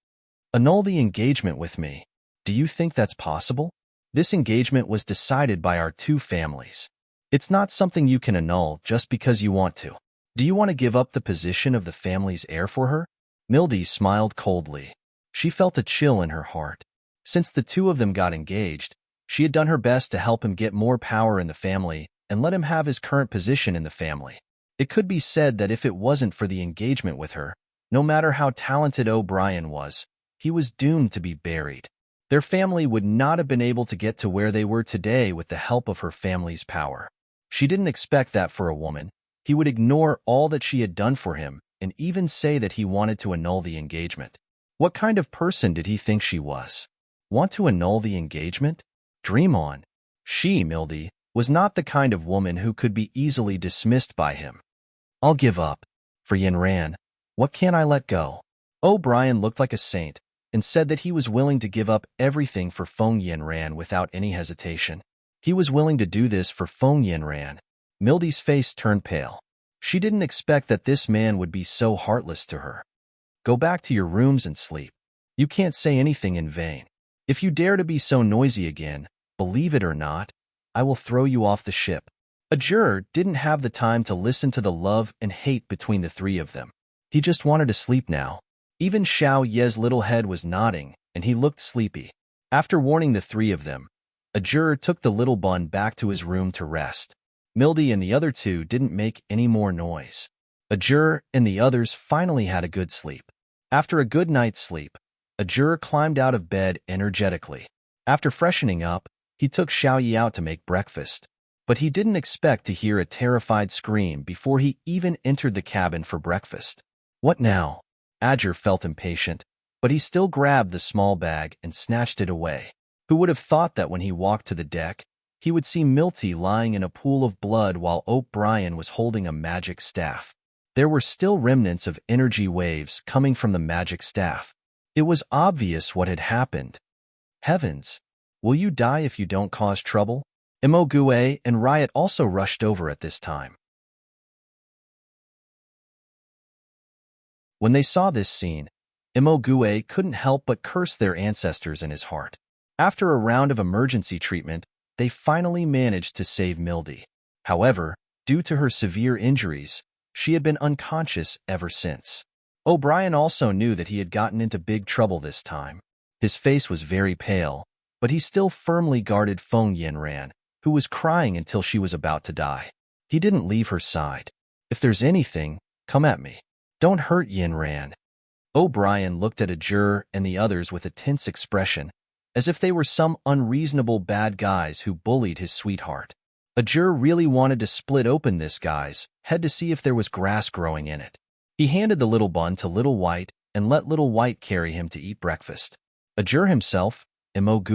Annul the engagement with me. Do you think that's possible? This engagement was decided by our two families. It's not something you can annul just because you want to. Do you want to give up the position of the family's heir for her? Mildy smiled coldly. She felt a chill in her heart. Since the two of them got engaged, she had done her best to help him get more power in the family and let him have his current position in the family. It could be said that if it wasn't for the engagement with her, no matter how talented O'Brien was, he was doomed to be buried. Their family would not have been able to get to where they were today with the help of her family's power. She didn't expect that for a woman. He would ignore all that she had done for him and even say that he wanted to annul the engagement. What kind of person did he think she was? Want to annul the engagement? Dream on. She, Mildy, was not the kind of woman who could be easily dismissed by him. I'll give up. For Yanran, what can't I let go? O'Brien looked like a saint and said that he was willing to give up everything for Feng Yanran without any hesitation. He was willing to do this for Feng Yanran. Mildy's face turned pale. She didn't expect that this man would be so heartless to her. Go back to your rooms and sleep. You can't say anything in vain. If you dare to be so noisy again, believe it or not, I will throw you off the ship. A juror didn't have the time to listen to the love and hate between the three of them. He just wanted to sleep now. Even Xiao Ye's little head was nodding, and he looked sleepy. After warning the three of them, a juror took the little bun back to his room to rest. Mildy and the other two didn't make any more noise. A juror and the others finally had a good sleep. After a good night's sleep, a juror climbed out of bed energetically. After freshening up, he took Xiao Yi out to make breakfast. But he didn't expect to hear a terrified scream before he even entered the cabin for breakfast. What now? Adger felt impatient, but he still grabbed the small bag and snatched it away. Who would have thought that when he walked to the deck, he would see Milty lying in a pool of blood while O'Brien was holding a magic staff. There were still remnants of energy waves coming from the magic staff. It was obvious what had happened. Heavens! Will you die if you don't cause trouble? Imogue and Riot also rushed over at this time. When they saw this scene, Imogue couldn't help but curse their ancestors in his heart. After a round of emergency treatment, they finally managed to save Mildy. However, due to her severe injuries, she had been unconscious ever since. O'Brien also knew that he had gotten into big trouble this time. His face was very pale, but he still firmly guarded Feng Yanran, who was crying until she was about to die. He didn't leave her side. If there's anything, come at me. Don't hurt Yanran. O'Brien looked at a juror and the others with a tense expression, as if they were some unreasonable bad guys who bullied his sweetheart. A juror really wanted to split open this guy's head to see if there was grass growing in it. He handed the little bun to Little White and let Little White carry him to eat breakfast. A juror himself, Imogue,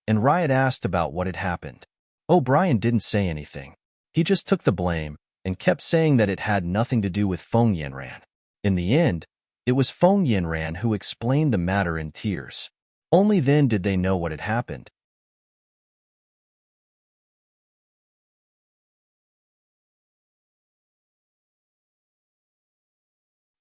and Riot asked about what had happened. O'Brien didn't say anything. He just took the blame and kept saying that it had nothing to do with Feng Yanran. In the end, it was Feng Yanran who explained the matter in tears. Only then did they know what had happened.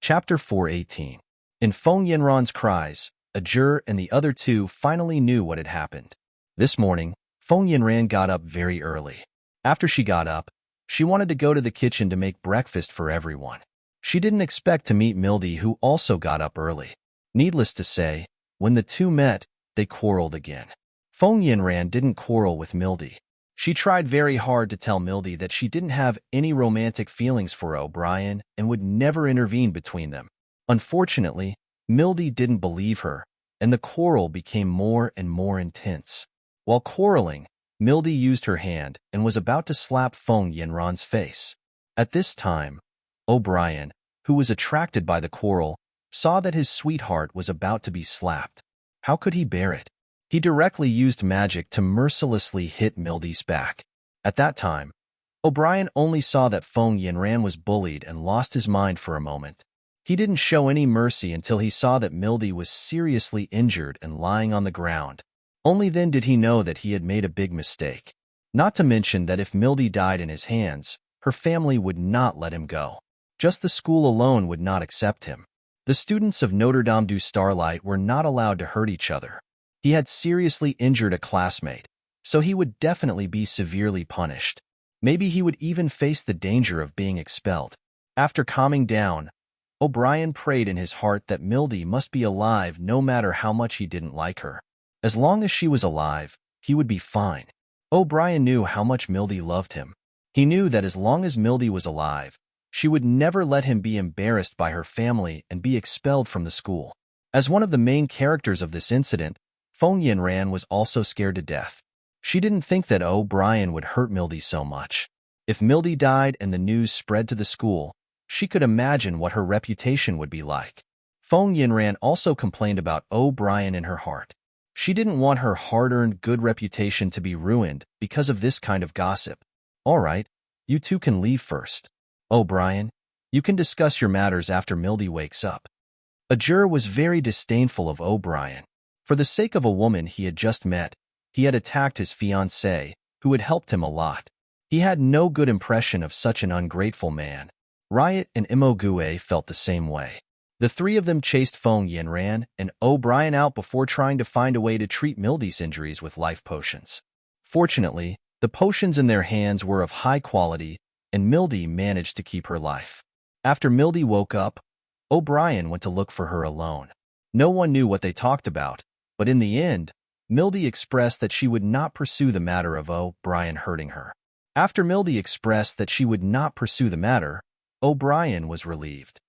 Chapter 418. In Feng Yanran's cries, a juror and the other two finally knew what had happened. This morning, Feng Yanran got up very early. After she got up, she wanted to go to the kitchen to make breakfast for everyone. She didn't expect to meet Mildy, who also got up early. Needless to say, when the two met, they quarreled again. Feng Yanran didn't quarrel with Mildy. She tried very hard to tell Mildy that she didn't have any romantic feelings for O'Brien and would never intervene between them. Unfortunately, Mildy didn't believe her, and the quarrel became more and more intense. While quarreling, Mildy used her hand and was about to slap Feng Yanran's face. At this time, O'Brien, who was attracted by the quarrel, saw that his sweetheart was about to be slapped. How could he bear it? He directly used magic to mercilessly hit Mildy's back. At that time, O'Brien only saw that Feng Yanran was bullied and lost his mind for a moment. He didn't show any mercy until he saw that Mildy was seriously injured and lying on the ground. Only then did he know that he had made a big mistake. Not to mention that if Mildy died in his hands, her family would not let him go. Just the school alone would not accept him. The students of Notre Dame du Starlight were not allowed to hurt each other. He had seriously injured a classmate, so he would definitely be severely punished. Maybe he would even face the danger of being expelled. After calming down, O'Brien prayed in his heart that Mildy must be alive no matter how much he didn't like her. As long as she was alive, he would be fine. O'Brien knew how much Mildy loved him. He knew that as long as Mildy was alive, she would never let him be embarrassed by her family and be expelled from the school. As one of the main characters of this incident, Feng Yinran was also scared to death. She didn't think that O'Brien would hurt Mildy so much. If Mildy died and the news spread to the school, she could imagine what her reputation would be like. Feng Yinran also complained about O'Brien in her heart. She didn't want her hard-earned good reputation to be ruined because of this kind of gossip. All right, you two can leave first. O'Brien, you can discuss your matters after Mildy wakes up. Ajur was very disdainful of O'Brien. For the sake of a woman he had just met, he had attacked his fiancée, who had helped him a lot. He had no good impression of such an ungrateful man. Riot and Imogue felt the same way. The three of them chased Feng Yinran and O'Brien out before trying to find a way to treat Mildy's injuries with life potions. Fortunately, the potions in their hands were of high quality, and Mildy managed to keep her life. After Mildy woke up, O'Brien went to look for her alone. No one knew what they talked about, but in the end, Mildy expressed that she would not pursue the matter of O'Brien hurting her. After Mildy expressed that she would not pursue the matter, O'Brien was relieved.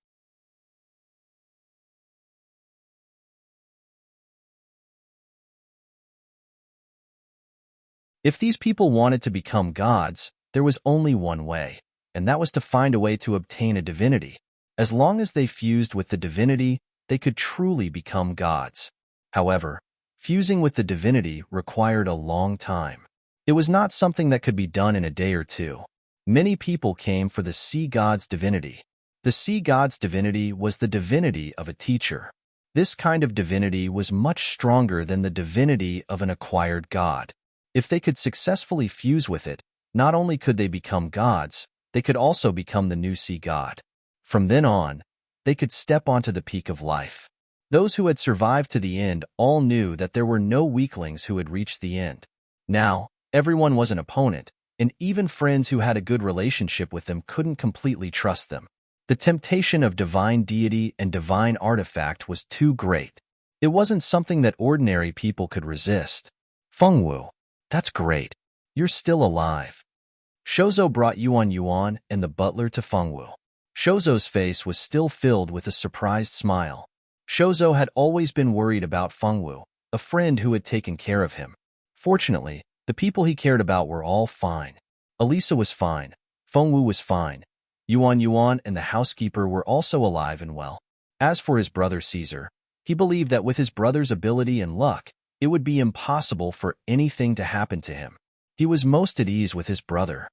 If these people wanted to become gods, there was only one way, and that was to find a way to obtain a divinity. As long as they fused with the divinity, they could truly become gods. However, fusing with the divinity required a long time. It was not something that could be done in a day or two. Many people came for the sea god's divinity. The sea god's divinity was the divinity of a teacher. This kind of divinity was much stronger than the divinity of an acquired god. If they could successfully fuse with it, not only could they become gods, they could also become the new sea god. From then on, they could step onto the peak of life. Those who had survived to the end all knew that there were no weaklings who had reached the end. Now, everyone was an opponent, and even friends who had a good relationship with them couldn't completely trust them. The temptation of divine deity and divine artifact was too great. It wasn't something that ordinary people could resist. Fengwu, that's great. You're still alive. Shouzo brought Yuan and the butler to Fengwu. Shouzo's face was still filled with a surprised smile. Shouzo had always been worried about Fengwu, a friend who had taken care of him. Fortunately, the people he cared about were all fine. Elisa was fine. Fengwu was fine. Yuan and the housekeeper were also alive and well. As for his brother Caesar, he believed that with his brother's ability and luck, it would be impossible for anything to happen to him. He was most at ease with his brother.